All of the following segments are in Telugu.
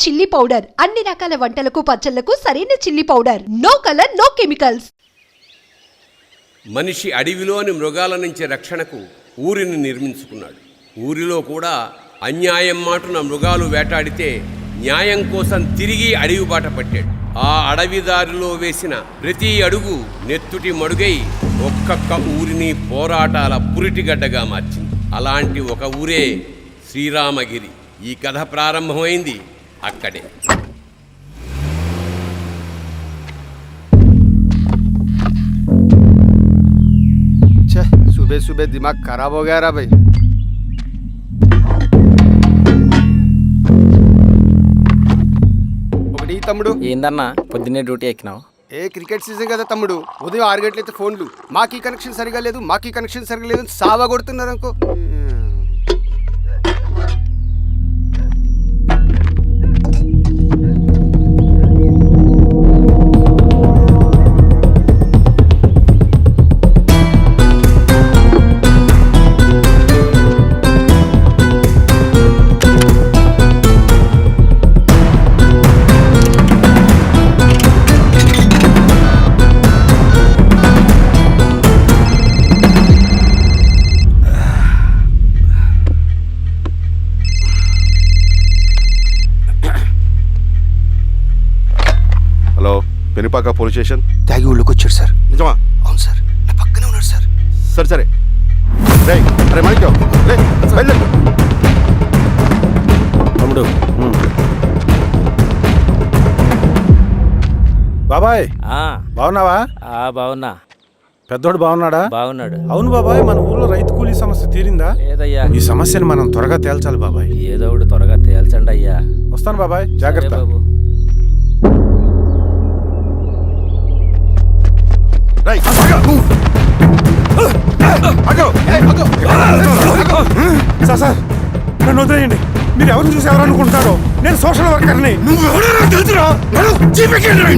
చిల్లీ పౌడర్ అన్ని రకాల వంటలకు పచ్చళ్లకు సరైన chilli powder. No colour no chemicals. మనిషి అడవిలోని మృగాల నుంచి రక్షణకు ఊరిని నిర్మించుకున్నాడు. ఊరిలో కూడా అన్యాయం మాటున మృగాలు వేటాడితే న్యాయం కోసం తిరిగి అడవి బాట పట్టాడు. ఆ అడవి దారిలో వేసిన ప్రతి అడుగు నెత్తుటి మడుగై ఒక్కొక్క ఊరిని పోరాటాల పురిటిగడ్డగా మార్చింది. అలాంటి ఒక ఊరే శ్రీరామగిరి. ఈ కథ ప్రారంభమైంది అక్కడే. सुबह सुबह दिमाग खराब हो गया रा भाई. ఒకటి తమ్ముడు ఏందన్నా పొద్దున్నే డ్యూటీ ఎక్కినావు? క్రికెట్ సీజన్ కదా తమ్ముడు. ఉదయం 6 గంటలైతే ఫోన్లు మాకీ కనెక్షన్ సరిగా లేదు సావా కొడుతున్నారు అనుకో. Penupaka police station. తాగి ఊళ్ళోకి వచ్చాడు సార్. నిజమా? అవును సార్, నా పక్కనే ఉన్నాడు సార్. సరే అరే మాణిక్యం తమ్ముడు. బాబాయ్ బాగున్నావా? బాగున్నా. పెద్దోడు బాగున్నాడా? బాగున్నాడు. అవును బాబాయ్, మన ఊర్లో రైతు కూలీ సమస్య తీరిందా? లేదయ్యా. ఈ సమస్యను మనం త్వరగా తేల్చాలి బాబాయ్. ఏదో ఒకటి త్వరగా తేల్చండి అయ్యా. వస్తాను బాబాయ్, జాగ్రత్త. బాబు. సార్ నన్ను వదిలేయండి. మీరు ఎవరిని చూసి ఎవరనుకుంటారో, నేను సోషల్ వర్కర్ని. నేను సోషల్ వర్కర్ని.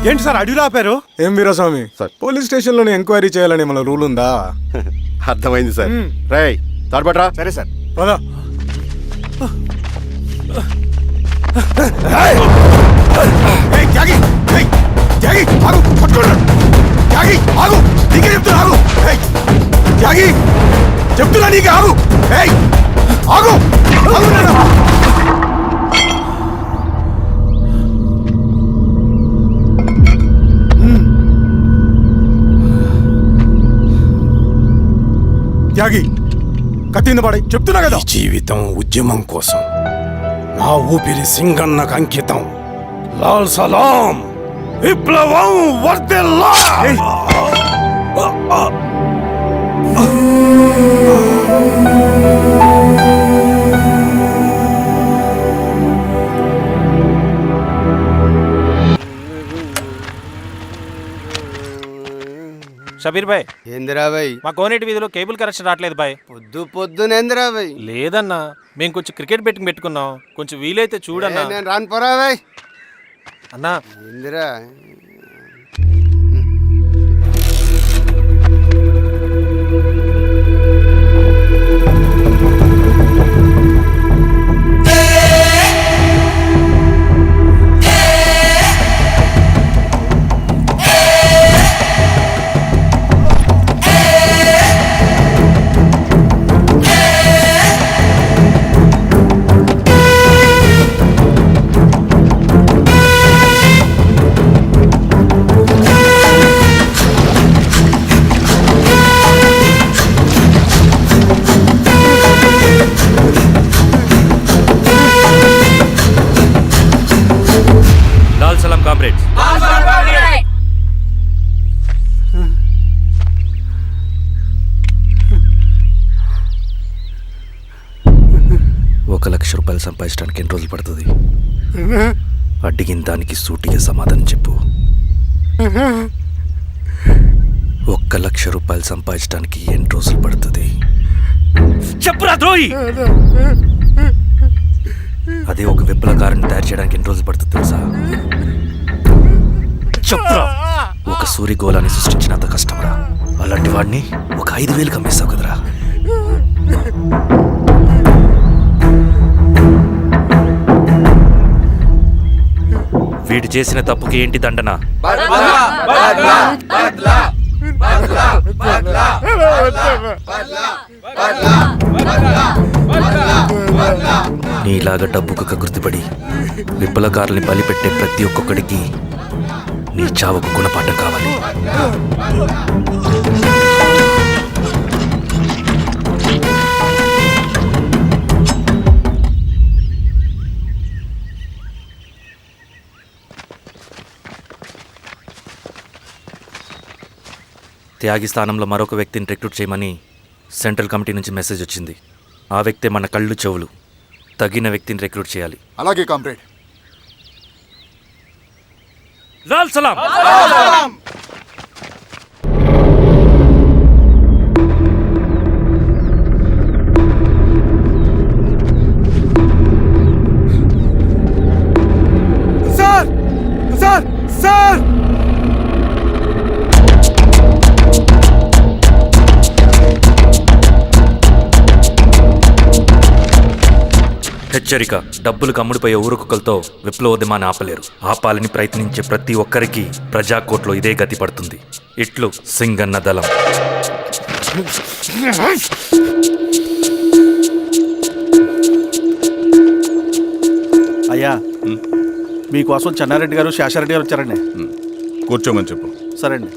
ఏంటి సార్ అడవిలో ఆపారు? ఏం వీరస్వామి సార్, పోలీస్ స్టేషన్ లోనే ఎంక్వైరీ చేయాలని మన రూల్ ఉందా? అర్థమైంది సార్. రేయ్ తాడ్పట్రా. సరే సార్. చెప్తున్నా నీకు ఆగు. ఆగు. త్యాగి కత్తింద పడి చెప్తున్నా కదా. జీవితం ఉద్యమం కోసం, నా ఊపిరి సింగన్నకు అంకితం. లాల్ సలాం, విప్లవం వర్ధిల్లా. షబీర్ భాయ్. ఏందిరా భాయ్? మా కోనేటి వీధిలో కేబుల్ కనెక్షన్ రావట్లేదు భాయ్. పొద్దునేందిరా భాయ్? లేదన్నా, మేము కొంచెం క్రికెట్ బెట్టింగ్ పెట్టుకున్నాం, కొంచెం వీలైతే చూడన్నా. నేను రాను పోరా భాయ్. అన్నా ఏందిరా? కామ్రేడ్స్. 1,00,000 రూపాయలు సంపాదించడానికి ఎన్ని రోజులు పడుతుంది? అడిగిన దానికి సూటిగా సమాధానం చెప్పు. 1,00,000 రూపాయలు సంపాదించడానికి ఎన్ని రోజులు పడుతుంది? చెప్పురా ద్రోహి. అదే ఒక విప్లవకారుని తయారు చేయడానికి ఎన్ని రోజులు పడుతుంది తెలుసా? చెప్పరా, ఒక సూర్యగోళాన్ని సృష్టించినంత కష్టమరా. అలాంటి వాడిని ఒక 5,000 అమ్మేస్తావు కదరా. వీడు చేసిన తప్పుకి ఏంటి దండన? నీలాగా డబ్బుకు కకృతిపడి విప్లవకారుల్ని బలిపెట్టే ప్రతి ఒక్కొక్కడికి నీ చావుకు గుణపాఠం కావాలి. త్యాగి స్థానంలో మరొక వ్యక్తిని రిక్రూట్ చేయమని సెంట్రల్ కమిటీ నుంచి మెసేజ్ వచ్చింది. ఆ వ్యక్తే మన కళ్ళు చెవులు. తగిన వ్యక్తిని రిక్రూట్ చేయాలి. అలాగే కామ్రేడ్. లాల్ సలాం. సార్ సార్ సార్ హెచ్చరిక: డబ్బులు కమ్ముడిపోయే ఊరుకుక్కలతో విప్లవోద్యమాన్ని ఆపలేరు. ఆపాలని ప్రయత్నించే ప్రతి ఒక్కరికి ప్రజాకోట్లో ఇదే గతి పడుతుంది. ఇట్లు సింగన్న దళం. అయ్యా, మీకోసం చెన్నారెడ్డి గారు శేషారెడ్డి గారు వచ్చారండి. కూర్చోమని చెప్పు. సరే అండి.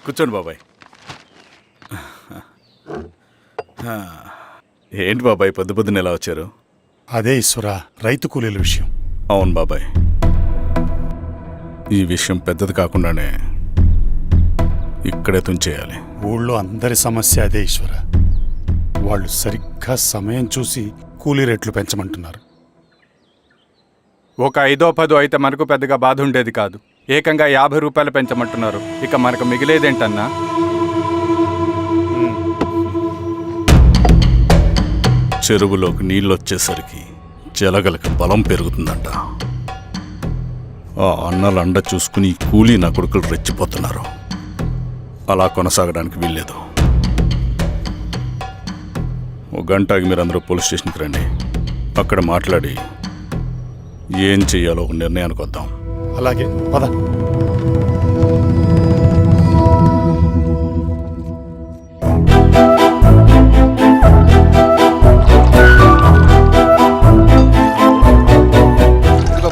కూర్చోండి బాబాయ్. ఏంటి బాబాయ్ పొద్దు పొద్దున ఎలా వచ్చారు? అదే ఈశ్వరా, రైతు కూలీల విషయం. అవును బాబాయ్, ఈ విషయం పెద్దది కాకుండానే ఇక్కడే తుంచేయాలి. ఊళ్ళో అందరి సమస్య అదే ఈశ్వర. వాళ్ళు సరిగ్గా సమయం చూసి కూలీ రేట్లు పెంచమంటున్నారు. ఒక 5-10 అయితే మనకు పెద్దగా బాధ ఉండేది కాదు. ఏకంగా 50 రూపాయలు పెంచమంటున్నారు. ఇక మనకు మిగిలేదేంటన్నా? చెరువులోకి నీళ్ళు వచ్చేసరికి జలగలకి బలం పెరుగుతుందంట. ఆ అన్నల అండ చూసుకుని ఈ కూలీ నా కొడుకులు రెచ్చిపోతున్నారు. అలా కొనసాగడానికి వీల్లేదు. ఒక గంటకి మీరందరూ పోలీస్ స్టేషన్కి రండి. అక్కడ మాట్లాడి ఏం చెయ్యాలో ఒక నిర్ణయానికి వద్దాం. అలాగే పద.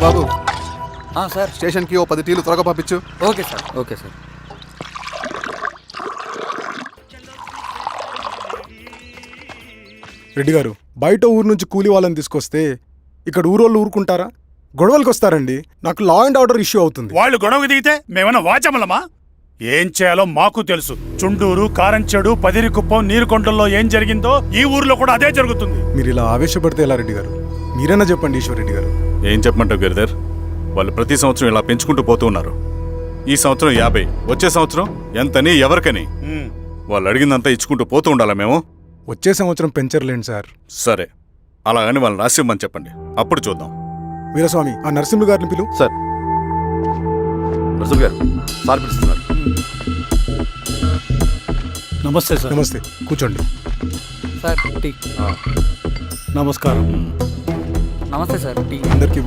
బాబు సార్, స్టేషన్కి ఓ 10 టీలు త్వరగా పంపించు. Okay sir. Okay sir. Reddy గారు, బయట ఊరు నుంచి కూలీ వాళ్ళని తీసుకొస్తే ఇక్కడ ఊరోళ్ళు ఊరుకుంటారా? గొడవలకు వస్తారండి. నాకు లా అండ్ ఆర్డర్ ఇష్యూ అవుతుంది. వాళ్ళు గొడవకు దిగితే మేమన్నా వాచమలమా? ఏం చేయాలో మాకు తెలుసు. చుండూరు, కారంచెడు, పదిరికుప్పం, నీరుకొండల్లో ఏం జరిగిందో ఈ ఊర్లో కూడా అదే జరుగుతుంది. మీరు ఇలా ఆవేశపడితే ఎలా రెడ్డి గారు? మీరైనా చెప్పండి ఈశ్వర్ రెడ్డి గారు. ఏం చెప్పమంటావు గిరిధర్? వాళ్ళు ప్రతి సంవత్సరం ఇలా పెంచుకుంటూ పోతూ ఉన్నారు. ఈ సంవత్సరం 50, వచ్చే సంవత్సరం ఎంతని ఎవరికని వాళ్ళు అడిగిందంతా ఇచ్చుకుంటూ పోతూ ఉండాలా మేము? వచ్చే సంవత్సరం పెంచర్లేండి సార్. సరే, అలాగని వాళ్ళని రాసివ్వమని చెప్పండి, అప్పుడు చూద్దాం. వీరస్వామి, ఆ నరసింహ గారిని పిలువు. సార్. నరసింహ గారు సార్ పిలుస్తున్నారు. నమస్తే సార్. నమస్తే, కూర్చోండి. Sir tea. నమస్కారం. నమస్తే సార్. టీ అందరికీ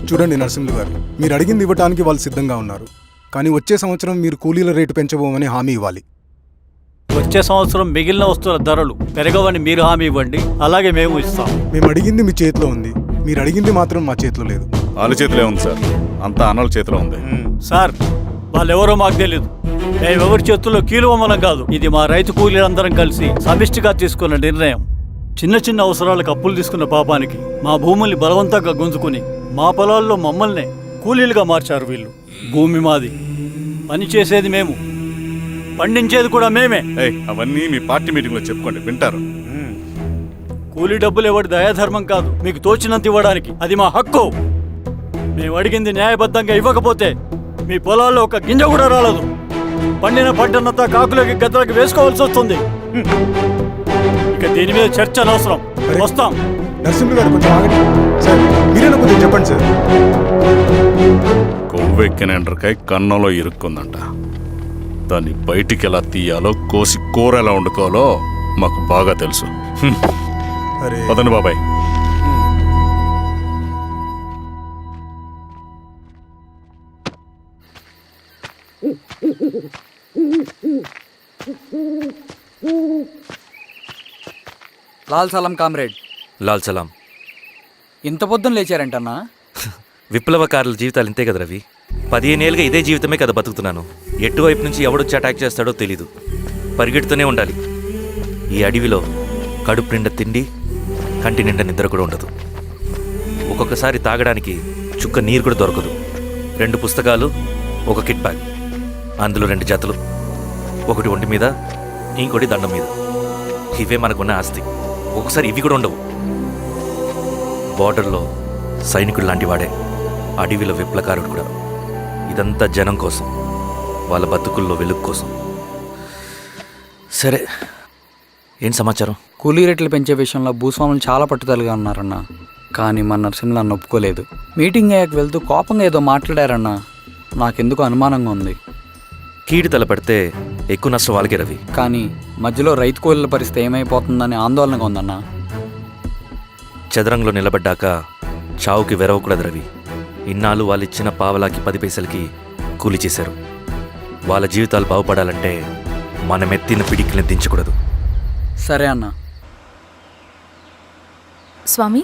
చూడండి నరసింహులు గారు, మీరు అడిగింది ఇవ్వటానికి వాళ్ళు సిద్ధంగా ఉన్నారు. కానీ వచ్చే సంవత్సరం మీరు కూలీల రేటు పెంచబోమని హామీ ఇవ్వాలి. వచ్చే సంవత్సరం మిగిలిన వస్తువుల ధరలు పెరగవని మీరు హామీ ఇవ్వండి, అలాగే మేము ఇస్తాం. మేము అడిగింది మీ చేతిలో ఉంది, మీరు అడిగింది మాత్రం మా చేతిలో లేదు. వాళ్ళ చేతిలో ఉంది సార్, అంతా అన్నల చేతిలో ఉంది. సార్, వాళ్ళెవరో మాకు తెలియదు. మేమెవరి చేతుల్లో కీలువమనం కాదు. ఇది మా రైతు కూలీలందరం కలిసి సమిష్టిగా తీసుకున్న నిర్ణయం. చిన్న చిన్న అవసరాలకు అప్పులు తీసుకున్న పాపానికి మా భూముల్ని బలవంతంగా గుంజుకుని మా పొలాల్లో మమ్మల్నే కూలీలుగా మార్చారు వీళ్ళు. భూమి మాది, పని చేసేది మేము, పండించేది కూడా మేమే. అవన్నీ మీ పార్టీ మీటింగ్లో చెప్పుకోండి, వింటారు. కూలీ డబ్బులు ఇవ్వడం దయాధర్మం కాదు, మీకు తోచినంత ఇవ్వడానికి అది మా హక్కు. మేము అడిగింది న్యాయబద్ధంగా ఇవ్వకపోతే మీ పొలాల్లో ఒక గింజ కూడా రాలదు. పండిన పంటనంతా కాకులకి గద్దలకి వేసుకోవాల్సి వస్తుంది. ఇక దీని మీద చర్చ అనవసరం. వస్తాం. నరసింహులు గారు కొంచెం ఆగండి సార్. మీరేనా కొంచెం చెప్పండి సార్. కొవ్వెక్కిన ఎండ్రకాయ కన్నంలో ఇరుక్కుందంట. దాన్ని బయటికి ఎలా తీయాలో, కోసి కూర ఎలా వండుకోవాలో మాకు బాగా తెలుసు. అరే పదండి బాబాయ్. లాల్ సలాం కామ్రేడ్. లాల్ సలాం. ఇంత పొద్దున లేచారంటన్నా? విప్లవకారుల జీవితాలు ఇంతే కదా రవి. 15 ఏళ్ళుగా ఇదే జీవితమే కదా బతుకుతున్నాను. ఎటువైపు నుంచి ఎవడొచ్చి అటాక్ చేస్తాడో తెలీదు. పరిగెడుతూనే ఉండాలి. ఈ అడవిలో కడుపు నిండా తిండి, కంటి నిండా నిద్ర కూడా ఉండదు. ఒక్కొక్కసారి తాగడానికి చుక్క నీరు కూడా దొరకదు. 2 పుస్తకాలు, ఒక కిట్ బ్యాగ్, అందులో 2 జతలు, ఒకటి ఒంటి మీద, ఇంకోటి దండం మీద. ఇవే మనకున్న ఆస్తి. ఒక్కొక్కసారి ఇవి కూడా ఉండవు. బార్డర్లో సైనికుడు లాంటి వాడే అడవిలో విప్లవకారుడు కూడా. ఇదంతా జనం కోసం, వాళ్ళ బతుకుల్లో వెలుగు కోసం. సరే, ఏం సమాచారం? కూలీ రేట్లు పెంచే విషయంలో భూస్వాములు చాలా పట్టుదలగా ఉన్నారన్నా. కానీ మన నరసింహులు నన్ను ఒప్పుకోలేదు. మీటింగ్ అయ్యాక వెళ్తూ కోపంగా ఏదో మాట్లాడారన్నా. నాకెందుకు అనుమానంగా ఉంది. కీడు తలపడితే ఎక్కువ నష్టం వాళ్ళకే రవి. కానీ మధ్యలో రైతు కూలీల పరిస్థితి ఏమైపోతుందని ఆందోళనగా ఉందన్నా. చదరంగంలో నిలబడ్డాక చావుకి వెరవకూడదు రవి. ఇన్నాళ్ళు వాళ్ళు ఇచ్చిన పావలాకి 10 పైసలకి కూలి చేశారు. వాళ్ళ జీవితాలు బాగుపడాలంటే మనం ఎత్తిన పిడికిని దించకూడదు. సరే అన్నా. స్వామి,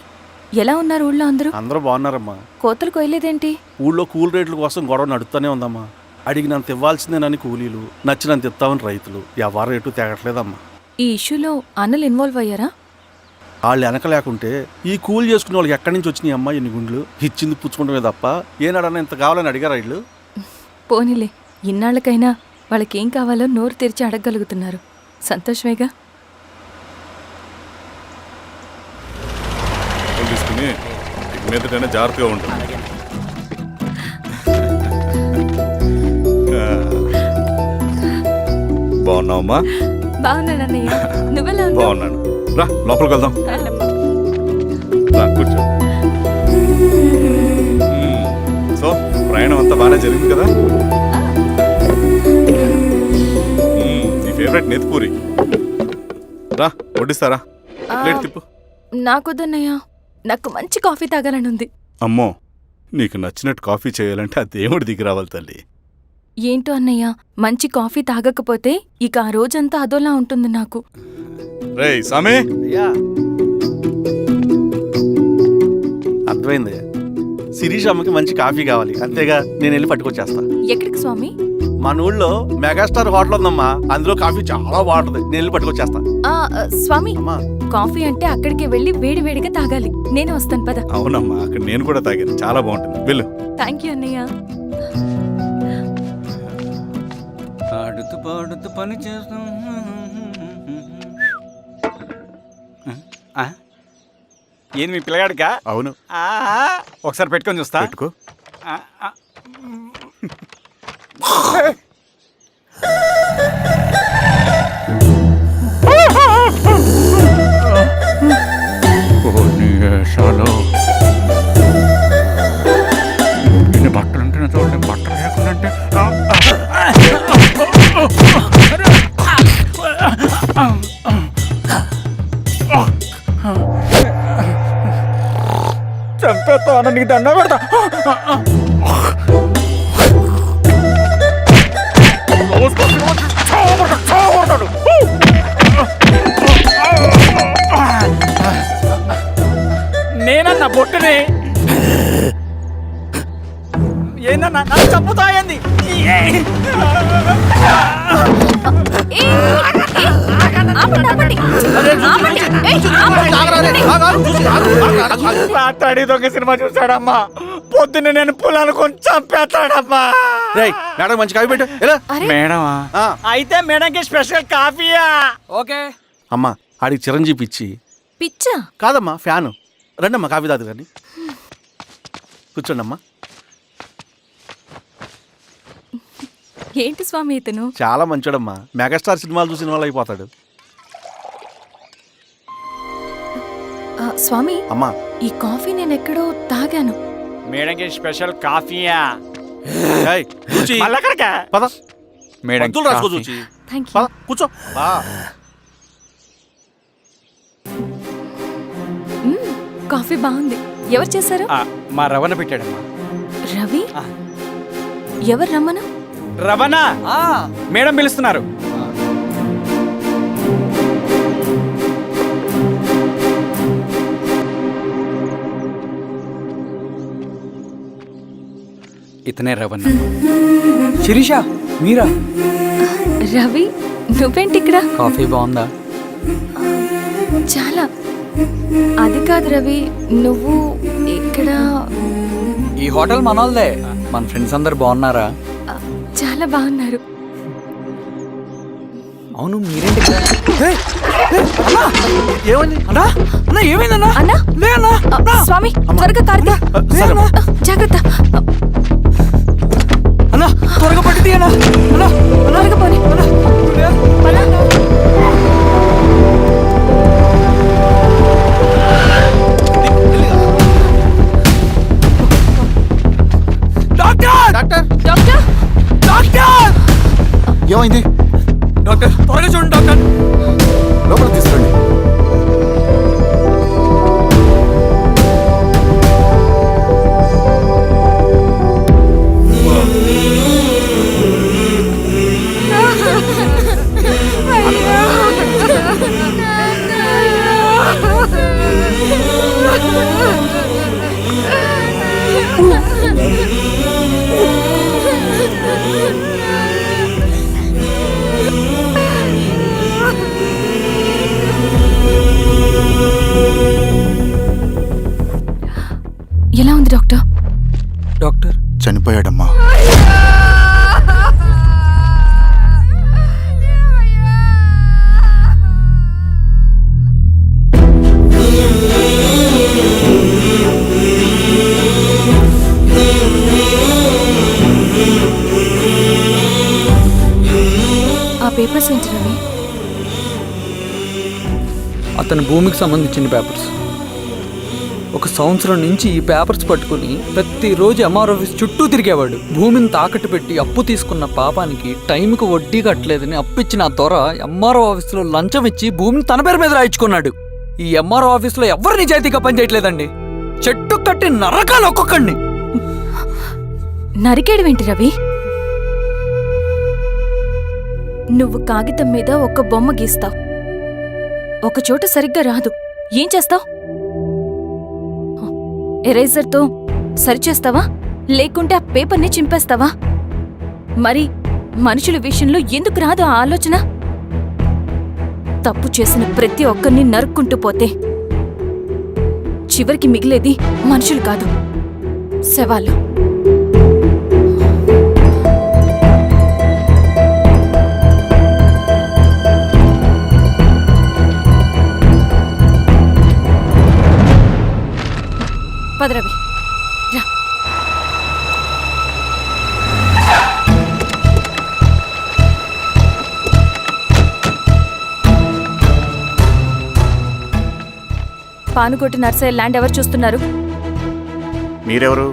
ఎలా ఉన్నారు ఊళ్ళో అందరూ? అందరూ బాగున్నారమ్మా. కోతలు కొయ్యలేదేంటి? ఊళ్ళో కూలి రేట్ల కోసం గొడవ నడుస్తూనే ఉందమ్మా. అడిగినంత ఇవ్వాల్సిందేనని కూలీలు, నచ్చినంత ఇస్తామని రైతులు. ఎవరు రేటు తేగట్లేదమ్మా. ఈ ఇష్యూలో అన్నలు ఇన్వాల్వ్ అయ్యారా? వాళ్ళు వెనక లేకుంటే ఈ కూలి చేసుకునే వాళ్ళకి ఎక్కడి నుంచి వచ్చినాయి అమ్మా ఎన్ని గుండ్లు? ఇచ్చింది పుచ్చుకుంటమే తప్ప ఏనాడన్నా ఇంత కావాలని అడిగారు వీళ్ళు? పోనీలే, ఇన్నాళ్ళకైనా వాళ్ళకేం కావాలో నోరు తెరిచి అడగగలుగుతున్నారు. సంతోషమేగా. తీసుకుని మీదటైనా జాగ్రత్తగా ఉంటుంది. బాగున్నావమ్మా? బాగున్నాను అన్నయ్య, నువ్వెలా ఉన్నావు? బాగున్నాను. రా లోపలికి వెళ్దాం. రా కూర్చో. సో ప్రయాణం అంతా బాగానే జరిగింది కదా? నీ ఫేవరెట్ నెత్తిపూరి. రా వడ్డిస్తారా? ప్లేట్ తిప్పు. నాకొద్దన్నయ్య, నాకు మంచి కాఫీ తాగాలని ఉంది. అమ్మో, నీకు నచ్చినట్టు కాఫీ చేయాలంటే ఆ దేవుడి దిగి రావాలి తల్లి. ఏంటో అన్నయ్య, మంచి కాఫీ తాగకపోతే ఇక ఆ రోజంతా అదోలా ఉంటుంది నాకు. రేయ్ సామే, అర్థమైంది. శిరీష్ అమ్మకి మంచి కాఫీ కావాలి, అంతేగా నేను వెళ్ళి పట్టుకొచ్చేస్తా. ఎక్కడికి స్వామి? మన ఊళ్ళో మెగాస్టార్ హోటల్ ఉందమ్మా, అందులో కాఫీ చాలా బాగుంటుంది. నేను వెళ్ళి పట్టుకొచ్చేస్తా. స్వామి, అమ్మా కాఫీ అంటే అక్కడికి వెళ్ళి వేడివేడిగా తాగాలి. నేను వస్తాను పద. అవునమ్మా, అక్కడ నేను కూడా తాగాను, చాలా బాగుంటుంది. వెళ్ళు. థ్యాంక్ యూ అన్నయ్య. పాడుతూ పాడుతూ పని చేస్తాం. ఏంది మీ పిల్లగాడికా? అవును. ఒకసారి పెట్టుకొని చూస్తా. పెట్టుకో. బట్టలు అంటే చూడండి, బట్టలు లేకుండా చంపేస్తా అన్న, నీకు దండ పెడతా. నేనన్నా బొట్టుని ఏందన్నా నాకు చంపుతా ఏంది? రాత్రాడి దొంగ సినిమా చూసాడమ్మా. పొద్దున్న నేను పొలాలు కొంచెం చంపేస్తాడమ్మా. మేడం మంచి కాఫీ పెట్టు. మేడమా? అయితే మేడంకి స్పెషల్ కాఫీయా? ఓకే అమ్మా, ఆడికి చిరంజీవి ఇచ్చి పిచ్చా? కాదమ్మా, ఫ్యాను. రండమ్మా, కాఫీ తాదు కానీ. కూర్చోండమ్మా. ఏంటి స్వామి ఇతను? చాలా మంచోడమ్మా. మెగాస్టార్ సినిమాలు చూసిన వాళ్ళు అయిపోతాడు. స్వామి, అమ్మా, ఈ కాఫీ నేను ఎక్కడో తాగాను. మేడంకి స్పెషల్ కాఫీయా? ఏయ్, చూచి. పద. మేడం మందులు రాసుకో చూచి. Thank you. పద, కూర్చో. బా. కాఫీ బాగుంది. ఎవరు చేశారు? మా రవణ పెట్టాడమ్మా. రవి? ఎవరు రమ్మను? రవణ మేడం పిలుస్తున్నారు. ఇతనే రవణ. శిరీష, మీరా? రవి, నువ్వేంటి ఇక్కడ? కాఫీ బాగుందా? చాలా. అది కాదు రవి, నువ్వు ఇక్కడ. ఈ హోటల్ మనోల్దే. మన ఫ్రెండ్స్ అందరు బాగున్నారా? చాలా బాగున్నారు. అవును, మీరేంటి ఇక్కడ? ఏమైంది అన్నా, అన్నా, ఏమైందన్నా? అన్నా, లే అన్నా. స్వామి త్వరగా కారుతా. జాగ్రత్త. అన్నా, త్వరగా పట్టి తీయనా. అన్నా, త్వరగా పోనీ. Doctor, doctor, doctor! ఏమైంది? డాక్టర్, త్వరగా చూడండి డాక్టర్. లోపల తీసుకురండి. ఎలా ఉంది డాక్టర్? డాక్టర్ చనిపోయాడమ్మా. ఆ పేపర్స్ ఏంటి రవి? అతని భూమికి సంబంధించిన పేపర్స్. ఒక సంవత్సరం నుంచి ఈ పేపర్స్ పట్టుకుని ప్రతిరోజు ఎంఆర్ ఆఫీస్ చుట్టూ తిరిగేవాడు. భూమిని తాకట్టు పెట్టి అప్పు తీసుకున్న పాపానికి టైంకి వడ్డీ కట్టలేదని అప్పిచ్చిన ఆ దొర ఎంఆర్ఓ ఆఫీస్లో లంచం ఇచ్చి భూమిని తన పేరు మీద రాయించుకున్నాడు. ఈ ఎంఆర్ఓ ఆఫీస్లో ఎవరు నిజాయితీగా పనిచేయట్లేదండి. చెట్టు కట్టి నరకాలు ఒక్కొక్కడిని. నరికేయడమేంటి రవి? నువ్వు కాగితం మీద ఒక బొమ్మ గీస్తావు, ఒక చోట సరిగ్గా రాదు, ఏం చేస్తావు? ఎరేజర్తో సరిచేస్తావా, లేకుంటే ఆ పేపర్ని చింపేస్తావా? మరి మనుషుల విషయంలో ఎందుకు రాదు ఆ ఆలోచన? తప్పు చేసిన ప్రతి ఒక్కరిని నరుక్కుంటూ పోతే చివరికి మిగిలేది మనుషులు కాదు, శవాలు. పదరవి రా. పానుకోటి నర్సయ్య ల్యాండ్ ఎవరు చూస్తున్నారు? మీరెవరు?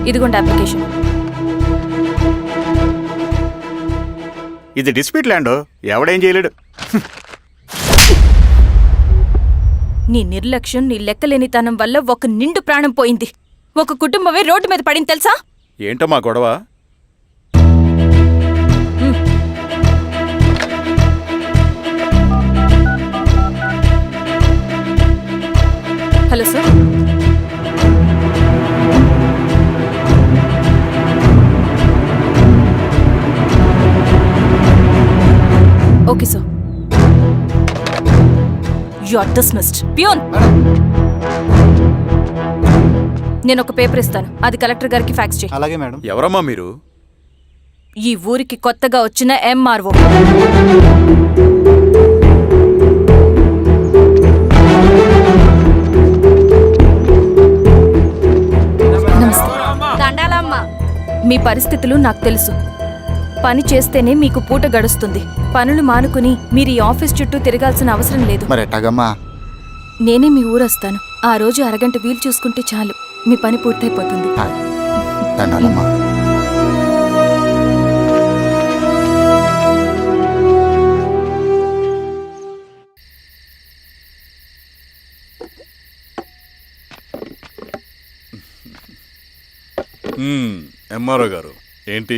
ఇదిగోండి అప్లికేషన్. ఇది డిస్ప్యూట్ ల్యాండ్, ఎవడేం చేయలేడు. నీ నిర్లక్ష్యం, నీ లెక్కలేనితనం వల్ల ఒక నిండు ప్రాణం పోయింది. ఒక కుటుంబమే రోడ్డు మీద పడింది తెలుసా? ఏంటమ్మా గొడవ? Hello sir. Okay sir. You are dismissed. Peon, నేను ఒక పేపర్ ఇస్తాను, అది కలెక్టర్ గారికి ఫ్యాక్స్ చేయి. అలాగే మేడం. ఎవరమ్మా మీరు? ఈ ఊరికి కొత్తగా వచ్చిన ఎంఆర్ఓ. మీ పరిస్థితులు నాకు తెలుసు. పని చేస్తేనే మీకు పూట గడుస్తుంది. పనులు మానుకుని మీరు ఈ ఆఫీస్ చుట్టూ తిరగాల్సిన అవసరం లేదు. మరి ఎట్టాగమ్మా? నేనే మీ ఊరొస్తాను. ఆ రోజు అరగంట వీలు చూసుకుంటే చాలు, మీ పని పూర్తయిపోతుంది. దండాలమ్మా. ఎంఆర్ఓ గారు ఏంటి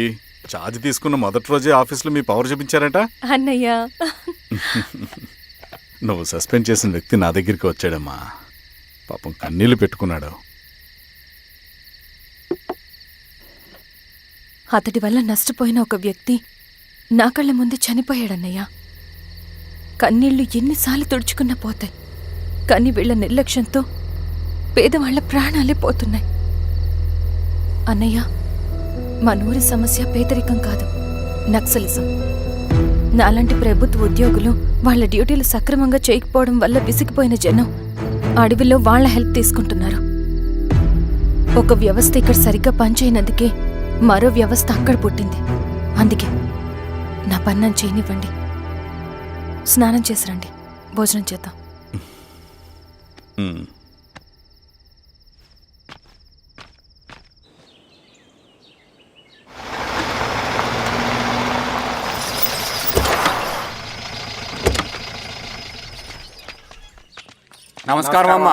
ఛార్జ్ తీసుకున్న మొదటి రోజే ఆఫీస్లో మీ పవర్ చూపించారట? అన్నయ్య, నువ్వు సస్పెండ్ చేసిన వ్యక్తి నా దగ్గరికి వచ్చాడమ్మా. పాపం కన్నీళ్లు పెట్టుకున్నాడు. అతడి వల్ల నష్టపోయిన ఒక వ్యక్తి నా కళ్ళ ముందు చనిపోయాడన్నయ్య. కన్నీళ్లు ఎన్నిసార్లు తుడుచుకున్నా పోతాయి, కానీ వీళ్ల నిర్లక్ష్యంతో పేదవాళ్ల ప్రాణాలే పోతున్నాయి. అన్నయ్య, మనూరి సమస్య పేదరికం కాదు, నక్సలిజం. నాలాంటి ప్రభుత్వ ఉద్యోగులు వాళ్ళ డ్యూటీలు సక్రమంగా చేయకపోవడం వల్ల విసిగిపోయిన జనం అడవిలో వాళ్ల హెల్ప్ తీసుకుంటున్నారు. ఒక వ్యవస్థ ఇక్కడ సరిగ్గా పనిచేయనందుకే మరో వ్యవస్థ అక్కడ పుట్టింది. అందుకే నా పన్నం చేయనివ్వండి. స్నానం చేసి రండి, భోజనం చేద్దాం. నమస్కారం అమ్మా.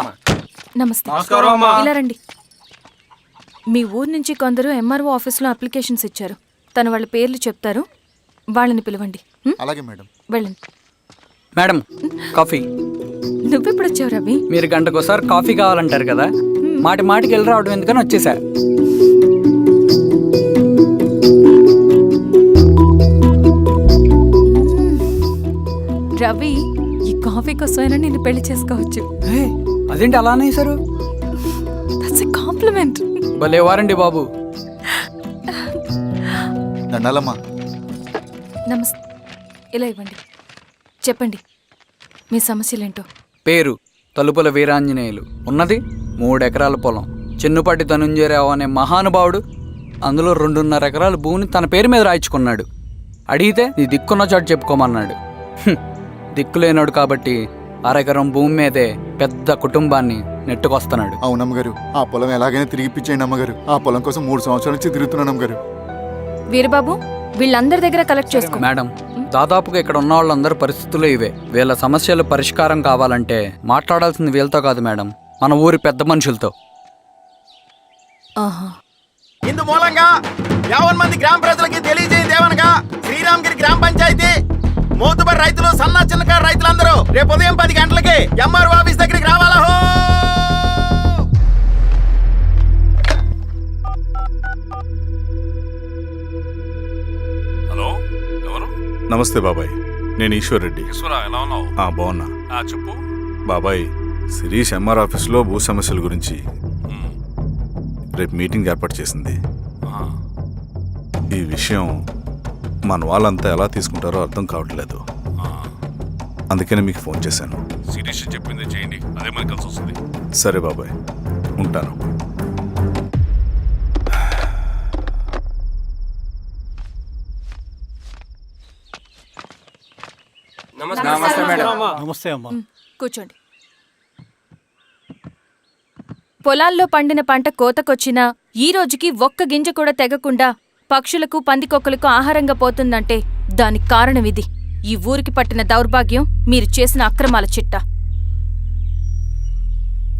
నమస్తే. ఇలా రండి. మీ ఊరు నుంచి కొందరు ఎంఆర్ఓ ఆఫీస్లో అప్లికేషన్స్ ఇచ్చారు. తను వాళ్ళ పేర్లు చెప్తారు, వాళ్ళని పిలవండి. అలాగే మేడం. వెళ్ళండి. Madam, coffee. నువ్వెప్పుడు వచ్చావు రవి? మీరు గంటకోసారి కాఫీ కావాలంటారు కదా, మాటి మాటికి వెళ్ళి రావడం ఎందుకని వచ్చేసా. రవి, ఈ కాఫీ కోసమైనా నేను పెళ్లి చేసుకోవచ్చు. అదేంటి అలా అనేసారు? That's a compliment. భలే వారండి బాబు. దండాలమ్మా. నమస్తే. ఇలా ఇవ్వండి. చెప్పండి, మీ సమస్యలేంటో. పేరు తలుపుల వీరాంజనేయులు. ఉన్నది 3 ఎకరాల పొలం. చిన్నుపాటి ధనుంజయరావు అనే మహానుభావుడు అందులో 2.5 ఎకరాల భూమిని తన పేరు మీద రాయించుకున్నాడు. అడిగితే నీ దిక్కున్న చోటు చెప్పుకోమన్నాడు. దిక్కులేనాడు కాబట్టి 1/2 ఎకరం భూమి మీదే పెద్ద కుటుంబాన్ని నెట్టుకొస్తున్నాడు. అవునమ్మగారు, ఆ పొలం ఎలాగైనా తిరిగి ఇప్పించేయండి అమ్మగారు. ఆ పొలం కోసం 3 సంవత్సరాల నుంచి తిరుగుతున్నాను అమ్మగారు. వీరబాబు, వీళ్ళందరి దగ్గర కలెక్ట్ చేసుకో. మేడం, దాదాపుగా ఇక్కడ ఉన్న వాళ్ళందరి పరిస్థితులు ఇవే. వీళ్ళ సమస్యలు పరిష్కారం కావాలంటే మాట్లాడాల్సింది వీళ్ళతో కాదు మేడం, మన ఊరి పెద్ద మనుషులతో. ఇందు మూలంగా 50 మంది గ్రామ ప్రజలకి తెలియజేయండి ఏమనగా, శ్రీరామగిరి గ్రామ పంచాయతీ మోతుబరి రైతులు, సన్న చిన్నకారు రైతులందరూ రేపు ఉదయం 10 గంటలకి ఎంఆర్ఓ ఆఫీస్ దగ్గరికి రావాలా. హలో, ఎవరు? నమస్తే బాబాయ్, నేను ఈశ్వర్ రెడ్డి. ఎలా ఉన్నావు? బాగున్నా. చెప్పు బాబాయ్. శిరీష్ ఎంఆర్ ఆఫీస్లో భూ సమస్యల గురించి రేపు మీటింగ్ ఏర్పాటు చేసింది. ఈ విషయం మన వాళ్ళంతా ఎలా తీసుకుంటారో అర్థం కావట్లేదు. అందుకనే మీకు ఫోన్ చేశాను. శిరీష్ చెప్పింది చేయండి, అదే మనకు కలిసి వస్తుంది. సరే బాబాయ్, ఉంటాను. నమస్తే మేడం. నమస్తే అమ్మా. కూర్చోండి. పొలాల్లో పండిన పంట కోతకొచ్చినా ఈ రోజుకి ఒక్క గింజ కూడా తెగకుండా పక్షులకు, పందికొక్కలకు ఆహారంగా పోతుందంటే దానికి కారణం ఇది. ఈ ఊరికి పట్టిన దౌర్భాగ్యం మీరు చేసిన అక్రమాల చిట్టా.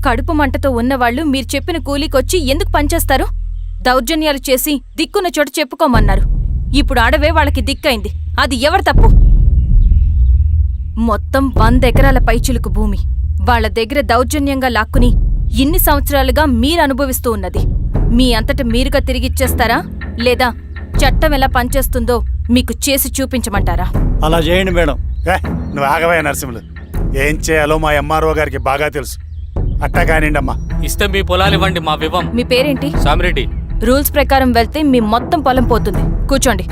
కడుపు మంటతో ఉన్నవాళ్లు మీరు చెప్పిన కూలీకొచ్చి ఎందుకు పనిచేస్తారు? దౌర్జన్యాలు చేసి దిక్కున్న చోటు చెప్పుకోమన్నారు. ఇప్పుడు అడవే వాళ్ళకి దిక్కైంది. అది ఎవరి తప్పు? మొత్తం 100 ఎకరాల పైచిలుకు భూమి వాళ్ల దగ్గర దౌర్జన్యంగా లాక్కుని ఇన్ని సంవత్సరాలుగా మీరు అనుభవిస్తూ ఉన్నది. మీ అంతట మీరుగా తిరిగిచ్చేస్తారా, లేదా చట్టం ఎలా పనిచేస్తుందో మీకు చేసి చూపించమంటారా? అలా చేయండి మేడం. నువ్వు ఆగవయ్య నరసింహులు. ఏం చేయాలో మా ఎంఆర్ఓ గారికి బాగా తెలుసు. అట్టా కానివ్వండమ్మా. ఇస్తే మీ పొలాలు ఇవ్వండి, మా వివం. మీ పేరేంటి? సామిరెడ్డి. రూల్స్ ప్రకారం వెళ్తే మీ మొత్తం పొలం పోతుంది. కూర్చోండి.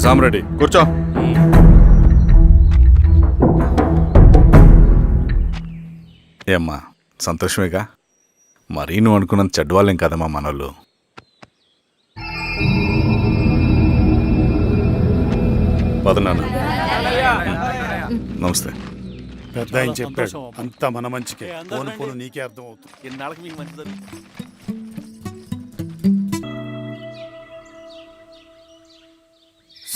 సామిరెడ్డి కూర్చో. ఏమ్మా, సంతోషమేగా? మరీ నువ్వు అనుకున్నంత చెడ్డవాళ్ళేం కదమ్మా మనోళ్ళు. పద నాన్న. నమస్తే. పెద్ద ఆయన చెప్పాడు అంతా మన మంచికే. పోను పోను నీకే అర్థం అవుతుంది. ఇన్నాళ్ళకి మీకు మంచి జరుగుతుంది.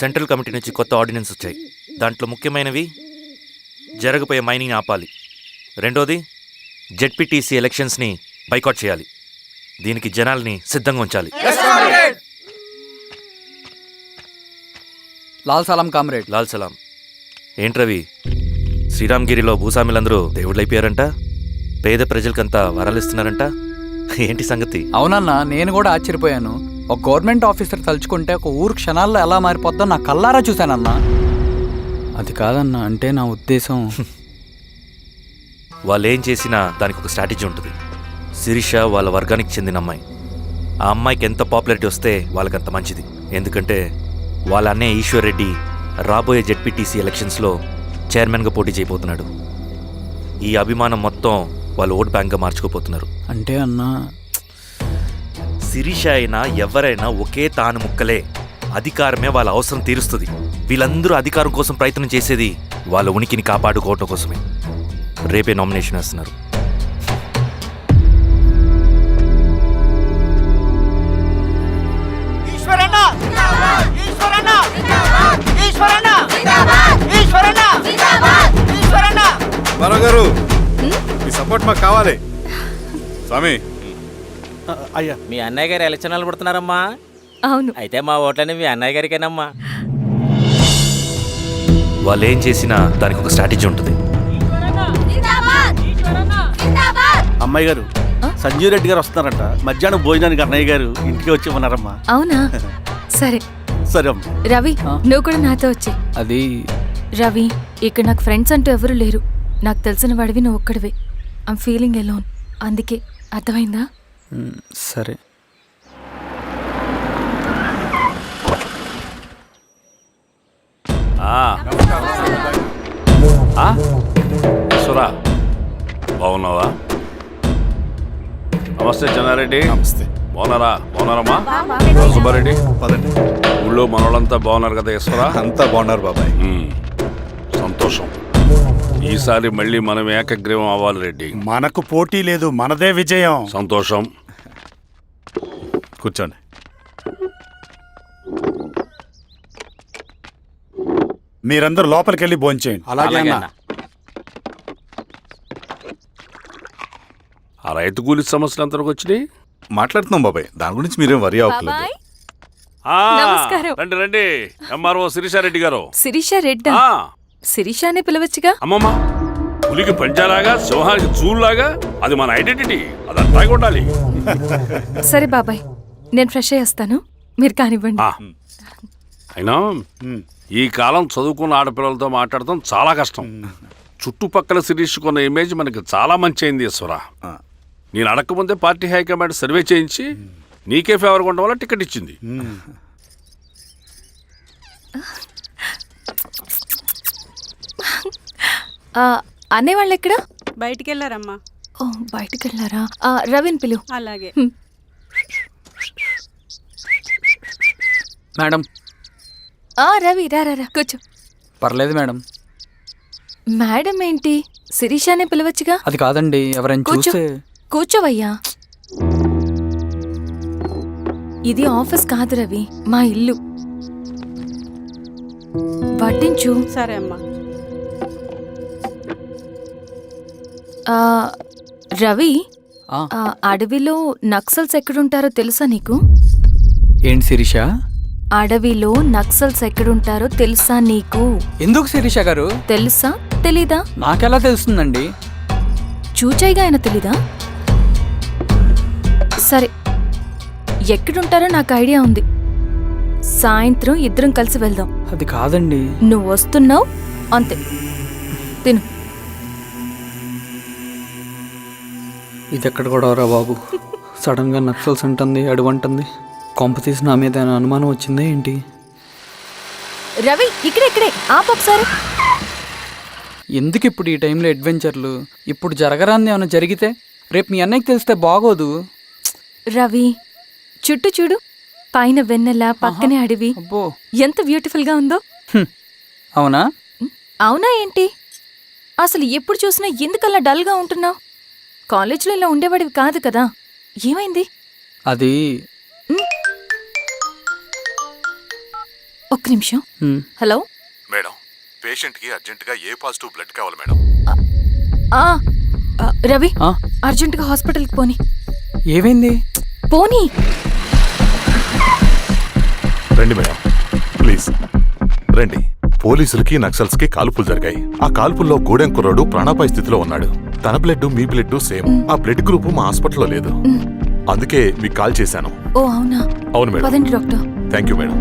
సెంట్రల్ కమిటీ నుంచి కొత్త ఆర్డినెన్స్ వచ్చాయి. దాంట్లో ముఖ్యమైనవి జరగబోయే మైనింగ్ ఆపాలి, రెండోది జెడ్పీటీసీ ఎలక్షన్స్ని బైకాట్ చేయాలి, దీనికి జనాల్ని సిద్ధంగా ఉంచాలి. లాల్ సలాం కామ్రేడ్. లాల్ సలాం. ఏంట్రవి, శ్రీరామ్గిరిలో భూస్వాములందరూ దేవుళ్ళైపోయారంట, పేద ప్రజలకంతా వరాలు ఇస్తున్నారంట, ఏంటి సంగతి? అవునన్నా, నేను కూడా ఆశ్చర్యపోయాను. ఒక గవర్నమెంట్ ఆఫీసర్ తలుచుకుంటే ఒక ఊరు క్షణాల్లో ఎలా మారిపోద్దో నా కల్లారా చూశానన్నా. అది కాదన్నా, అంటే నా ఉద్దేశం వాళ్ళు ఏం చేసినా దానికి ఒక స్ట్రాటజీ ఉంటుంది. శిరీష వాళ్ళ వర్గానికి చెందిన అమ్మాయి. ఆ అమ్మాయికి ఎంత పాపులారిటీ వస్తే వాళ్ళకంత మంచిది. ఎందుకంటే వాళ్ళ అన్నయ్య ఈశ్వర్ రెడ్డి రాబోయే జెడ్పీటీసీ ఎలక్షన్స్లో చైర్మన్గా పోటీ చేయబోతున్నాడు. ఈ అభిమానం మొత్తం వాళ్ళు ఓట్ బ్యాంక్గా మార్చుకోపోతున్నారు. అంటే అన్నా, శిరీష అయినా ఎవరైనా ఒకే తాను ముక్కలే. అధికారమే వాళ్ళ అవసరం తీరుస్తుంది. వీళ్ళందరూ అధికారం కోసం ప్రయత్నం చేసేది వాళ్ళ ఉనికిని కాపాడుకోవటం కోసమే. రేపే నామినేషన్ వేస్తున్నారు. గారు మీ సపోర్ట్ మాకు కావాలి. స్వామి, అయ్యా, మీ అన్నయ్య గారు ఎలక్షన్ నిలబడుతున్నారమ్మా. అవును. అయితే మా ఓట్లని మీ అన్నయ్య గారికేనమ్మా. వాళ్ళు ఏం చేసినా దానికి ఒక స్ట్రాటజీ ఉంటుంది. అమ్మాయి గారు, సంజీవ్ రెడ్డి గారు వస్తున్నారంట. మధ్యాహ్నం భోజనానికి అన్నయ్య గారు ఇంటికి వచ్చి ఉన్నారమ్మా. అవునా? సరే సరే అమ్మ. రవి, నువ్వు కూడా నాతో వచ్చే. అది రవి, ఇక్కడ నాకు ఫ్రెండ్స్ అంటూ ఎవరు లేరు. నాకు తెలిసిన వాడివి నువ్వు ఒక్కడివే. I'm feeling alone. అందుకే, అర్థమైందా? సరే. సురా, బాగున్నావా? నమస్తే చెన్నారెడ్డి. నమస్తే. బాగున్నారమ్మా? సుబ్బారెడ్డి, పదండి. ఊళ్ళో మనోళ్ళంతా బాగున్నారు కదా ఈశ్వరా? అంతా బాగున్నారు బాబాయ్. సంతోషం. ఈసారి మళ్ళీ మనం ఏకగ్రీవం అవ్వాలి రెడ్డి. మనకు పోటీ లేదు, మనదే విజయం. సంతోషం. కూర్చోండి. మీరందరూ లోపలికి వెళ్ళి భోంచేయండి. అలాగే అన్న. ఆ రైతు కూలి సమస్యలు ఎంతవరకు వచ్చినాయి? మాట్లాడుతున్నాం బాబాయ్, దాని గురించి మీరేం వరి అవ్వట్లేదు. నమస్కారం. రండి రండి. ఎంఆర్ఓ శిరీషారెడ్డి గారు. శిరీష రెడ్డా? శిరీష అనే పిలవచ్చుగా. అమ్మమ్మ, పులికి పంచాలాగా, సింహానికి చూలాగా అది మన ఐడెంటిటీ. అదంతా ఉండాలి. సరే బాబాయ్, నేను ఫ్రెష్ అయ్యేస్తాను, మీరు కానివ్వండి. అయినా ఈ కాలం చదువుకున్న ఆడపిల్లలతో మాట్లాడటం చాలా కష్టం. చుట్టుపక్కల శిరీషకున్న ఇమేజ్ మనకి చాలా మంచి అయింది ఈశ్వరా. నేను అడగకముందే పార్టీ హైకమాండ్ సర్వే చేయించి నీకే ఫేవర్గా ఉండడం వల్ల టికెట్ ఇచ్చింది. అన్నయ్య వాళ్ళు ఎక్కడ? బయటికి వెళ్ళారమ్మా. ఓ, బయటికి వెళ్ళారా? రవిని పిలువు. అలాగే. మేడం. రవి, రా రా, కూర్చో. పర్లేదు మేడం. మేడం ఏంటి? శిరీషానే పిలవచ్చుగా. అది కాదండి, ఎవరైనా చూస్తే. కూర్చోవయ్యా. ఇది ఆఫీస్ కాదు రవి, మా ఇల్లు. వడ్డించు. సరే అమ్మా. రవి, అడవిలో నక్సల్స్ ఎక్కడుంటారో తెలుసా నీకు? ఏంటి శిరీష? అడవిలో నక్సల్స్ ఎక్కడుంటారో తెలుసా నీకు? ఎందుకు శిరీష గారు? తెలుసా తెలీదా? నాకెలా తెలుస్తుందండి? చూచాయిగా ఆయన తెలీదా? సరే, ఎక్కడుంటారో నాకు ఐడియా ఉంది. సాయంత్రం ఇద్దరం కలిసి వెళ్దాం. అది కాదండి. నువ్వు వస్తున్నావు అంతే, తిను. ఇది ఎక్కడ కూడా రా బాబు. సడన్ గా నక్సల్స్ అంటుంది, అడువంటుంది. కొంప తీసి నా మీద అనుమానం వచ్చిందే ఏంటి? రవి, ఇక్కడే ఆపొకసారి. ఎందుకు ఇప్పుడు ఈ టైంలో అడ్వెంచర్లు? ఇప్పుడు జరగరాంది ఏమైనా జరిగితే రేపు మీ అన్నయ్యకి తెలిస్తే బాగోదు. రవి, చుట్టూ చూడు. పైన వెన్నెల, పక్కనే అడవి. అబ్బో, ఎంత బ్యూటిఫుల్ గా ఉందో. అవునా? అవునా ఏంటి? అసలు ఎప్పుడు చూసినా ఎందుకలా డల్గా ఉంటున్నావు? కాలేజ్లో ఇలా ఉండేవాడివి కాదు కదా, ఏమైంది? అది ఒక్క నిమిషం. హలో మేడం, పేషెంట్కి అర్జెంటుగా ఏ పాజిటివ్ బ్లడ్ కావాలి మేడం. రవి, అర్జెంటుగా హాస్పిటల్కి పోని. ఏమైంది? పోనీ. రండి మేడం, ప్లీజ్ రండి. పోలీసులకి నక్సల్స్కి కాల్పులు జరిగాయి. ఆ కాల్పుల్లో గూడెం కుర్రాడు ప్రాణాపాయ స్థితిలో ఉన్నాడు. తన బ్లడ్ మీ బ్లడ్ సేమ్. ఆ బ్లడ్ గ్రూప్ మా హాస్పిటల్లో లేదు, అందుకే మీకు కాల్ చేశాను. ఓ అవునా? అవును మేడం. పదండి doctor. Thank you madam.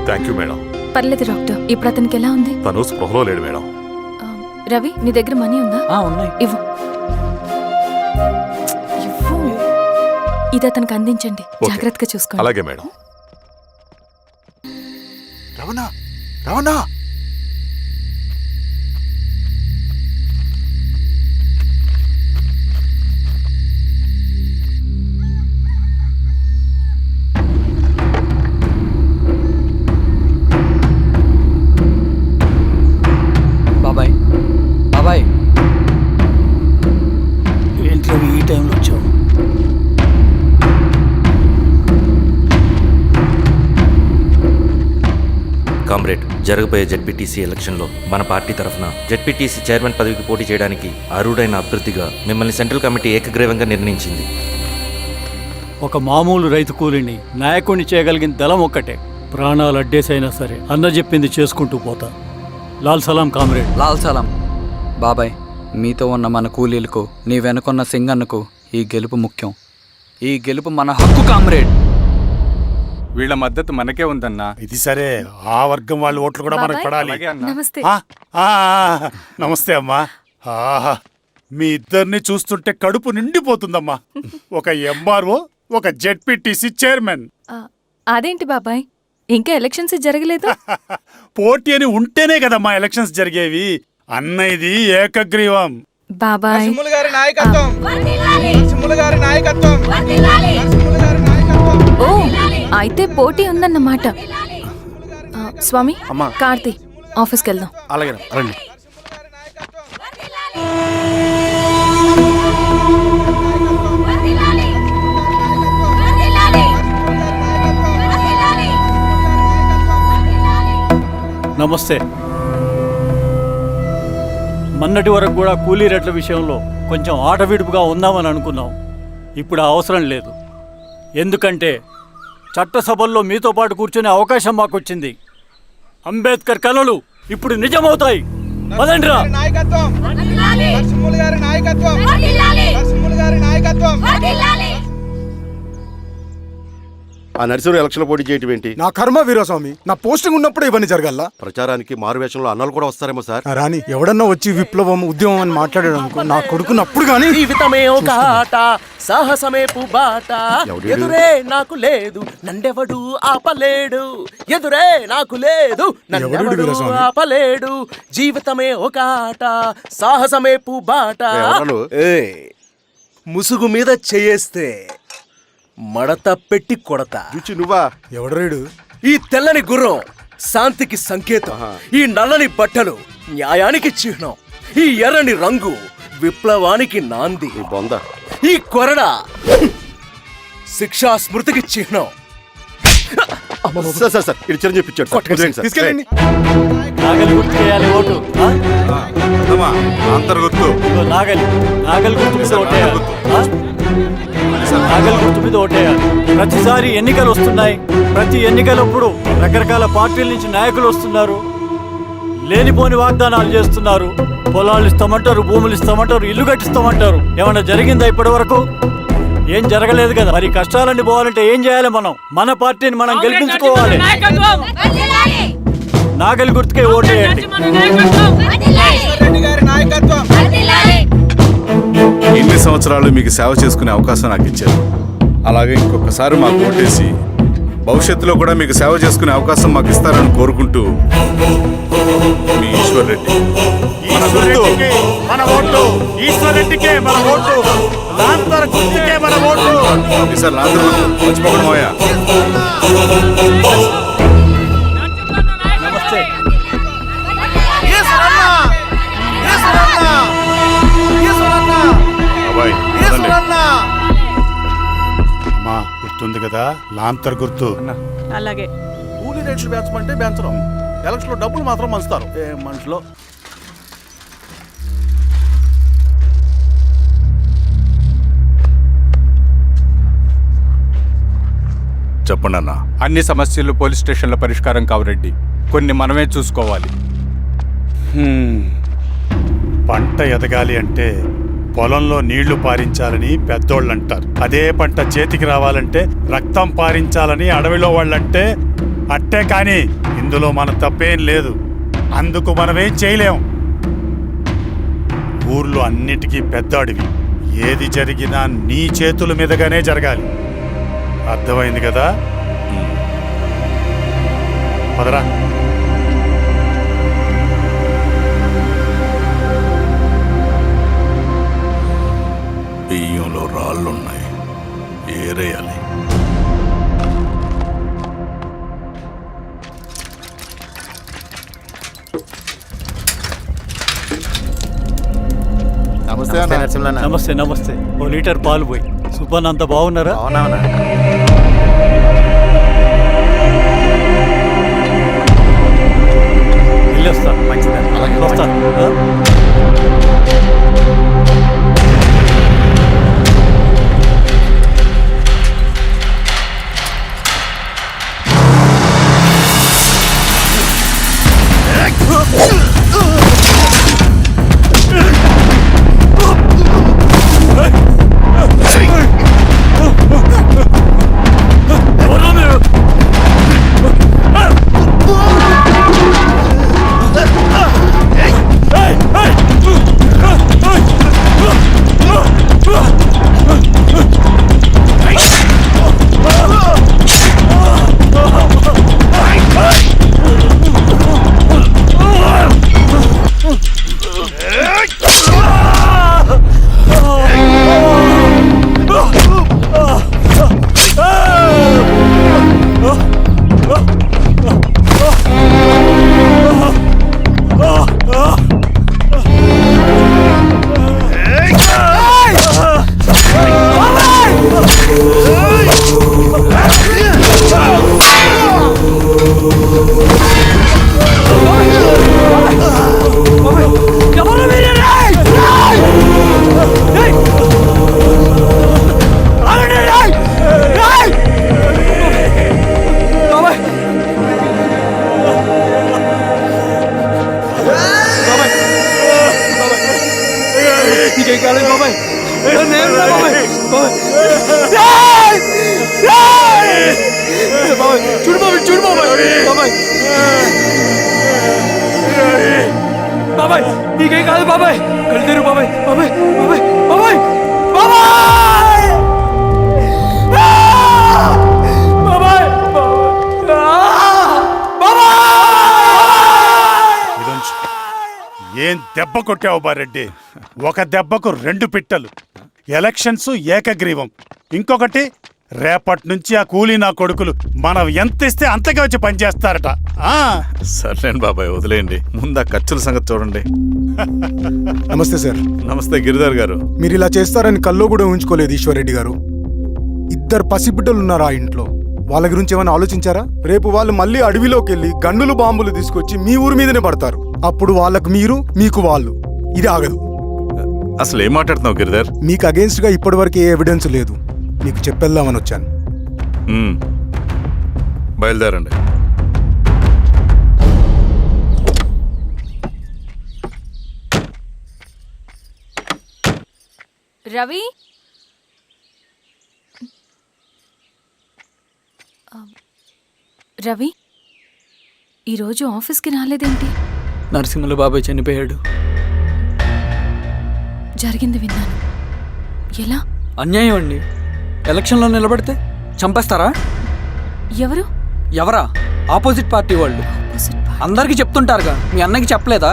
Thank you madam. పర్లేదు డాక్టర్. ఇప్పుడు అతనికి ఎలా ఉంది? తను స్పృహలో లేడు మేడం. రవి, నీ దగ్గర మనీ ఉందా? ఉన్నాయి. ఇవ్వు. ఇవ్వు. ఇది అతనికి అందించండి, జాగ్రత్తగా చూసుకోండి. అలాగే మేడం. రవణ, రవణ, బాబాయ్, బాబాయ్, ఏంటి ఈ టైంలో వచ్చావు? కామ్రేడ్, జరగబోయే జెడ్పీటీసీ ఎలక్షన్లో మన పార్టీ తరఫున జెడ్పీటీసీ చైర్మన్ పదవికి పోటీ చేయడానికి అర్హుడైన అభ్యర్థిగా మిమ్మల్ని సెంట్రల్ కమిటీ ఏకగ్రీవంగా నిర్ణయించింది. ఒక మామూలు రైతు కూలిని నాయకుడిని చేయగలిగిన దళం ఒక్కటే. ప్రాణాలు అడ్డేసైనా సరే అన్న చెప్పింది చేసుకుంటూ పోతా. లాల్ సలాం కామ్రేడ్. లాల్ సలాం. బాబాయ్, మీతో ఉన్న మన కూలీలకు, నీ వెనుకున్న సింగన్నకు ఈ గెలుపు ముఖ్యం. ఈ గెలుపు మన హక్కు కామ్రేడ్. వీళ్ళ మద్దతు మనకే ఉందన్నా. ఇది సరే, ఆ వర్గం వాళ్ళ ఓట్లు కూడా మనకు పడాలి. నమస్తే. నమస్తే అమ్మా. ఆహా, మీ ఇద్దరిని చూస్తుంటే కడుపు నిండిపోతుందమ్మా. ఒక ఎంఆర్ఓ, ఒక జెడ్పీటీసీ చైర్మన్. అదేంటి బాబాయ్, ఇంకా ఎలక్షన్స్ జరగలేదు? పోటీ అని ఉంటేనే కదమ్మా ఎలక్షన్స్ జరిగేవి. అన్నయ్యది ఏకగ్రీవం. బాబాయ్, ఓ అయితే పోటీ ఉందన్నమాట. స్వామి, కార్తీ, ఆఫీస్కి వెళ్దాం. అలాగే రండి. నమస్తే. మొన్నటి వరకు కూడా కూలీ రేట్ల విషయంలో కొంచెం ఆటవిడుపుగా ఉందామని అనుకున్నాం. ఇప్పుడు ఆ అవసరం లేదు. ఎందుకంటే చట్టసభల్లో మీతో పాటు కూర్చునే అవకాశం మాకు వచ్చింది. అంబేద్కర్ కలలు ఇప్పుడు నిజమవుతాయి. పదండ్రా. ఆ నరసింహ ఎలక్షన్ పోటీ చేయటం ఏంటి? నా కర్మ వీరస్వామి, నా పోస్టింగ్ ఉన్నప్పుడే ఇవన్నీ జరగాల. ప్రచారానికి మారువేషంలో అన్నలు కూడా వస్తారేమో సార్. రాని ఎవడన్నా వచ్చి విప్లవం, ఉద్యమం అని మాట్లాడాడు అనుకో, నా కొడుకున్నప్పుడు కానీ జీవితమే ఒక ఆట, సాహసమే పుబాట, ఎదురే నాకు లేదు నన్నెవడు ఆపలేడు, ఎదురే నాకు లేదు నన్నెవడు ఆపలేడు, జీవితమే ఒక ఆట, సాహసమే పుబాట. ముసుగు మీద చేయేస్తే మడత పెట్టి కొడతా. నువ్వా? ఎవడరేడు? ఈ తెల్లని గుర్రం శాంతికి సంకేతం, ఈ నల్లని బట్టలు న్యాయానికి చిహ్నం, ఈ ఎర్రని రంగు విప్లవానికి నాంది, ఈ కొరడ శిక్షా స్మృతికి చిహ్నం. చిరంజీవి పిచ్చాడు. నాగలి గుర్తు చేయాలి ఓటు. నాగలి నాగలి గుర్తు మీద ఓటేయాలి. నాగలి గుర్తు మీద ఓటేయాలి. ప్రతిసారి ఎన్నికలు వస్తున్నాయి. ప్రతి ఎన్నికలప్పుడు రకరకాల పార్టీల నుంచి నాయకులు వస్తున్నారు. లేనిపోని వాగ్దానాలు చేస్తున్నారు. పొలాలు ఇస్తామంటారు, భూములు ఇస్తామంటారు, ఇల్లు కట్టిస్తామంటారు. ఏమన్నా జరిగిందా ఇప్పటి వరకు? ఏం జరగలేదు కదా. మరి కష్టాలన్నీ పోవాలంటే ఏం చేయాలి? మనం మన పార్టీని మనం గెలిపించుకోవాలి. నాగలి గుర్తుకే ఓటేయండి. ఇన్ని సంవత్సరాలు మీకు సేవ చేసుకునే అవకాశం నాకు ఇచ్చారు. అలాగే ఇంకొకసారి మాకు ఓటేసి భవిష్యత్తులో కూడా మీకు సేవ చేసుకునే అవకాశం మాకు ఇస్తారని కోరుకుంటూ మీ ఈశ్వర్ రెడ్డి. ఈశ్వరరెడ్డికి మన ఓటు, ఈశ్వరరెడ్డికే మన ఓటు, లాంతర్ గుర్తుకే మన ఓటు. సార్ లాంతర్ మర్చిపోకుండా పోయా. నమస్తే. బాబాయ్ అమ్మా, గుర్తుంది కదా లాంతర్ గుర్తు. అలాగే కూలీ రేట్లు పెంచమంటే పెంచడం, ఎలక్షన్లో డబ్బులు మాత్రం మంచుతారు. ఏ మనుషులో చెప్పండి అన్న. అన్ని సమస్యలు పోలీస్ స్టేషన్లో పరిష్కారం కావు రెడ్డి, కొన్ని మనమే చూసుకోవాలి. పంట ఎదగాలి అంటే పొలంలో నీళ్లు పారించాలని పెద్దోళ్ళు అంటారు. అదే పంట చేతికి రావాలంటే రక్తం పారించాలని అడవిలో వాళ్ళంటే అట్టే. కానీ ఇందులో మన తప్పేం లేదు, అందుకు మనమేం చేయలేం. ఊర్లో అన్నిటికీ పెద్ద అడవి, ఏది జరిగినా నీ చేతుల మీదగానే జరగాలి. అర్థమైంది కదా? పదరా. బియ్యంలో రాళ్ళున్నాయి, ఏరేయాలి. నమస్తే నరసింహ. నమస్తే నమస్తే. ఓ లీటర్ పాలు పోయి. సుబ్బన్ అంత బాగున్నారా? అవునా? వెళ్ళొస్తా. మంచిదండి. అలాగే వస్తా. బాబాయ్ నీకేం కాదు బాబాయ్. కళ్ళు బాబాయ్. బాబాయ్ బాబాయ్ బాబాయ్ బాబాయ్ బాబాయ్ బాబాయ్. ఏం దెబ్బ కొట్టావు బారెడ్డి? ఒక దెబ్బకు 2 పిట్టలు. ఎలక్షన్స్ ఏకగ్రీవం. ఇంకొకటి, రేపటి నుంచి ఆ కూలీ నా కొడుకులు మనం ఎంత ఇస్తే అంతగా వచ్చి పనిచేస్తారట. సర్లేండి బాబాయ్, వదిలేయండి. ముందు ఆ ఖర్చుల సంగతి చూడండి. నమస్తే సార్. నమస్తే గిరిధర్ గారు. మీరు ఇలా చేస్తారని కల్లో కూడా ఊహించుకోలేదు ఈశ్వర్ రెడ్డి గారు. 2 పసిబిడ్డలు ఉన్నారు ఆ ఇంట్లో. వాళ్ళ గురించి ఏమైనా ఆలోచించారా? రేపు వాళ్ళు మళ్ళీ అడవిలోకి వెళ్ళి గన్నులు బాంబులు తీసుకొచ్చి మీ ఊరి మీదనే పడతారు. అప్పుడు వాళ్ళకు మీరు, మీకు వాళ్ళు. ఇది ఆగదు. అసలు ఏం మాట్లాడుతున్నావు గిరిధర్? మీకు అగేన్స్ట్ గా ఇప్పటివరకు ఏ ఎవిడెన్స్ లేదు. మీకు చెప్పేద్దామని వచ్చాను. బయలుదేరండి. రవి, రవి ఈరోజు ఆఫీస్కి రాలేదేంటి? నరసింహుల బాబాయ్ చనిపోయాడు. జరిగింది విన్నాను. ఎలా? అన్యాయం అండి. ఎలక్షన్లో నిలబడితే చంపేస్తారా? ఎవరు? ఎవరా? ఆపోజిట్ పార్టీ వాళ్ళు. అందరికీ చెప్తుంటారుగా, మీ అన్నకి చెప్పలేదా?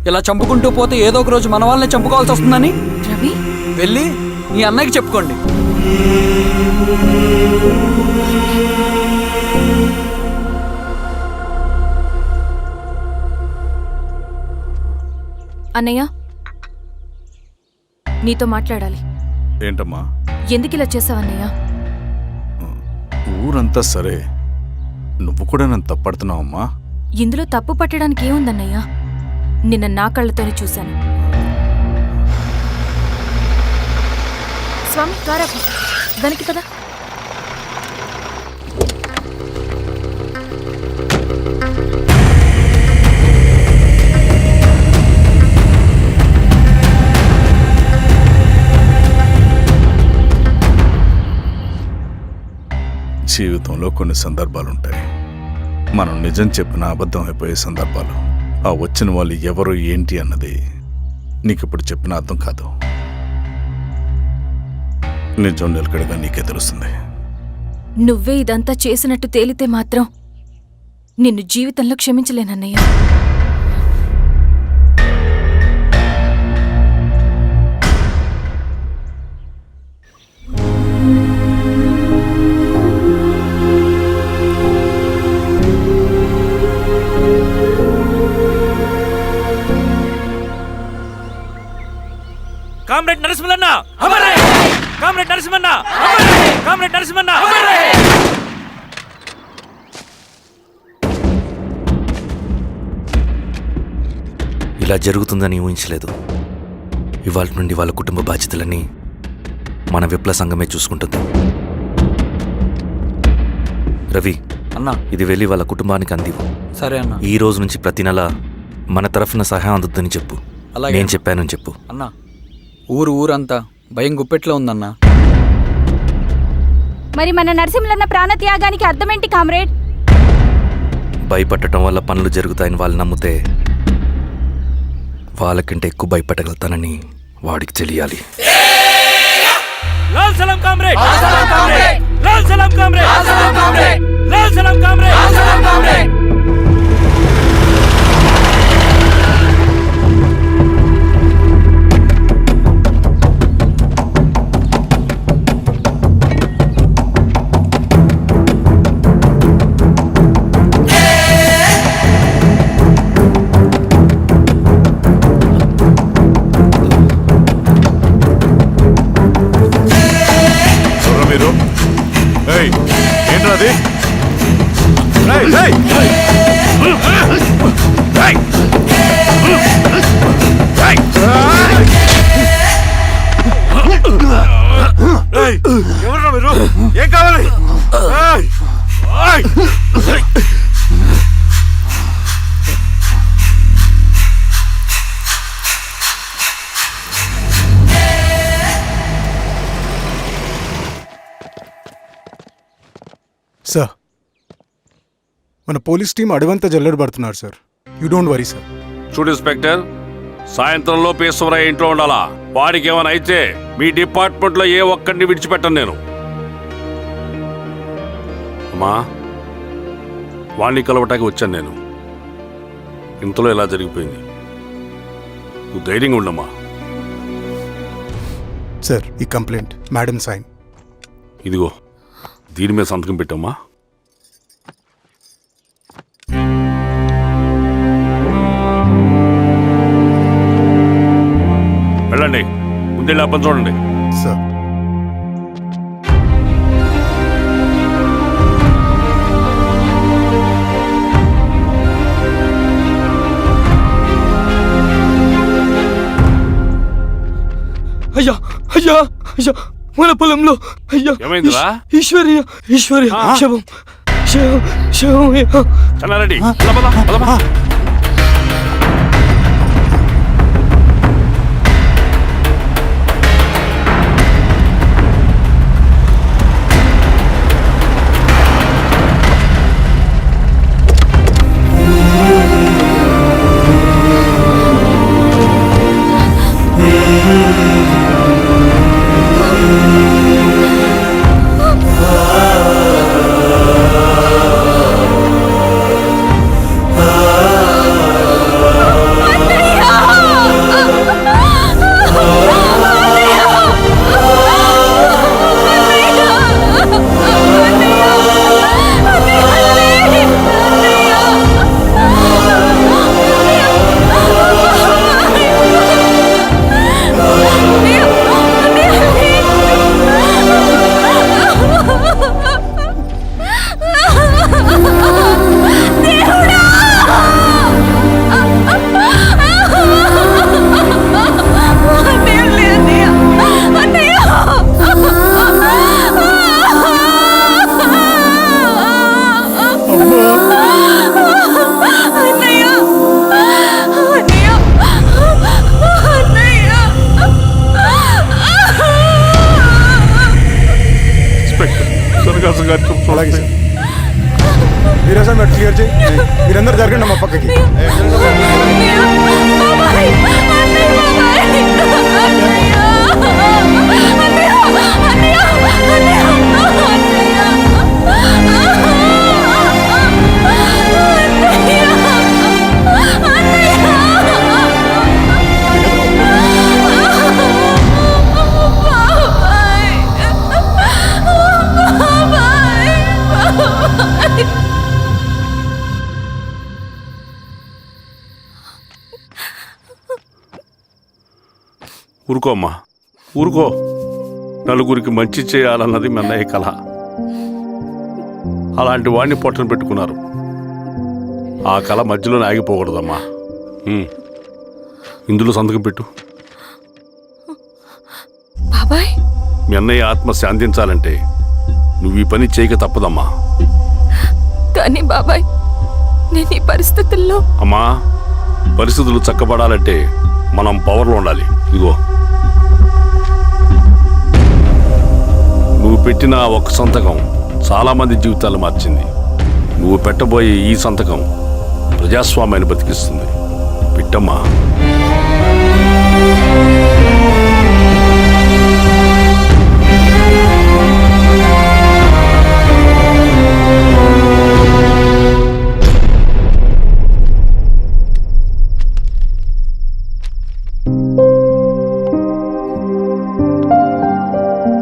ఇలా చంపుకుంటూ పోతే ఏదో ఒక రోజు మన వాళ్ళని చంపుకోవాల్సి వస్తుందని. రవి, వెళ్ళి మీ అన్నకి చెప్పుకోండి. అన్నయ్య, నీతో మాట్లాడాలి. ఏంటమ్మా? ఎందుకు ఇలా చేసావన్నయ్య? ఊరంతా సరే, నువ్వు కూడా నన్ను తప్పడుతున్నావమ్మా. ఇందులో తప్పు పట్టడానికి ఏముందన్నయ్య? నిన్న నా కళ్ళతోనే చూశాను. స్వామి, కారాపు దానికి కదా. జీవితంలో కొన్ని సందర్భాలుంటాయి, మనం నిజం చెప్పిన అబద్ధం అయిపోయే సందర్భాలు. ఆ వచ్చిన వాళ్ళు ఎవరు ఏంటి అన్నది నీకిప్పుడు చెప్పిన అర్థం కాదు. నిజం నిలకడగా నీకే తెలుస్తుంది. నువ్వే ఇదంతా చేసినట్టు తేలితే మాత్రం నిన్ను జీవితంలో క్షమించలేనన్నయ్య. కామ్రేడ్ నరసింహన్న, కామ్రేడ్ నరసింహన్న, కామ్రేడ్ నరసింహన్న. ఇలా జరుగుతుందని ఊహించలేదు. ఇవాళ నుండి వాళ్ళ కుటుంబ బాధ్యతలన్నీ మన విప్లవ సంఘమే చూసుకుంటుంది. రవి అన్నా, ఇది వెళ్ళి వాళ్ళ కుటుంబానికి అందివు. సరే అన్న. ఈ రోజు నుంచి ప్రతి నెల మన తరఫున సహాయం అందుతుందని చెప్పు. అలాగే. నేను చెప్పానని చెప్పు. అన్నా, ఊరంతా భయం గుప్పెట్లో ఉందన్నా. మరి మన నరసింహన్న ప్రాణత్యాగానికి అర్థమేంటి కామ్రేడ్? భయపడటం వల్ల పనులు జరుగుతాయని వాళ్ళు నమ్మితే వాళ్ళకంటే ఎక్కువ భయపడగలుగుతానని వాడికి తెలియాలి. లాల్ సలాం కామ్రేడ్, లాల్ సలాం కామ్రేడ్, లాల్ సలాం కామ్రేడ్. ఏంటది? ఎవరు మీరు? ఏం కావాలి? సార్, మన పోలీస్ టీం అడవంతా జల్లెడ పడుతున్నారు sir. You don't worry sir. చూడు ఇన్స్పెక్టర్, సాయంత్రంలో పేశ్వరయ్య ఇంట్లో ఉండాలా. వాడికి ఏమైనా అయితే మీ డిపార్ట్మెంట్లో ఏ ఒక్కడిని విడిచిపెట్టను నేను. అమ్మా, వాణ్ణి కలవటానికి వచ్చాను నేను. ఇంతలో ఇలా జరిగిపోయింది. నువ్వు ధైర్యంగా ఉండమ్మా. సార్, ఈ కంప్లైంట్ మేడం సైన్. ఇదిగో, దీని మీద సంతకం పెట్టమ్మా. వెళ్ళండి, ముందెళ్ళి అప్పని చూడండి. సార్. అయ్యా అయ్యా అయ్యా, మన పొలంలో అయ్యా. ఏమైందిరా? ఈశ్వర్య శవం శవం శవం. చెన్నారెడ్డి, అలాగే సార్. మీరే సార్ మీరు క్లియర్ చేయి. మీరందరూ జరగండి మా పక్కకి. ఊరుకో అమ్మా, ఊరుకో. నలుగురికి మంచి చేయాలన్నది మీ అన్నయ్య కళ. అలాంటి వాడిని పొట్టను పెట్టుకున్నారు. ఆ కళ మధ్యలోనే ఆగిపోకూడదమ్మా. ఇందులో సంతకం పెట్టు. బాబాయ్, మీ అన్నయ్య ఆత్మ శాంతించాలంటే నువ్వు ఈ పని చేయక తప్పదమ్మా. కానీ బాబాయ్, నేను ఈ పరిస్థితుల్లో... అమ్మా, పరిస్థితులు చక్కబడాలంటే మనం పవర్లో ఉండాలి. ఇదిగో, నువ్వు పెట్టిన ఒక్క సంతకం చాలా మంది జీవితాలు మార్చింది. నువ్వు పెట్టబోయే ఈ సంతకం ప్రజాస్వామ్యాన్ని బతికిస్తుంది. పెట్టమ్మా.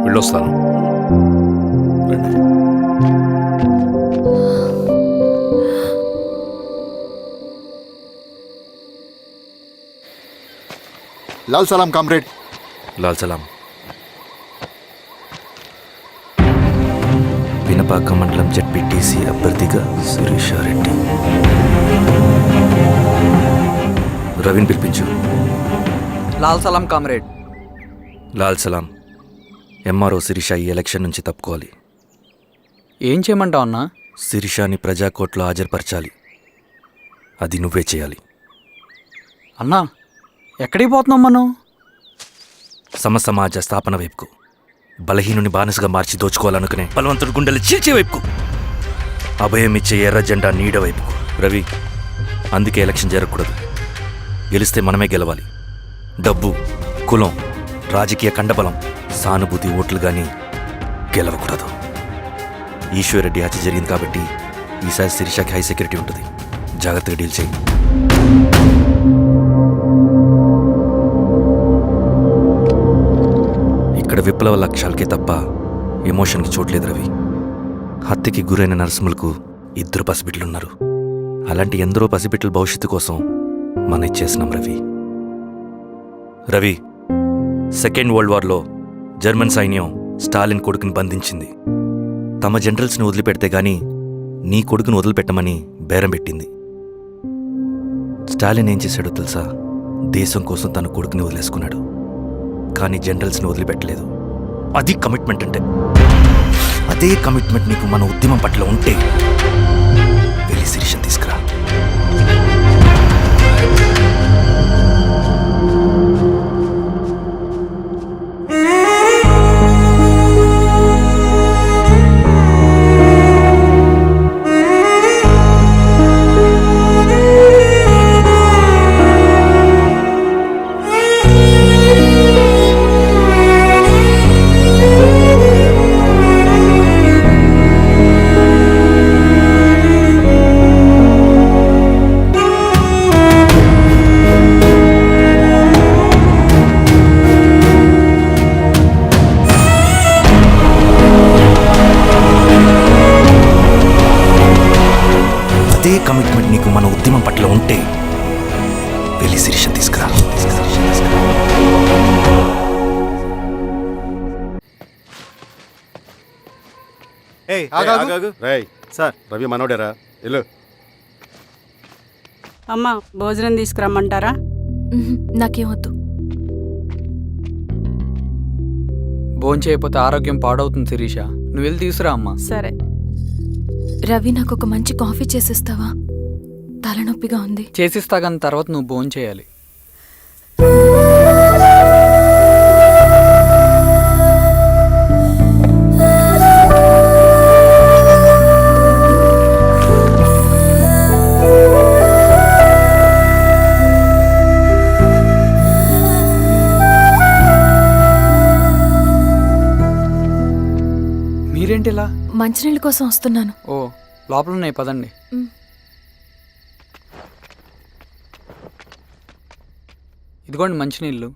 వెళ్ళొస్తాను. లాల్ సలాం కామ్రేడ్. లాల్ సలాం. పినపాక మండలం జెడ్పీటీసీ అభ్యర్థిగా శిరీషారెడ్డి. రవిని పిలిపించు. లాల్ సలాం కామ్రేడ్. లాల్ సలాం. ఎంఆర్ఓ శిరీష ఈ ఎలక్షన్ నుంచి తప్పుకోవాలి. ఏం చేయమంటావు అన్నా? శిరీషాని ప్రజాకోర్టులో హాజరుపరచాలి. అది నువ్వే చేయాలి. అన్నా, ఎక్కడికి పోతున్నాం మనం? సమసమాజ స్థాపన వైపుకు. బలహీనుని బానిసగా మార్చి దోచుకోవాలనుకునే బలవంతుడి గుండెలు చీల్చే వైపుకు. అభయం ఇచ్చే ఎర్ర జెండా నీడ వైపుకు. రవి, అందుకే ఎలక్షన్ జరగకూడదు. గెలిస్తే మనమే గెలవాలి. డబ్బు, కులం, రాజకీయ కండబలం, సానుభూతి ఓట్లు కానీ గెలవకూడదు. ఈశ్వర్రెడ్డి హత్య జరిగింది కాబట్టి ఈసారి శిరీషకి హై సెక్యూరిటీ ఉంటుంది. జాగ్రత్తగా డీల్ చేయి. ఇక్కడ విప్లవ లక్ష్యాలకే తప్ప ఎమోషన్కి చోట్లేదు రవి. హత్యకి గురైన నరసింహులకు 2 పసిబిడ్డలున్నారు. అలాంటి ఎందరో పసిబిడ్డల భవిష్యత్తు కోసం మనం ఇచ్చేసినాం రవి. రవి, సెకండ్ వరల్డ్ వార్లో జర్మన్ సైన్యం స్టాలిన్ కొడుకుని బంధించింది. తమ జనరల్స్ని వదిలిపెడితే గాని నీ కొడుకును వదిలిపెట్టమని బేరం పెట్టింది. స్టాలిన్ ఏం చేశాడో తెలుసా? దేశం కోసం తన కొడుకుని వదిలేసుకున్నాడు. కానీ జనరల్స్ని వదిలిపెట్టలేదు. అది కమిట్మెంట్ అంటే. అదే కమిట్మెంట్ నీకు మన ఉద్యమం పట్ల ఉంటే వెళ్ళి శిరీషను తీసుకురా. అదే కమిట్మెంట్ నీకు మన ఉద్యమం పట్ల ఉంటే వెళ్ళి శిరీషను తీసుకురా. సార్, రవి మనోడేరా? వెళ్ళు. అమ్మా, భోజనం తీసుకురమ్మంటారా? నాకేమొద్దు. భోంచేయకపోతే ఆరోగ్యం పాడవుతుంది శిరీష. నువ్వు వెళ్ళి తీసుకురా అమ్మా. సరే. రవి, నాకు ఒక మంచి కాఫీ చేసిస్తావా? తలనొప్పిగా ఉంది. చేసిస్తా కానీ తర్వాత నువ్వు భోంచేయాలి. మంచినీళ్ళ కోసం వస్తున్నాను. ఓ లోపల ఉన్నాయి, పదండి. ఇదిగోండి మంచినీళ్ళు.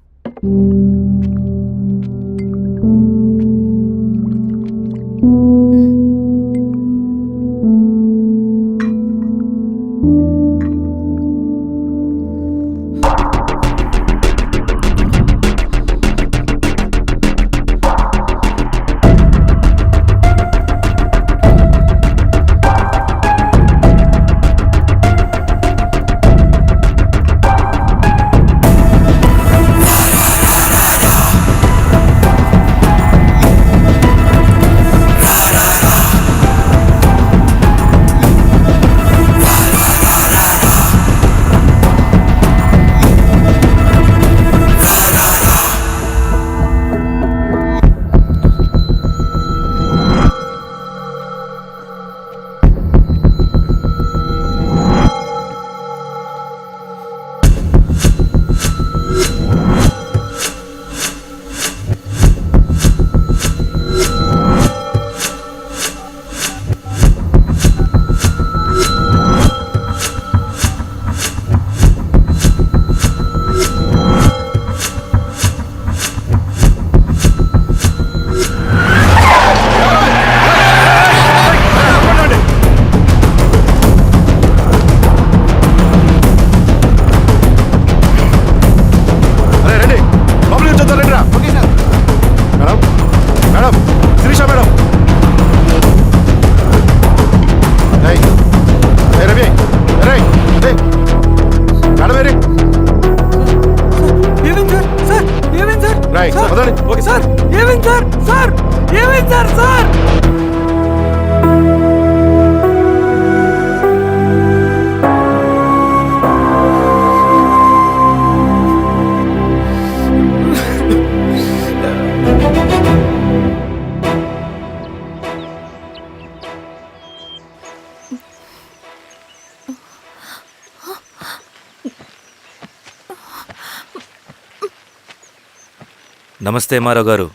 నమస్తే ఎంఆర్ఓ గారు.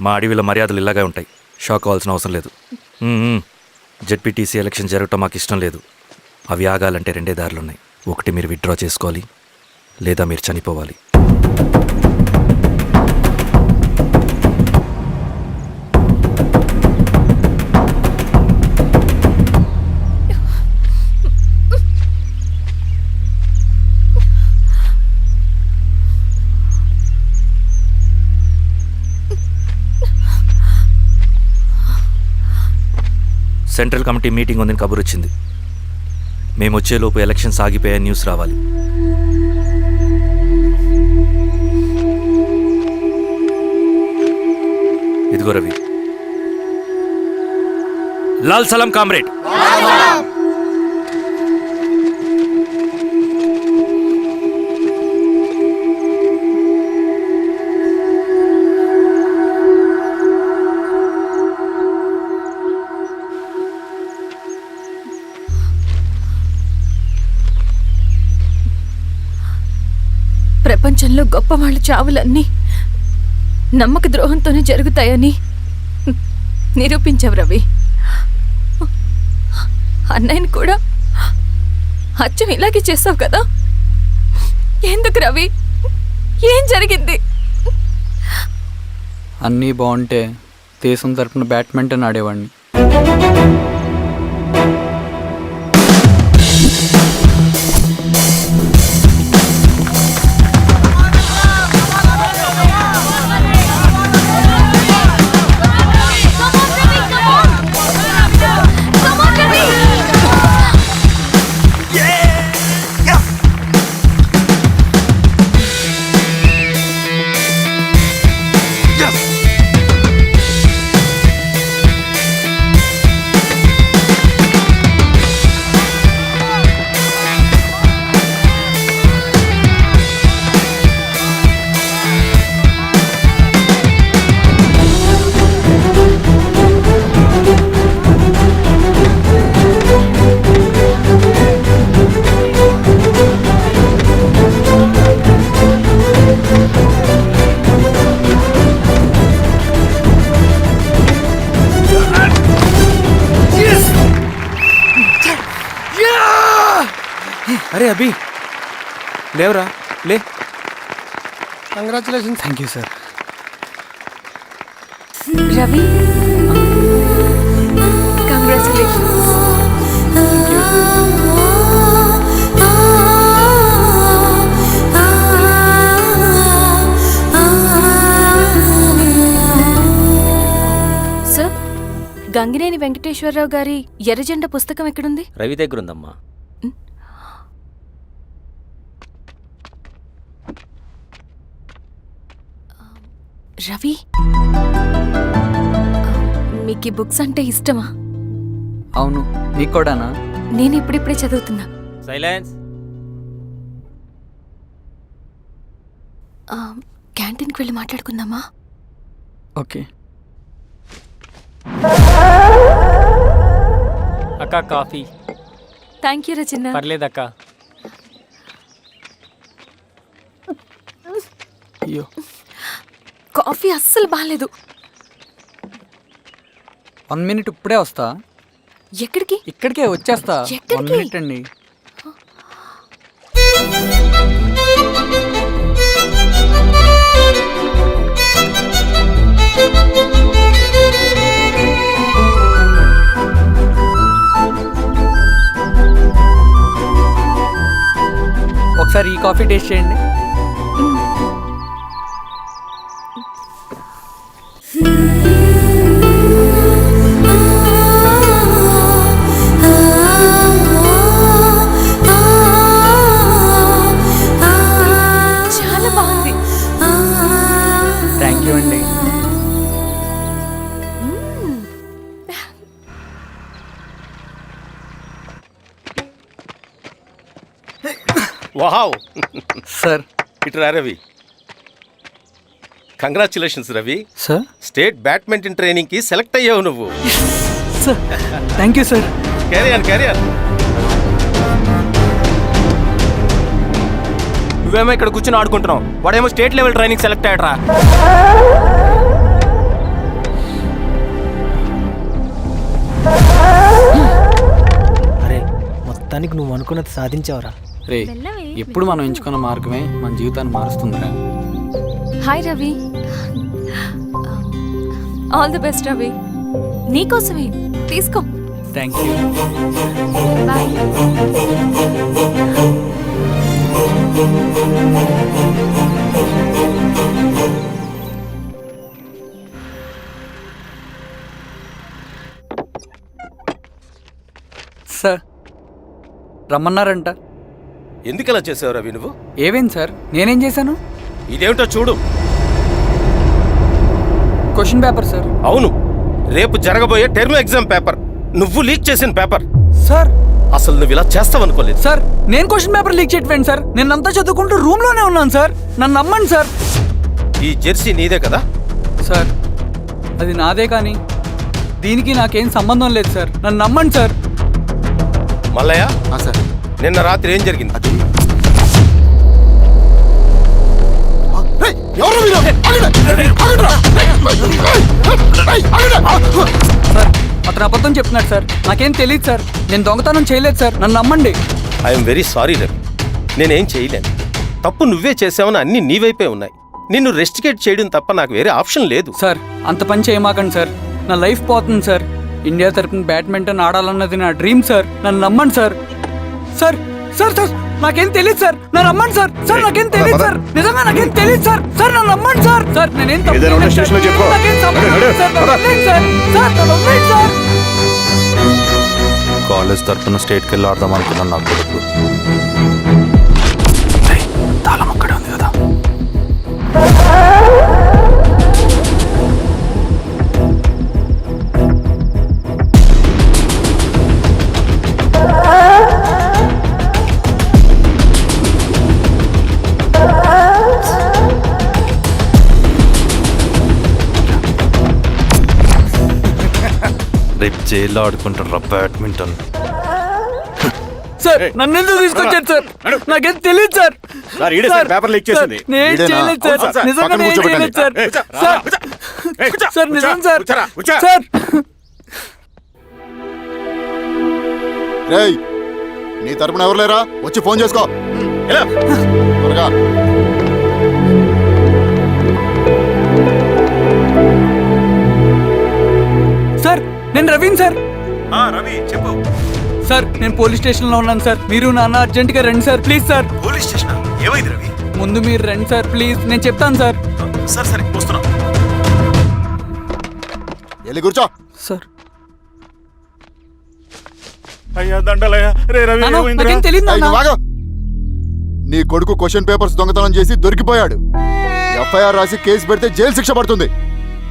మా అడవిలో మర్యాదలు ఇలాగే ఉంటాయి. షాక్ అవ్వాల్సిన అవసరం లేదు. జెడ్పీటీసీ ఎలక్షన్ జరగటం మాకు ఇష్టం లేదు. అవి ఆగాలంటే 2 దారులు ఉన్నాయి. ఒకటి మీరు విత్డ్రా చేసుకోవాలి, లేదా మీరు చనిపోవాలి. సెంట్రల్ కమిటీ మీటింగ్ ఉందని కబురు వచ్చింది. మేము వచ్చేలోపు ఎలక్షన్స్ ఆగిపోయే న్యూస్ రావాలి. ఇదిగో రవి. లాల్ సలాం కామ్రేడ్. ప్రపంచంలో గొప్పవాళ్ళ చావులన్నీ నమ్మక ద్రోహంతోనే జరుగుతాయని నిరూపించావు రవి. అన్నయ్యని కూడా అచ్చం ఇలాగే చేస్తావు కదా? ఎందుకు రవి? ఏం జరిగింది? అన్నీ బాగుంటే దేశం తరపున బ్యాడ్మింటన్ ఆడేవాడిని. అరే అభి లేవరా లే. Congratulation. Thank you sir. Ravi, congratulations. Sir, Gangineni Venkateswara Rao గారి ఎర్రజెండ పుస్తకం ఎక్కడుంది? రవి దగ్గర ఉందమ్మా. రవి, మీకు ఈ బుక్స్ అంటే ఇష్టమా? అవును, నీకు కూడానా? నేను ఇప్పుడిప్పుడే చదువుతున్నా. సైలెన్స్. క్యాంటీన్కి వెళ్ళి మాట్లాడుకుందామా? ఓకే. అక్క కాఫీ. థ్యాంక్ యూ రచన. పర్లేదక్క. అయ్యో, కాఫీ అస్సలు బాగాలేదు. 1 minute ఇప్పుడే వస్తా. ఎక్కడికి? ఇక్కడికే వచ్చేస్తా. 1 minute అండి. ఒకసారి ఈ కాఫీ టేస్ట్ చేయండి. చాలా బాగుంది. థ్యాంక్ యూ అండి. Wow sir. ఇట్రా Ravi. Congratulations Ravi. Sir, state badminton training కి సెలెక్ట్ అయ్యావు నువ్వు. Sir thank you sir. Career. నువ్వేమో ఇక్కడ కూర్చొని ఆడుకుంటున్నావు, వాడేమో స్టేట్ లెవెల్ ట్రైనింగ్ సెలెక్ట్ అయ్యాడ్రా. అరే, మొత్తానికి నువ్వు అనుకున్నది సాధించావురా. రే, ఎప్పుడు మనం ఎంచుకున్న మార్గమే మన జీవితాన్ని మారుస్తుందిరా. Hi Ravi. All the best Ravi. నీకోసమే, తీసుకో. Thank you. బాయ్. సార్, రమ్మన్నారంట. ఎందుకలా చేసావు రవి నువ్వు? ఏవేం సార్, నేనేం చేశాను? ఇదేమిటో చూడు. Question paper sir. అవును, రేపు జరగబోయే టర్మ్ ఎగ్జామ్ పేపర్. నువ్వు లీక్ చేసిన పేపర్. సార్, అసలు నువ్వు ఇలా చేస్తావనుకోలేదు. సార్, నేను క్వశ్చన్ పేపర్ లీక్ చేయట్లేదు సార్. నేనంతా చదువుకుంటూ రూమ్ లోనే ఉన్నాను సార్. నన్ను నమ్మండి సార్. ఈ జెర్సీ నీదే కదా? సార్, అది నాదే, కానీ దీనికి నాకేం సంబంధం లేదు సార్. నన్ను నమ్మండి సార్. మల్లయ్య, సార్, నిన్న రాత్రి ఏం జరిగింది? సార్, అతను అబద్ధం చెప్తున్నాడు సార్. నాకేం తెలియదు సార్. నేను దొంగతనం చేయలేదు సార్. నన్ను నమ్మండి. I'm very sorry Ravi. నేనేం చేయలేను. తప్పు నువ్వే చేసావని అన్ని నీ వైపే ఉన్నాయి. నిన్ను రెస్టికేట్ చేయడం తప్ప నాకు వేరే ఆప్షన్ లేదు. సార్, అంత పని చేయమాకండి సార్. నా లైఫ్ పోతుంది సార్. ఇండియా తరపున బ్యాడ్మింటన్ ఆడాలన్నది నా డ్రీమ్ సార్. నన్ను నమ్మండి సార్. సార్ సార్ సార్ నాకేం తెలియదు సార్. నన్ను నమ్మండి సార్. సార్, నాకేం తెలియదు సార్. నిజంగా నాకేం తెలియదు సార్. సార్, నన్ను నమ్మండి సార్. సార్, నేనేం తప్పు చేయలేదు సార్. నాకేం సంబంధం లేదు సార్. నన్ను వదిలేయండి సార్. సార్, నన్ను వదిలేయండి సార్. కాలేజ్ తరఫున స్టేట్కి వెళ్ళి ఆడదాం అనుకున్నాను. నా కొడుకు తాళం అక్కడే ఉంది కదా. రేపు జైల్లో ఆడుకుంటారా బ్యాడ్మింటన్? సార్, నన్ను ఎందుకు తీసుకొచ్చారు సార్? నాకేం తెలియదు సార్. పేపర్ లీక్ చేసింది. నేను చేయలేదు సార్. నిజంగా నేను చేయలేదు సార్. సార్, నిజం సార్. సార్, రేయ్, నీ తరపున ఎవరు లేరా? వచ్చి ఫోన్ చేసుకో. త్వరగా. సార్ నేను రవీన్ సార్. రవి చెప్పు. సార్ నేను పోలీస్ స్టేషన్లో ఉన్నాను సార్. మీరు నాన్న అర్జెంటుగా రండి sir, please sir. Police station ఏమైంది రవి? ముందు మీరు రండి సార్ ప్లీజ్, నేను చెప్తాను సార్. సరే సరే వస్తున్నా. వెళ్ళి కూర్చో. సార్ అయ్యా దండలయ్యా. రే రవి నాకేం తెలియదు ఏయ్, నాన్న. నువ్వు ఆగు. నీ కొడుకు క్వశ్చన్ పేపర్స్ దొంగతనం చేసి దొరికిపోయాడు. ఎఫ్ఐఆర్ రాసి కేసు పెడితే జైలు శిక్ష పడుతుంది.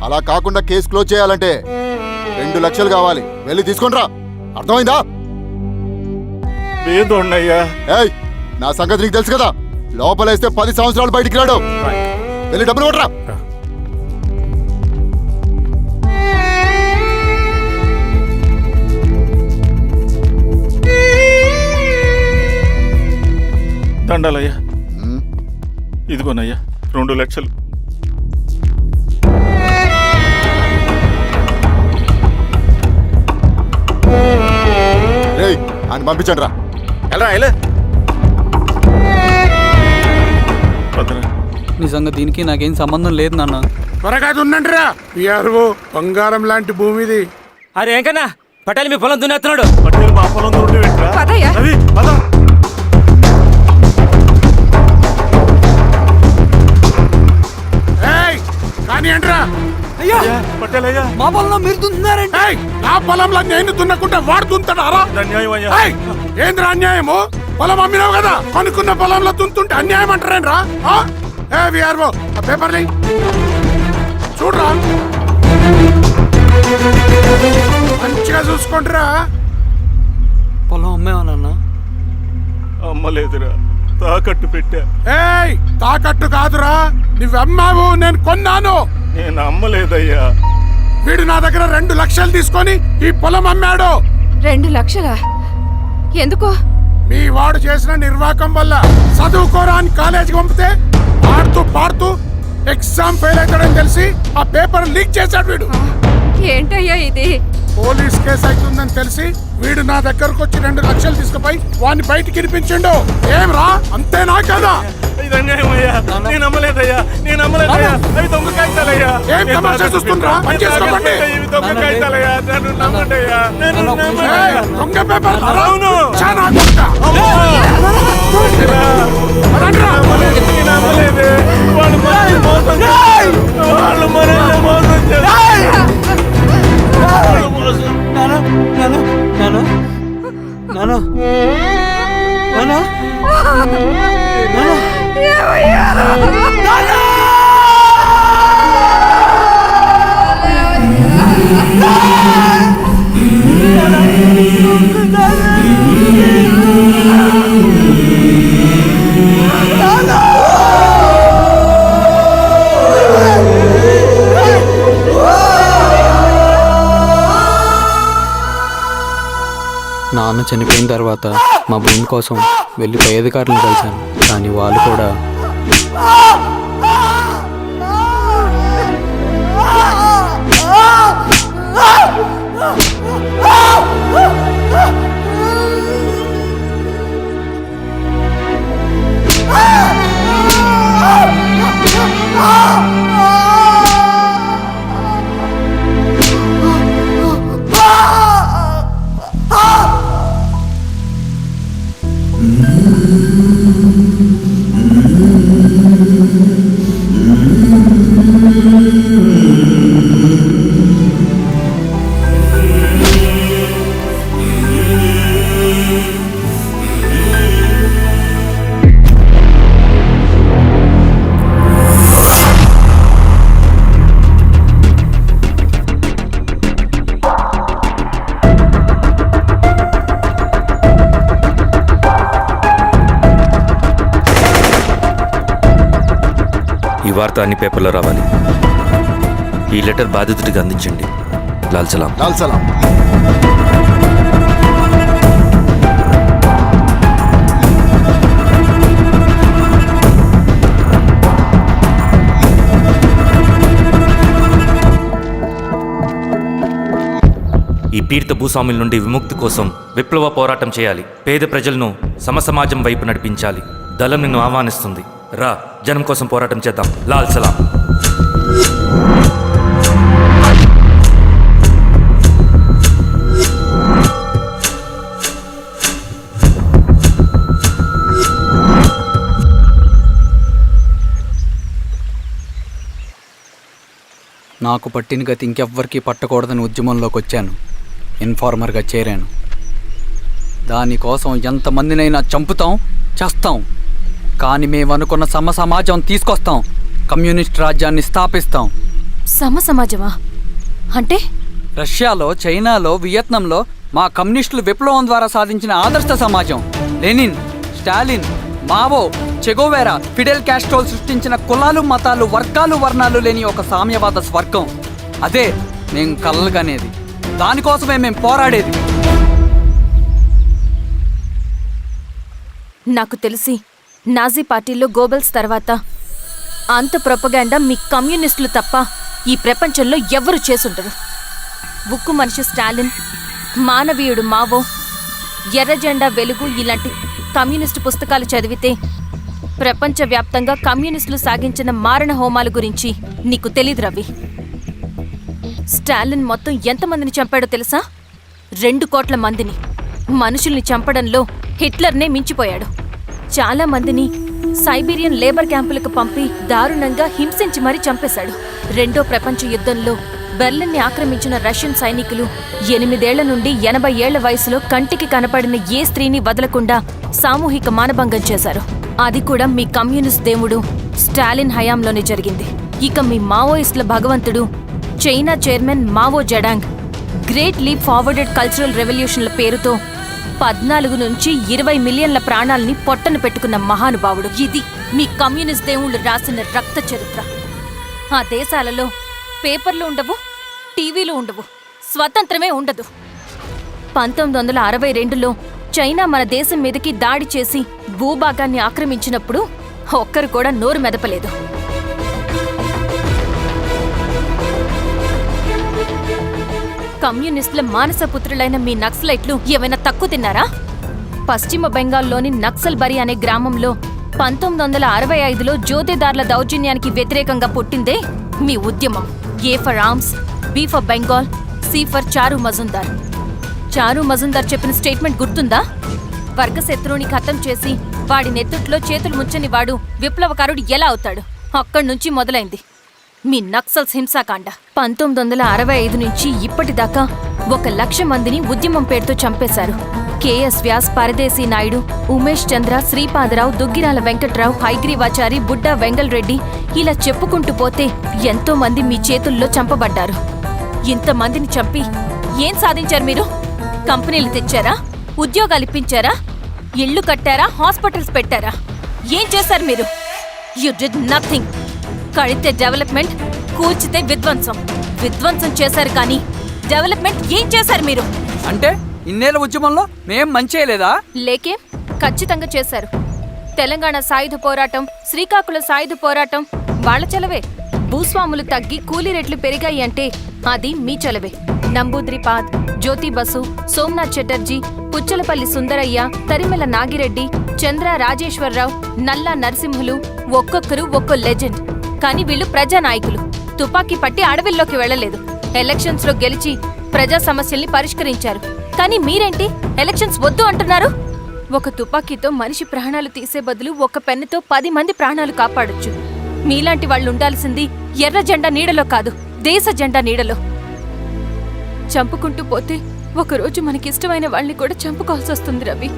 అలా కాకుండా కేసు క్లోజ్ చేయాలంటే 2 లక్షలు కావాలి. వెళ్ళి తీసుకొనిరా. అర్థమైందా? ఏదోన్నయ్యా. ఏయ్, నా సంగతి నీకు తెలుసు కదా. లోపలేస్తే 10 సంవత్సరాలు బయటికి రాడు. వెళ్ళి డబ్బులు కొట్టరా. దండాలయ్యా. ఇదిగోనయ్యా 2 లక్షలు. రేయ్, ఆయన పంపించండి రా. నిజంగా దీనికి నాకేం సంబంధం లేదు నాన్న. త్వరగా ఉండండి రా. బంగారం లాంటి భూమిది. అరే ఏంకన్నా పటేల్ మీ పొలం దున్నేస్తున్నాడు. పటేల్ మా పొలం రవి పద. కానీ అంటరా అయ్యా పటేల్ అయ్యా, మా పొలంలో మీరు దున్నుతున్నారంటే. నా పొలంలో నేను దున్నకుంటే వాడు దున్నుతాడా? అన్యాయం అయ్యా. ఏంద్రా అన్యాయము? పొలం అమ్మినావు కదా, కొనుక్కున్న పొలంలో దున్నుతుంటే అన్యాయం అంటారేంట్రా? విఆర్ఓ ఆ పేపర్ చూడరా, మంచిగా చూసుకుంటారా. పొలం అమ్మేవా నాన్న? అమ్మలేదురా, తాకట్టు పెట్టా. ఏయ్, తాకట్టు కాదురా, నువ్వమ్మావు, నేను కొన్నాను. నేను అమ్మలేదయ్యా. వీడు నా దగ్గర 2 లక్షలు తీసుకొని ఈ పొలం అమ్మాడు. 2 లక్షలా? ఎందుకు? మీ వాడు చేసిన నిర్వాకం వల్ల చదువుకోరా అని కాలేజీకి పంపితే ఆడుతూ పాడుతూ ఎగ్జామ్ ఫెయిల్ అవుతాడని తెలిసి ఆ పేపర్ లీక్ చేశాడు వీడు. ఏంటయ్యా ఇది? పోలీస్ కేసు అవుతుందని తెలిసి వీడు నా దగ్గరకు వచ్చి 2 లక్షలు తీసుకుపోయి వాడిని బయటికి వినిపించిండు. ఏం రా, అంతేనా కదా? ఇది అన్యాయం అయ్యా. నేను అమ్మలేదయ్యా. అవి దొంగ కాగితాలయ్యా. ఏం తమాషా చూస్తుండ్రా? పని చేసుకోకండి. ఇవి దొంగ కాగితాలయ్యా. నన్ను నమ్మండయ్యా. దొంగ పేపర్ అవును. చాలా దొంగ. నేను అమ్మలేదే. వాళ్ళు మనల్ని మోసం చేశారు. వాళ్ళు మనల్ని మోసం చేశారు. నాన్న చనిపోయిన తర్వాత మా భూమి కోసం వెళ్ళి పై అధికారులను కలిశాను, కానీ వాళ్ళు కూడా ఈ వార్త అన్ని పేపర్లో రావాలి. ఈ లెటర్ బాధితుడికి అందించండి. లాల్ సలాం. లాల్ సలాం. ఈ పీడిత భూస్వాముల నుండి విముక్తి కోసం విప్లవ పోరాటం చేయాలి. పేద ప్రజలను సమసమాజం వైపు నడిపించాలి. దళం నిన్ను ఆహ్వానిస్తుంది. రా, జనం కోసం పోరాటం చేద్దాం. లాల్ సలాం. నాకు పట్టిన గతి ఇంకెవ్వరికీ పట్టకూడదని ఉద్యమంలోకి వచ్చాను. ఇన్ఫార్మర్గా చేరాను. దానికోసం ఎంతమందినైనా చంపుతాం, చేస్తాం. కానీ మేమనుకున్న సమాజం తీసుకొస్తాం. కమ్యూనిస్ట్ రాజ్యాన్ని స్థాపిస్తాం. సమాజమా అంటే? రష్యాలో, చైనాలో, వియత్నంలో మా కమ్యూనిస్టులు విప్లవం ద్వారా సాధించిన ఆదర్శ సమాజం. Lenin, Stalin, Mao, Che Guevara, Fidel క్యాస్ట్రోల్ సృష్టించిన కులాలు, మతాలు, వర్గాలు, వర్ణాలు లేని ఒక సామ్యవాద స్వర్గం. అదే నేను కలలుగనేది. దానికోసమే మేము పోరాడేది. నాకు తెలిసి నాజీ పార్టీలో గోబెల్స్ తర్వాత అంత ప్రొపగాండా మీ కమ్యూనిస్టులు తప్ప ఈ ప్రపంచంలో ఎవ్వరూ చేసుండరు. ఉక్కు మనిషి స్టాలిన్, మానవీయుడు మావో, ఎర్ర జెండా వెలుగు ఇలాంటి కమ్యూనిస్టు పుస్తకాలు చదివితే ప్రపంచవ్యాప్తంగా కమ్యూనిస్టులు సాగించిన మారణ హోమాల గురించి నీకు తెలీదు రవి. స్టాలిన్ మొత్తం ఎంతమందిని చంపాడో తెలుసా? 2 కోట్ల మందిని. మనుషుల్ని చంపడంలో హిట్లర్నే మించిపోయాడు. చాలా మందిని సైబీరియన్ లేబర్ క్యాంపులకు పంపి దారుణంగా హింసించి మరీ చంపేశాడు. 2వ ప్రపంచ యుద్ధంలో బెర్లిన్ని ఆక్రమించిన రష్యన్ సైనికులు 8 ఏళ్ల నుండి 80 ఏళ్ల వయసులో కంటికి కనపడిన ఏ స్త్రీని వదలకుండా సామూహిక మానభంగం చేశారు. అది కూడా మీ కమ్యూనిస్ట్ దేవుడు స్టాలిన్ హయాంలోనే జరిగింది. ఇక మీ మావోయిస్టుల భగవంతుడు China chairman Mao Zedong great leap forwarded cultural రెవల్యూషన్ల పేరుతో 14 నుంచి 20 మిలియన్ల ప్రాణాలని పొట్టను పెట్టుకున్న మహానుభావుడు. ఇది మీ కమ్యూనిస్ట్ దేవుళ్ళు రాసిన రక్త చరిత్ర. ఆ దేశాలలో పేపర్లు ఉండవు, టీవీలు ఉండవు, స్వతంత్రమే ఉండదు. 1962లో చైనా మన దేశం మీదకి దాడి చేసి భూభాగాన్ని ఆక్రమించినప్పుడు ఒక్కరు కూడా నోరు మెదపలేదు. కమ్యూనిస్టుల మానసపుత్రులైన మీ నక్సలైట్లు ఏమైనా తక్కువ తిన్నారా? పశ్చిమ బెంగాల్లోని నక్సల్బరి అనే గ్రామంలో 1965లో జోతేదార్ల దౌర్జన్యానికి వ్యతిరేకంగా పుట్టిందే మీ ఉద్యమం. A for arms, B for Bengal, C for Charu Majumdar. చారు మజుందార్ చెప్పిన స్టేట్మెంట్ గుర్తుందా? వర్గశత్రువుని ఖతం చేసి వాడి నెత్తుట్లో చేతులు ముంచని వాడు విప్లవకారుడు ఎలా అవుతాడు? అక్కడి నుంచి మొదలైంది మీ నక్సల్స్ హింసాకాండ. 1965 నుంచి ఇప్పటిదాకా 1,00,000 మందిని ఉద్యమం పేరుతో చంపేశారు. కేఎస్ వ్యాస్, పరదేశీ నాయుడు, ఉమేష్ చంద్ర, శ్రీపాదరావు, దుగ్గిరాల వెంకట్రావు, హైగ్రీవాచారి, బుడ్డా వెంగల్ రెడ్డి, ఇలా చెప్పుకుంటూ పోతే ఎంతో మంది మీ చేతుల్లో చంపబడ్డారు. ఇంతమందిని చంపి ఏం సాధించారు మీరు? కంపెనీలు తెచ్చారా? ఉద్యోగాలు ఇప్పించారా? ఇళ్లు కట్టారా? హాస్పిటల్స్ పెట్టారా? ఏం చేశారు మీరు? You did nothing. కడితే డెవలప్మెంట్, కూర్చితే విధ్వంసం. విధ్వంసం చేశారు కానీ డెవలప్మెంట్ ఏం చేశారు మీరు? అంటే ఇన్నేళ్ల ఉద్యమంలో మేం మంచి చేయలేదా? లేకే, ఖచ్చితంగా చేశారు. తెలంగాణ సాయుధ పోరాటం, శ్రీకాకుళం సాయుధ పోరాటం వాళ్ళ చలవే. భూస్వాములు తగ్గి కూలీ రేట్లు పెరిగాయి అంటే అది మీ చలవే. నంబూద్రిపాద్, జ్యోతి బసు, సోమనాథ్ చటర్జీ, పుచ్చలపల్లి సుందరయ్య, తరిమెల నాగిరెడ్డి, చంద్ర రాజేశ్వరరావు, నల్లా నరసింహులు ఒక్కొక్కరు ఒక్కో లెజెండ్. కానీ వీళ్ళు ప్రజానాయకులు. తుపాకీ పట్టి అడవిల్లోకి వెళ్లలేదు. ఎలక్షన్స్ లో గెలిచి ప్రజా సమస్యల్ని పరిష్కరించారు. కానీ మీరేంటి ఎలక్షన్స్ వద్దు అంటున్నారు? ఒక తుపాకీతో మనిషి ప్రాణాలు తీసే బదులు ఒక పెన్నుతో 10 మంది ప్రాణాలు కాపాడొచ్చు. మీలాంటి వాళ్ళు ఉండాల్సింది ఎర్ర జెండా నీడలో కాదు, దేశ జెండా నీడలో. చంపుకుంటూ పోతే ఒకరోజు మనకిష్టమైన వాళ్ళని కూడా చంపుకోవాల్సి వస్తుంది రవి.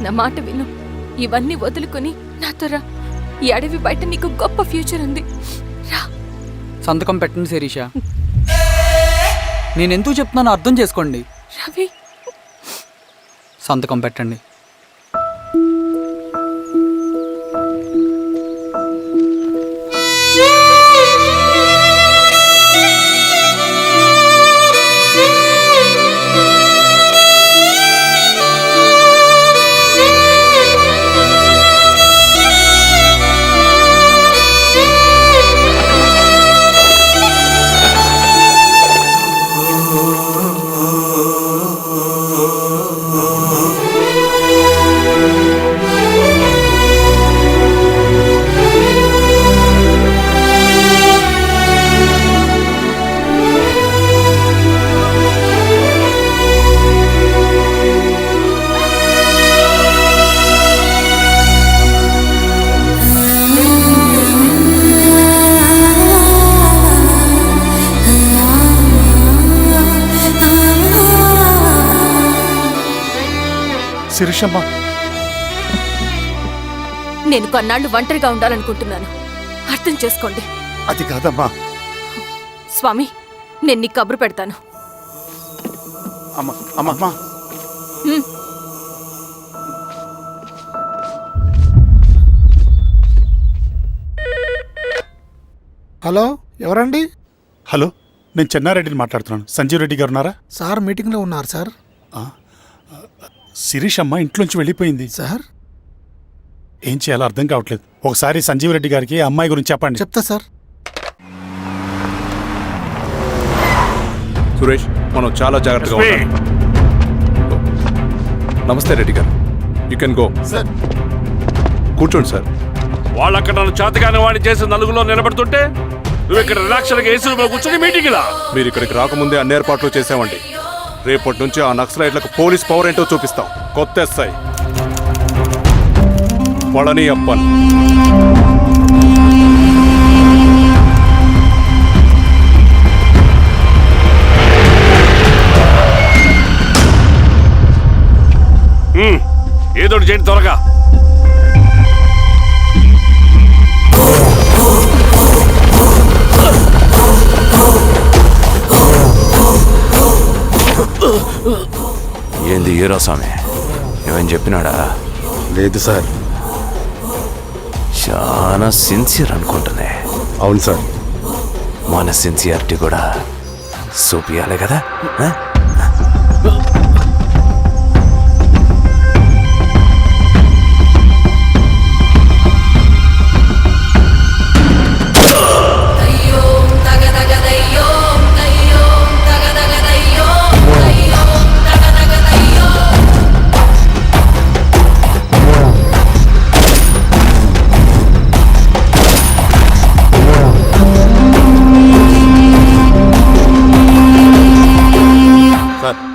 నా మాట విను. ఇవన్నీ వదులుకుని నాతో రా. ఈ అడవి బయట నీకు గొప్ప ఫ్యూచర్ ఉంది. రా. సంతకం పెట్టండి శిరీష. నేనెందుకు చెప్తున్నానో అర్థం చేసుకోండి. రవి, సంతకం పెట్టండి. శిరీషమ్మ, నేను కొన్నాళ్ళు ఒంటరిగా ఉండాలనుకుంటున్నాను. అర్థం చేసుకోండి. అది కాదమ్మా. స్వామి, నేను నీకు కబురు పెడతాను. అమ్మా అమ్మా హ్మ్. హలో, ఎవరండి? హలో, నేను చెన్నారెడ్డిని మాట్లాడుతున్నాను. సంజీవ్ రెడ్డి గారు ఉన్నారా? సార్ మీటింగ్లో ఉన్నారు సార్. శిరీషమ్మ ఇంట్లోంచి వెళ్ళిపోయింది సార్. ఏం చేయాలో అర్థం కావట్లేదు. ఒకసారి సంజీవ్ రెడ్డి గారికి అమ్మాయి గురించి చెప్పండి. చెప్తా సార్. సురేష్, మనం చాలా జాగ్రత్తగా ఉండాలి. నమస్తే రెడ్డి గారు, యూ కెన్ గో. సార్ కూర్చోండి సార్. వాళ్ళక్కడ నన్ను చేతగానే వాడిని చేసి నలుగులో నిలబడుతుంటే నువ్వు ఇక్కడ రిలాక్స్గా ఏసీ రూమ్లో కూర్చొని మీటింగ్ ఇలా. మీరు ఇక్కడికి రాకముందే అన్ని ఏర్పాట్లు చేసామండి. రేపటి నుంచి ఆ నక్సలైట్లకు పోలీస్ పవర్ ఏంటో చూపిస్తాం. కొత్త ఎస్ఐ పళని అప్పన్. ఏదోటి చేయండి త్వరగా. ఏంది హీరో స్వామి, ఏమని చెప్పినాడా? లేదు సార్. చాలా సిన్సియర్ అనుకుంటున్నా. అవును సార్. మన సిన్సియారిటీ కూడా చూపియాలి కదా.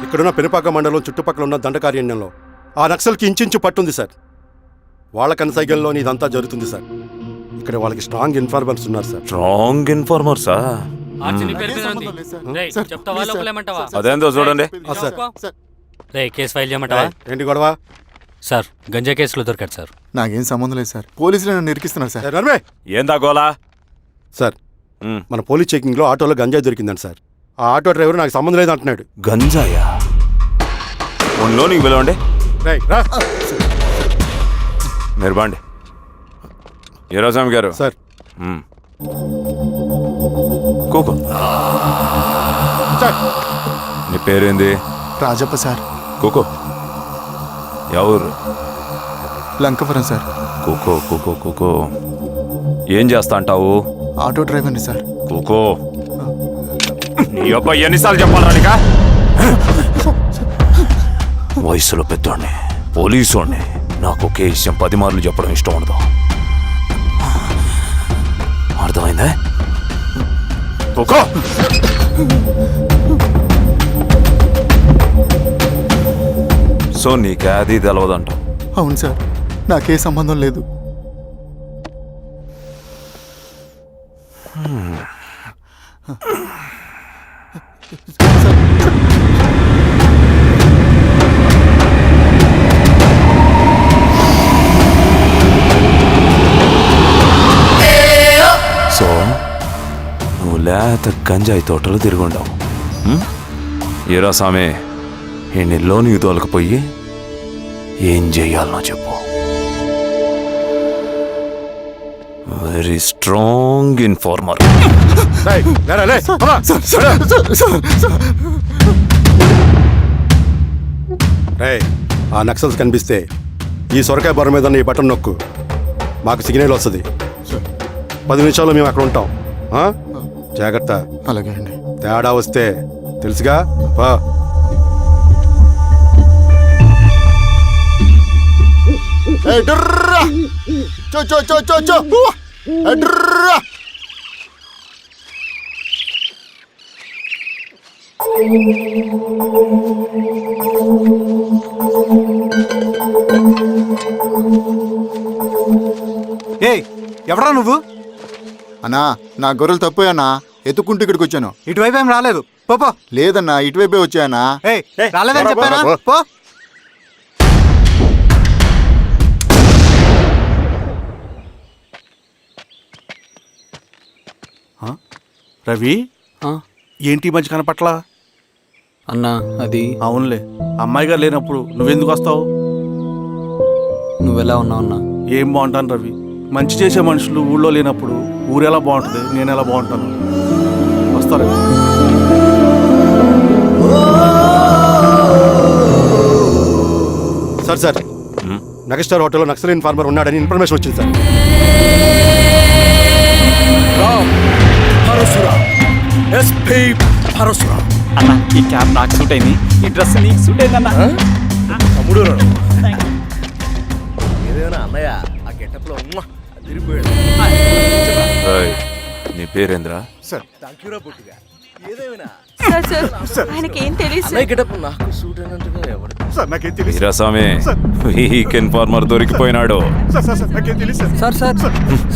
ఇక్కడున్న పెనుపాక మండలం చుట్టుపక్కల ఉన్న దండకారణ్యంలో ఆ నక్సల్కి ఇంచుంచు పట్టుంది సార్. వాళ్ళ కనసైగల్లోని ఇదంతా జరుగుతుంది సార్. ఇక్కడ వాళ్ళకి స్ట్రాంగ్ ఇన్ఫార్మర్స్ ఉన్నారు సార్. స్ట్రాంగ్ ఇన్ఫార్మర్సా? అదేందో చూడండి. కేసు ఫైల్ చేయమంటావా? ఏంటి గొడవ సార్? గంజా కేసులో దొరికాడు సార్. నాకేం సంబంధం లేదు సార్. పోలీసులు నన్ను ఇరికిస్తున్నారు సార్. ఏందా గోలా? సార్, మన పోలీస్ చెకింగ్లో ఆటోలో గంజాయి దొరికిందండి సార్. ఆ ఆటో డ్రైవర్ నాకు సంబంధం లేదు అంటున్నాడు. గంజాయా? ఒంట్లో నీకు పిలవండి. మీరు బాండి. ఈరోజామి గారు సార్. కూకో. నీ పేరేంది? రాజప్ప సార్. కూకో. ఎవరు? లంకపురం సార్. కూకో కూకో కూకో. ఏం చేస్తా అంటావు? ఆటో డ్రైవర్ని సార్. కూకో. నీ అబ్బాయి ఎన్నిసార్లు చెప్పాలా నీకా? వయసులో పెద్దోడిని, పోలీసోడిని, నాకు ఒకే విషయం 10 మార్లు చెప్పడం ఇష్టం ఉండదు. అర్థమైందా? కూకో. సో నీకే అది తెలవదంట? అవును సార్, నాకే సంబంధం లేదు. సో నువ్వు లేత గంజాయి తోటలు తిరుగుండవు. ఏరా సామే, ఈ నీలో నీకు తోలకపోయి ఏం చెయ్యాలనో చెప్పు. Very strong informer. ఆ నక్సల్స్ కనిపిస్తే ఈ సొరకాయ బొర మీద ఈ బటన్ నొక్కు, మాకు సిగ్నల్ వస్తుంది. 10 నిమిషాల్లో మేము అక్కడ ఉంటాం. జాగ్రత్త. అలాగే అండి. తేడా వస్తే తెలుసుగా. ఎవరా నువ్వు? అన్నా, నా గొర్రెలు తప్పోయన్నా, ఎత్తుకుంటూ ఇక్కడికి వచ్చాను. ఇటువైపు ఏం రాలేదు. పో. లేదన్నా, ఇటువైపే వచ్చాయన్నా. రాలేదని చెప్పానా? పో. రవి ఏంటి ఈ మధ్య కనపట్లా? అన్నా అది అవునులే, అమ్మాయి గారు లేనప్పుడు నువ్వెందుకు వస్తావు? నువ్వెలా ఉన్నావు అన్నా? ఏం బాగుంటాను రవి, మంచి చేసే మనుషులు ఊళ్ళో లేనప్పుడు ఊరు ఎలా బాగుంటుంది, నేను ఎలా బాగుంటాను? వస్తారా? సార్ నగస్టార్ హోటల్లో నక్సల్ ఇన్ఫార్మర్ ఉన్నాడని ఇన్ఫర్మేషన్ వచ్చింది సార్. అన్న ఈ క్యాప్ నాకు సూట్ అయింది, ఈ డ్రెస్ నీకు సూట్ అయిందన్న. తమ్ముడు అన్నయ్య ఆ గెటప్లో నీ పేరేంద్రా? సార్ ఆయనకి ఏం తెలియదు. నాకు సూట్ అయినట్టుగా ఎవరు సార్ నాకేం తెలియదు వీరాస్వామి, వీక్ ఇన్ఫార్మర్ దొరికిపోయినాడు. నాకేం తెలియదు సార్ సార్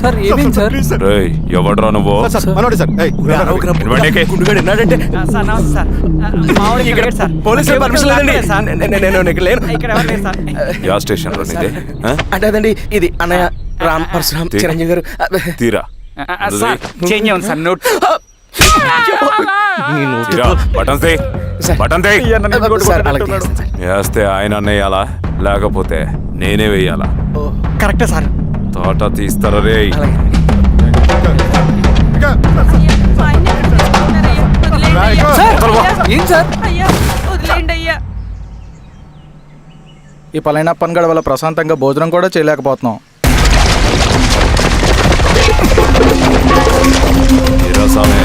సార్ ఏమైంది సార్? రేయ్, ఎవడ్రా నువ్వు? మనోడి సార్. పోలీసులు పర్మిషన్ లేదండి, నేను ఇక్కడ లేను. యా స్టేషన్ లో నీదే? అంటే అదండి ఇది అన్నయ్య రామ్ పరశురామ్ చిరంజీవి గారు. తీరా చేంజ్ అవ్వండి సార్, నోట్ వేస్తే ఆయన వేయాలా, లేకపోతే నేనే వేయాలా? కరెక్టే సార్. తోట తీస్తారా రే? ఏం సార్? ఈ పలైన పనిగడ వల్ల ప్రశాంతంగా భోజనం కూడా చేయలేకపోతున్నాం. వీరాస్వామి,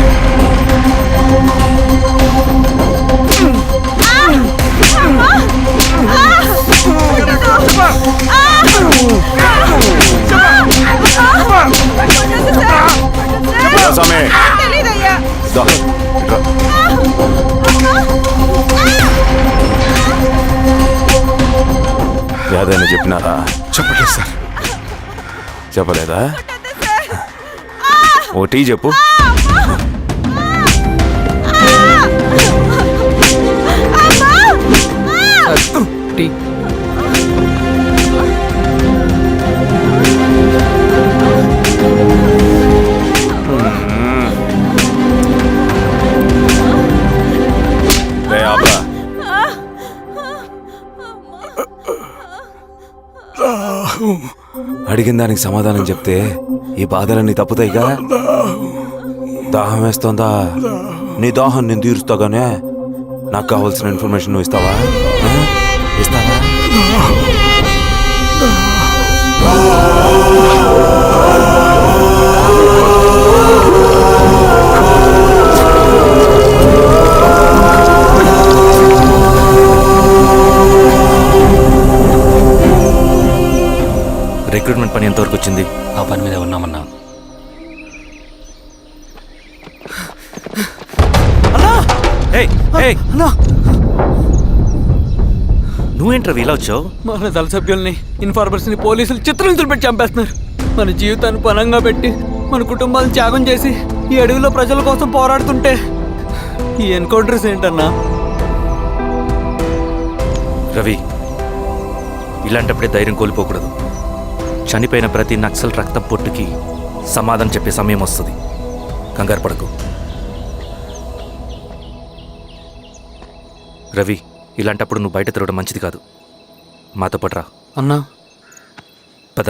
ఏదైనా చెప్పినారా? చెప్పలేదు సార్. చెప్పలేదా? ఓ టీ చెప్పు. టీ. అడిగిన దానికి సమాధానం చెప్తే ఈ బాధలన్నీ తప్పుతాయిగా. దాహం వేస్తోందా? నీ దాహం నేను తీరుస్తాగానే నాకు కావాల్సిన ఇన్ఫర్మేషన్ నువ్వు ఇస్తావా? ఇస్తావా? రిక్రూట్మెంట్ పని ఎంతవరకు వచ్చింది? ఆ పని మీద ఉన్నామన్నా. నువ్వేంట్రా ఇలా వచ్చావు? మన దళ సభ్యుల్ని, ఇన్ఫార్మర్స్ని పోలీసులు చిత్రహింసలు పెట్టి చంపేస్తున్నారు. మన జీవితాన్ని పణంగా పెట్టి మన కుటుంబాలను త్యాగం చేసి ఈ అడవిలో ప్రజల కోసం పోరాడుతుంటే ఈ ఎన్కౌంటర్స్ ఏంటన్నా? రవి, ఇలాంటప్పుడే ధైర్యం కోల్పోకూడదు. చనిపోయిన ప్రతి నక్సల్ రక్తం పొట్టుకి సమాధానం చెప్పే సమయం వస్తుంది. కంగారు పడకు రవి. ఇలాంటప్పుడు నువ్వు బయట తిరగడం మంచిది కాదు. మాతో పాటు రా. అన్నా పద.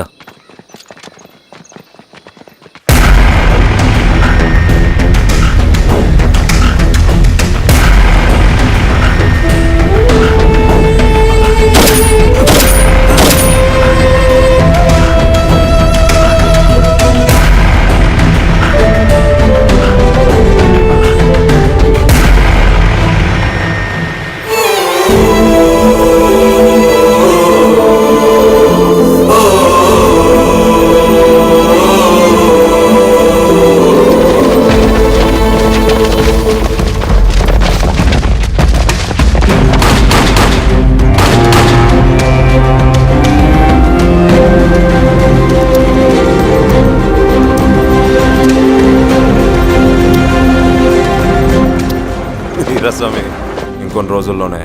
వీరాస్వామి, ఇంకొన్ని రోజుల్లోనే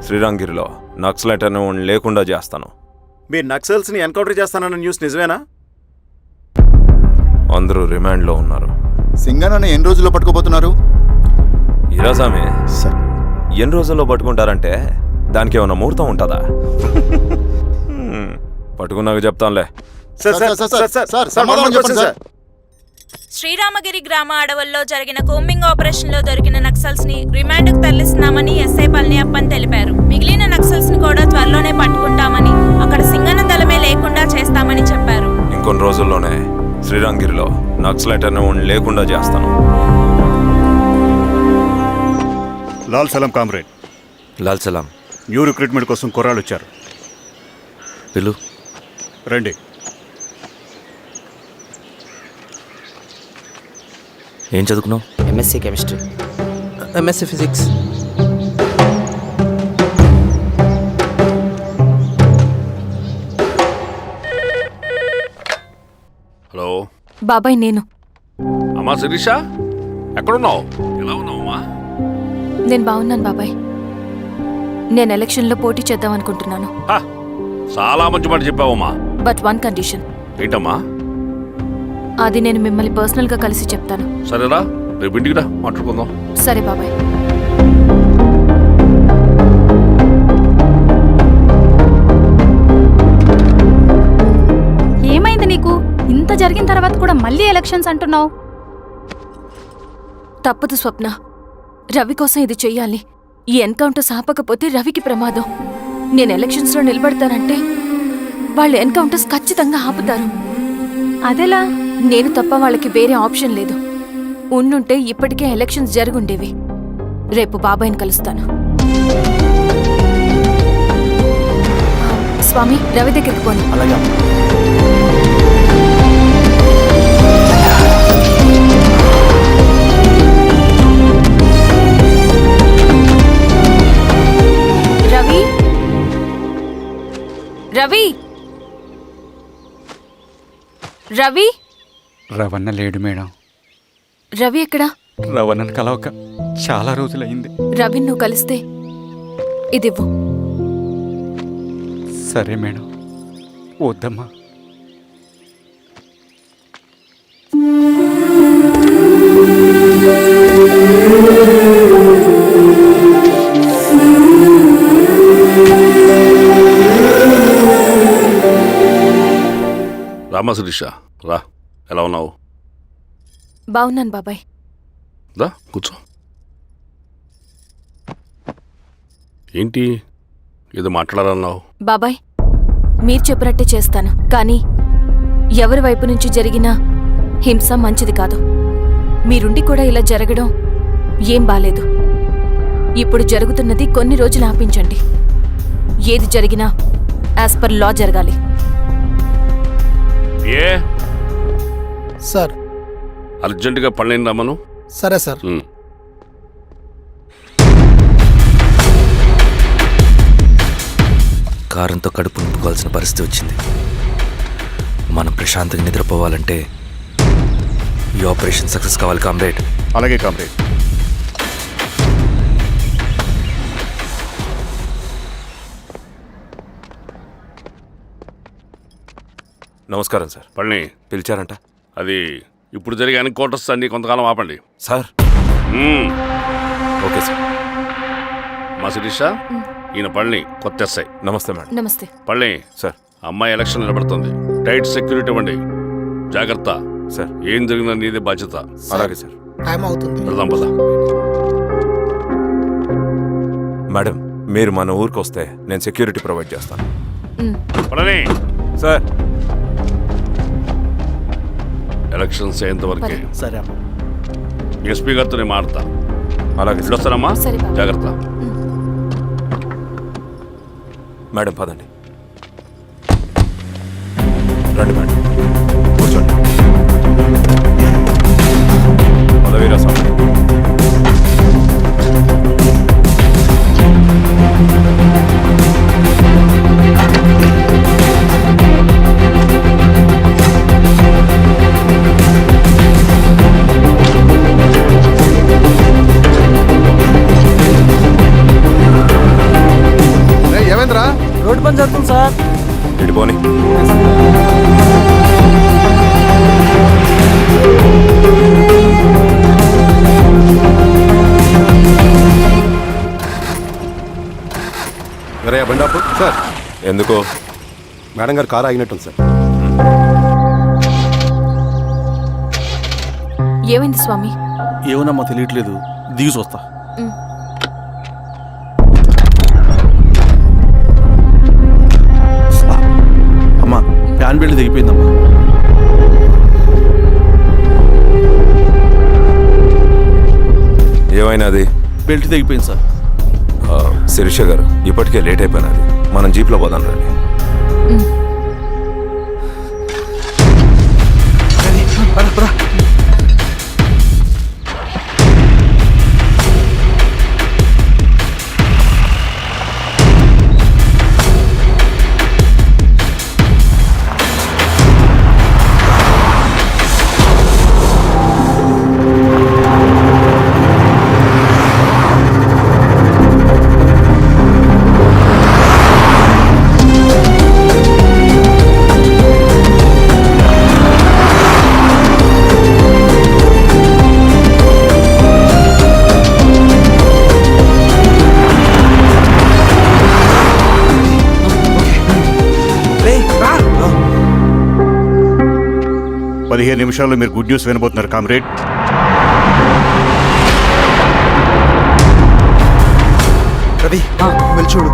శ్రీరాంగిరిలో నక్సలైట్ అనే వాడిని లేకుండా చేస్తాను. మీరు నక్సల్స్ ని ఎన్కౌంటర్ చేస్తానన్న న్యూస్ నిజమేనా? అందరూ రిమాండ్లో ఉన్నారు. సింగనన్న ఎన్ని రోజుల్లో పట్టుకోబోతున్నారు? ఈరోజామే సార్ ఎన్ని రోజుల్లో పట్టుకుంటారంటే దానికి ఏమైనా ముహూర్తం ఉంటుందా? పట్టుకున్నాక చెప్తాంలే. శ్రీరామగిరి గ్రామ అడవుల్లో జరిగిన కోంబింగ్ ఆపరేషన్ లో దొరికిన నక్సల్స్ ని రిమాండ్ కు తరలిస్తున్నామని ఎస్ఐ పళనియప్పన్ తెలిపారు. మిగిలిన నక్సల్స్ ని కూడా త్వరలోనే పట్టుకుంటామని, అక్కడ సింగన్న దళమే లేకుండా చేస్తామని చెప్పారు. ఇంకొన్ని రోజుల్లోనే శ్రీరామగిరిలో నక్సలైట్ అనే లేకుండా చేస్తాను. లాల్ సలాం కామ్రేడ్. లాల్ సలాం. న్యూ రిక్రూట్మెంట్ కోసం కుర్రాళ్ళు వచ్చారు. పిలు. రండి. ఏం చదువుకున్నావు? MSc chemistry, MSc physics. Hello బాబాయ్, నేను. అమ్మా శిరీష, ఎక్కడున్నావు? ఎలా ఉన్నావు అమ్మా? నేను బాగున్నాను బాబాయ్. నేను ఎలక్షన్లో పోటీ చేద్దాం అనుకుంటున్నాను. చాలా మంచి మాట చెప్పావమ్మా. But one condition. ఏంటమ్మా? అది నేను మిమ్మల్ని పర్సనల్గా కలిసి చెప్తాను. సరేరా, రేపు ఇంటికి రా, మాట్లాడుకుందాం. సరే బాబాయ్. ఏమైంది నీకు? ఇంత జరిగిన తర్వాత కూడా మళ్ళీ ఎలక్షన్స్ అంటున్నావు? తప్పదు స్వప్న. రవి కోసం ఇది చెయ్యాలి. ఈ ఎన్కౌంటర్ ఆపకపోతే రవికి ప్రమాదం. నేను ఎలక్షన్స్లో నిలబడతానంటే వాళ్ళు ఎన్కౌంటర్స్ ఖచ్చితంగా ఆపుతారు. అదెలా? నేను తప్ప వాళ్ళకి వేరే ఆప్షన్ లేదు. ఉండుంటే ఇప్పటికే ఎలక్షన్స్ జరుగుండేవి. రేపు బాబాయ్ని కలుస్తాను. స్వామి, రవి దగ్గరికి పోని. రవి, రవి, రవి. రవణ లేడు మేడం. రవి ఎక్కడా? రవణను కలవక చాలా రోజులైంది. రవి నువ్వు కలిస్తే ఇదివ్వు. సరే మేడం. వద్దమ్మా. రామా శిరీష, రా. ఎలా ఉన్నావు? బాగున్నాను బాబాయ్. దా కూర్చో. ఏంటి ఏదో మాట్లాడాలన్నావు? బాబాయ్, మీరు చెప్పినట్టే చేస్తాను. కానీ ఎవరి వైపు నుంచి జరిగినా హింస మంచిది కాదు. మీరుండి కూడా ఇలా జరగడం ఏం బాలేదు. ఇప్పుడు జరుగుతున్నది కొన్ని రోజులు ఆపించండి. ఏది జరిగినా యాజ్ పర్ లా జరగాలి. ఏ సార్, అర్జెంటుగా పళ్ళని రమ్మను. సరే సార్. కారంతో కడుపు నింపుకోవాల్సిన పరిస్థితి వచ్చింది. మనం ప్రశాంతంగా నిద్రపోవాలంటే ఈ ఆపరేషన్ సక్సెస్ కావాలి కామ్రేడ్. అలాగే కామ్రేడ్. నమస్కారం సార్. పళ్ళని పిలిచారంట? అది ఇప్పుడు జరిగే ఎన్కౌంటర్స్ అన్ని కొంతకాలం ఆపండి సార్. Okay sir. మా శిరీష, ఈయన పళ్ళని కొత్త ఎస్ఐ. నమస్తే మేడం. నమస్తే. పళ్ళని సార్. అమ్మాయి ఎలక్షన్ నిలబడుతుంది. టైట్ సెక్యూరిటీ ఇవ్వండి. జాగ్రత్త సార్. ఏం జరిగినా నీదే బాధ్యత. అలాగే సార్. టైం అవుతుంది. వెళ్దాం పద. మేడం, మీరు మన ఊరికి వస్తే నేను సెక్యూరిటీ ప్రొవైడ్ చేస్తాను. పళ్ళని సార్. ఎలక్షన్స్ అయ్యేంతవరకే. సరే. ఎస్పీ గారితో నేను మాడతా. అలాగే వస్తానమ్మా. జాగ్రత్త. మేడం పదండి. రండి మేడం, కూర్చోండి. పదవీరా స్వామి. ఏమైందిరా? రోడ్డు పని జరుగుతుంది సార్. ఇటు పోనీ. బండాపు సార్. ఎందుకో? మేడం గారు కారు ఆగినట్టుంది సార్. ఏమైంది స్వామి? ఏమోనమ్మా తెలియట్లేదు, దిగి చూస్తా. అమ్మా ఫ్యాన్ బెల్ట్ దిగిపోయిందమ్మా. ఏమైనాది? బెల్ట్ తెగిపోయింది సార్. శిరీష గారు, ఇప్పటికే లేట్ అయిపోయినది, మనం జీప్లో పోదాం రండి. నిమిషాల్లో మీరు గుడ్ న్యూస్ వినబోతున్నారు కామ్రేడ్. రవి వెళ్ళి చూడు.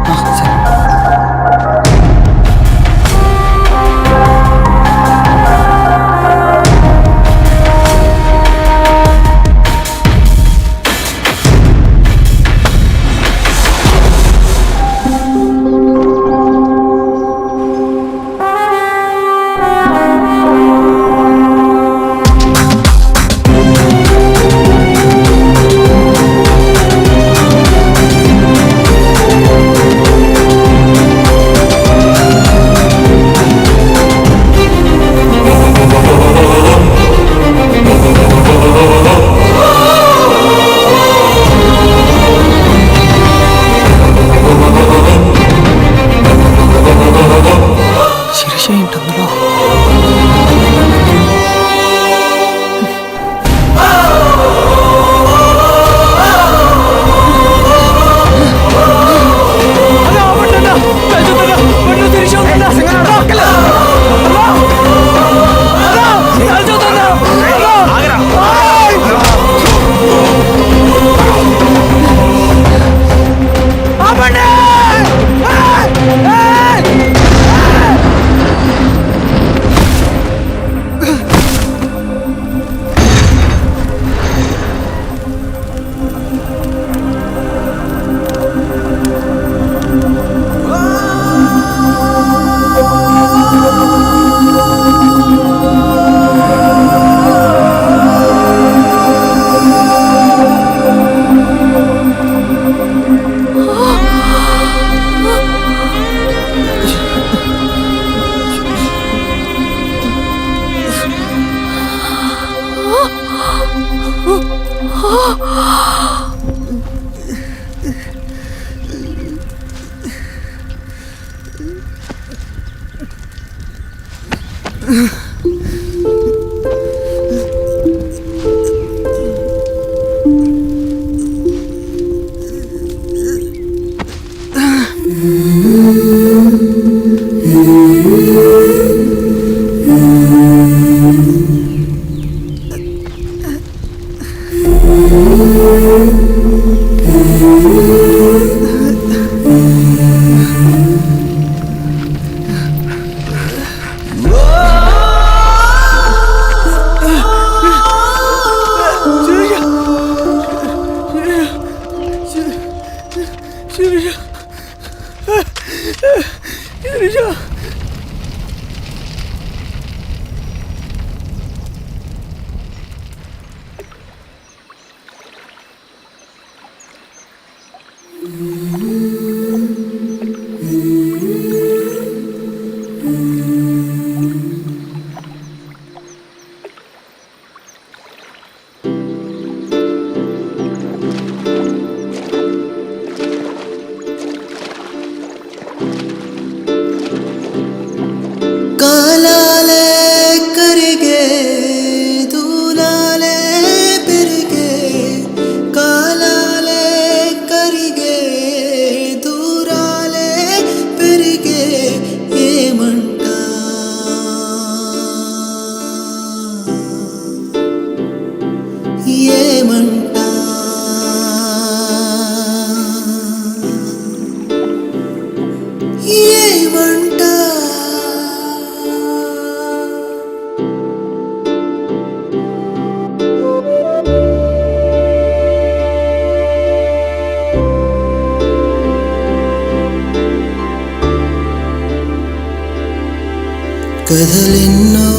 కథలెన్నో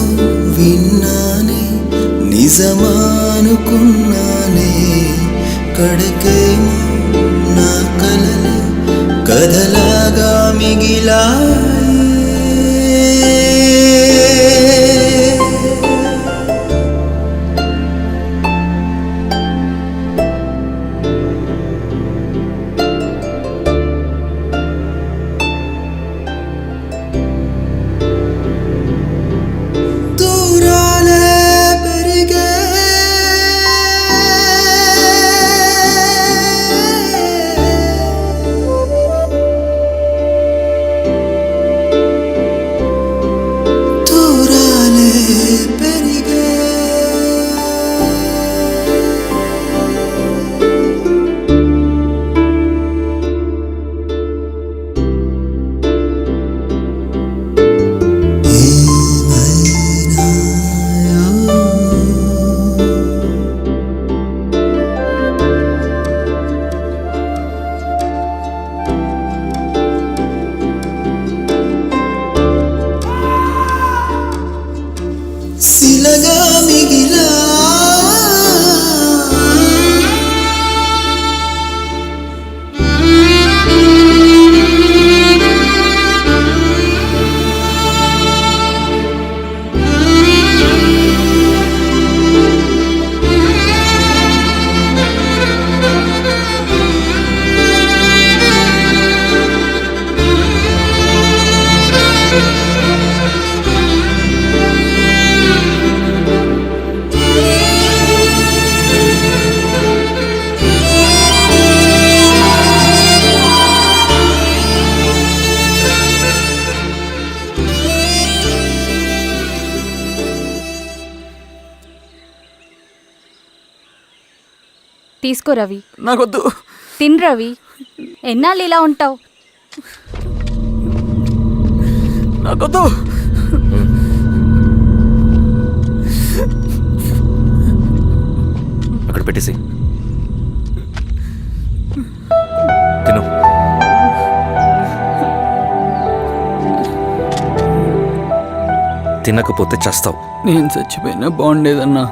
విన్నానే నిజమానుకున్నానే కడకేమో నా కలలు కథలాగా మిగిలాయే శిలగా మిగిలా తీసుకో రవి. నాకొద్దు. తిన్ రవి. ఎన్నాళ్ళు ఇలా ఉంటావు? నాకొద్దు. అక్కడ పెట్టేసి తిను. తినకపోతే చస్తావు. నేను చచ్చిపోయినా బాగుండేదన్నా.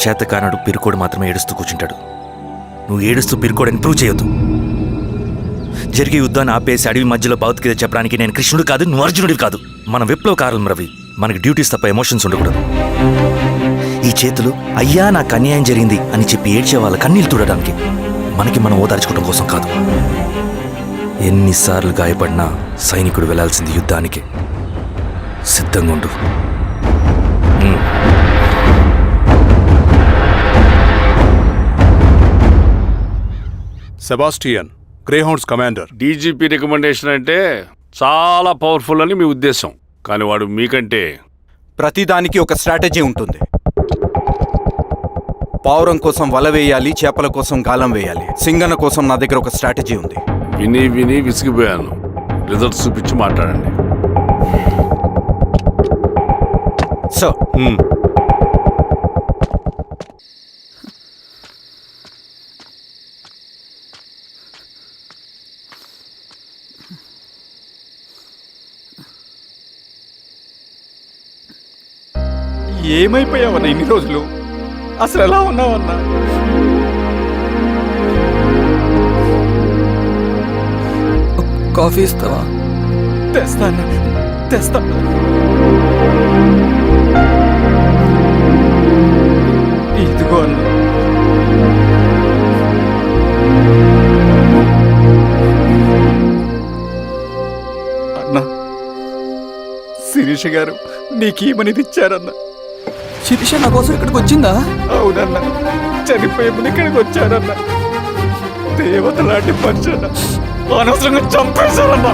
చేతకానడు పిరుకోడు మాత్రమే ఏడుస్తూ కూర్చుంటాడు. నువ్వు ఏడుస్తూ పిరుకోడని ప్రూవ్ చేయొద్దు. జరిగే యుద్ధాన్ని ఆపేసి అడవి మధ్యలో భౌతికత చెప్పడానికి నేను కృష్ణుడు కాదు, నువ్వు అర్జునుడివి కాదు. మన విప్లవకారులం రవి. మనకి డ్యూటీస్ తప్ప ఎమోషన్స్ ఉండకూడదు. ఈ చేతులు అయ్యా నాకు అన్యాయం జరిగింది అని చెప్పి ఏడ్చే వాళ్ళ కన్నీళ్ళు చూడడానికి, మనకి మనం ఓదార్చుకోవడం కోసం కాదు. ఎన్నిసార్లు గాయపడినా సైనికుడు వెళ్లాల్సింది యుద్ధానికి. సిద్ధంగా ఉండు. Sebastian, Greyhounds commander. DGP recommendation అంటే చాలా పవర్ఫుల్ అని మీ ఉద్దేశం, కానీ వాడు మీకంటే ప్రతిదానికి ఒక స్ట్రాటజీ ఉంటుంది. పావురం కోసం వల వేయాలి, చేపల కోసం గాలం వేయాలి. సింగన్న కోసం నా దగ్గర ఒక స్ట్రాటజీ ఉంది. విని విని విసిగిపోయాను. రిజల్ట్స్ చూపించి మాట్లాడండి. సార్, ఏమైపోయావన్నా ఇన్ని రోజులు? అసలు ఎలా ఉన్నావన్నా? కాఫీ ఇస్తావా? తెస్తాను. ఇదిగో అన్నా. అన్నా, శిరీష గారు నీకేమని ఇచ్చారన్నా. శిరీష నా కోసం ఇక్కడికి వచ్చిందా? అవునన్నా, చనిపోయే ముందు ఇక్కడికి వచ్చారన్నా. దేవత లాంటి మనిషి అన్న, అనవసరంగా చంపేశారన్నా.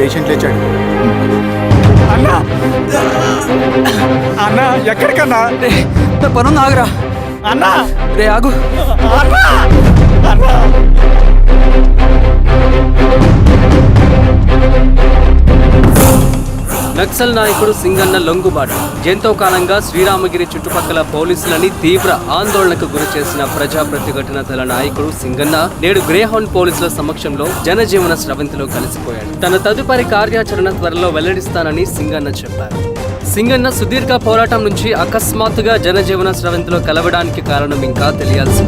పేషెంట్ లేచాడు. అన్నా అన్నా ఎక్కడికన్నా? నా పనుంది, ఆగురా. అన్నా రే ఆగు. నక్సల్ నాయకుడు సింగన్న లొంగుబాటు ఎంతో కాలంగా శ్రీరామగిరి చుట్టుపక్కల పోలీసులని తీవ్ర ఆందోళనకు గురి చేసిన ప్రజా ప్రతిఘటన దళ నాయకుడు సింగన్న నేడు గ్రేహౌండ్ పోలీసుల సమక్షంలో జనజీవన స్రవంతిలో కలిసిపోయాడు. తన తదుపరి కార్యాచరణ త్వరలో వెల్లడిస్తానని సింగన్న చెప్పారు. సింగన్న సుదీర్ఘ పోరాటం నుంచి అకస్మాత్తుగా జనజీవన స్రవంతిలో కలవడానికి కారణం ఇంకా తెలియాల్సి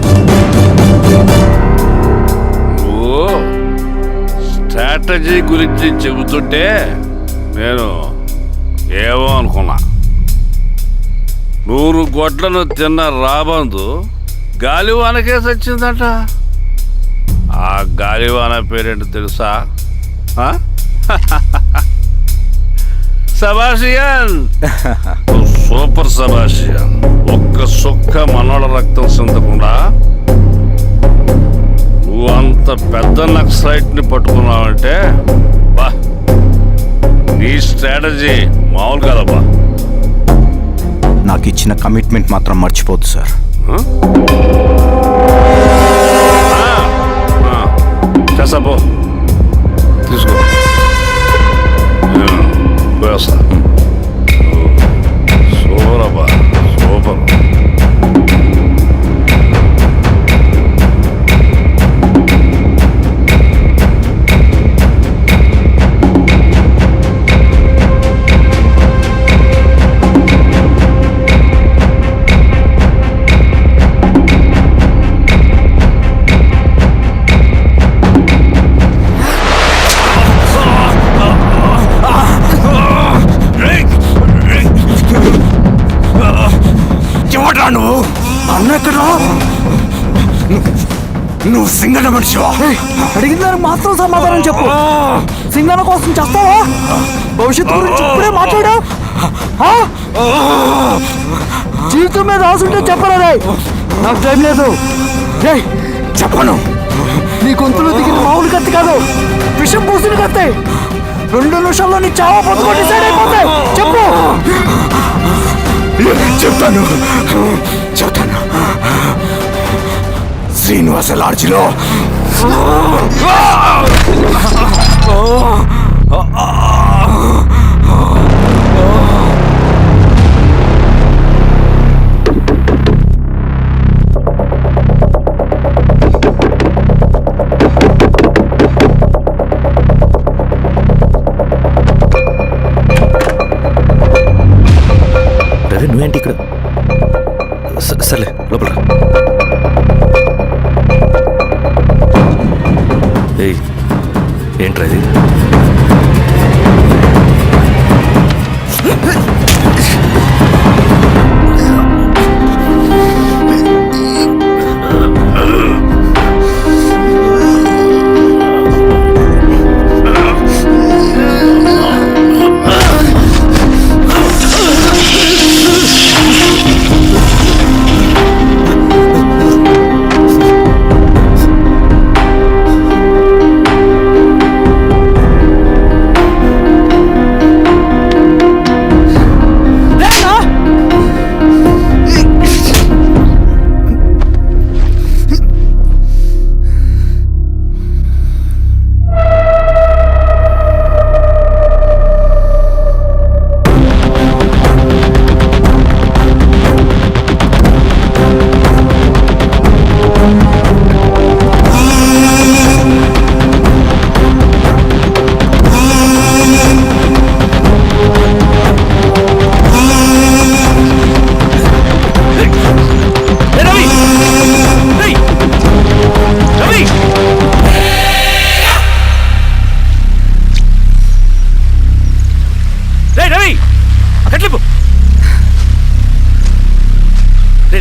స్ట్రాటజీ గురించి చెబుతుంటే నేను ఏమో అనుకున్నా. 100 గొడ్లను తిన్న రాబందు గాలివానకే సచ్చిందట. ఆ గాలివాన పేరేంటో తెలుసా? సబాషియన్, సూపర్ సబాషియన్. ఒక్క సుక్క మనోళ్ళ రక్తం చెందకుండా నువ్వు అంత పెద్ద నక్సలైట్ని పట్టుకున్నావంటే బా, నీ స్ట్రాటజీ మామూలు కాదబ్బా. నాకు ఇచ్చిన కమిట్మెంట్ మాత్రం మర్చిపోద్దు సార్. చేసాబో, తీసుకో, వేస్తా. సూపర్ అబ్బా, సూపర్. నువ్వు అన్న ఎక్కడ? నువ్వు సింగన్న మనిషివా? అడిగిన దానికి మాత్రం సమాధానం చెప్పు. సింగన్న కోసం చేస్తావా? భవిష్యత్తు గురించి ఇప్పుడే మాట్లాడా? జీవితం మీద రాసుంటే చెప్పరా? నాకు టైం లేదు. చెప్పను. నీ గొంతులో దిగిన మామూలు కత్తి కాదు, విషం పూసిన కత్తి. 2 నిమిషాల్లో నీ చావా పొద్దుకో డిసైడ్ అయిపోతాయి. చెప్పు. చెప్తాను. శ్రీనివాస లాడ్జిలో నువ్వేంటి ఇక్కడ? సర్లే, లోపల. ఏంట్రా ఇది?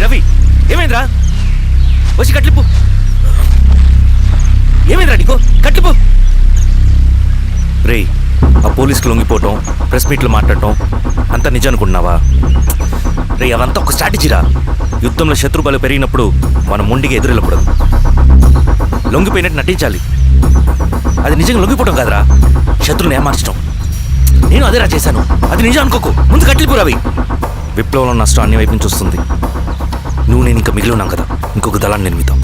రవి, ఏమైందిరా? వచ్చి కట్లిప్పు. ఏమైందిరా నీకు? కట్లిప్పు. రే, ఆ పోలీసుకు లొంగిపోవటం, ప్రెస్ మీట్లు మాట్లాడటం అంతా నిజం అనుకుంటున్నావా? రే, అవంతా ఒక స్ట్రాటజీరా. యుద్ధంలో శత్రుబలు పెరిగినప్పుడు మనం ముండిగా ఎదురెళ్ళకూడదు, లొంగిపోయినట్టు నటించాలి. అది నిజంగా లొంగిపోవడం కాదురా, శత్రువుని ఏమార్చడం. నేను అదేరా చేశాను. అది నిజం అనుకోకు. ముందు కట్లిపురావి. విప్లవంలో నష్టం అన్ని వైపు నుంచి వస్తుంది. నువ్వు నేను ఇంకా మిగిలి ఉన్నాం కదా, ఇంకొక దళాన్ని నిర్మిద్దాం,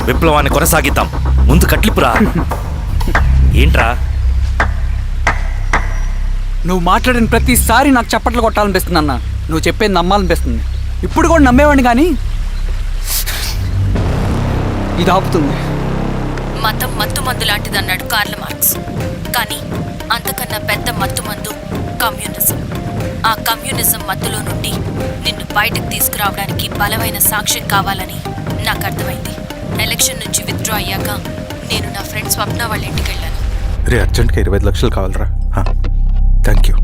విప్లవాన్ని కొనసాగిద్దాం. ముందు కట్లిపురా. ఏంట్రా నువ్వు మాట్లాడిన ప్రతిసారి నాకు చప్పట్లు కొట్టాలనిపిస్తుంది అన్న. నువ్వు చెప్పేది నమ్మాలనిపిస్తుంది. ఇప్పుడు కూడా నమ్మేవాడిని కానీ ఇది ఆపుతుంది. మతం మత్తుమందు లాంటిదన్నాడు కార్ల్ మార్క్స్. కానీ అంతకన్నా పెద్ద మత్తుమందు కమ్యూనిజం. ఆ కమ్యూనిజం మత్తులో నుండి నిన్ను బయటకు తీసుకురావడానికి బలమైన సాక్ష్యం కావాలని నాకు అర్థమైంది. ఎలక్షన్ నుంచి విత్డ్రా అయ్యాక నేను నా ఫ్రెండ్ స్వప్న వాళ్ళ ఇంటికి వెళ్ళాను. రే అర్జెంట్గా 25 లక్షలు కావాలరా. Thank you.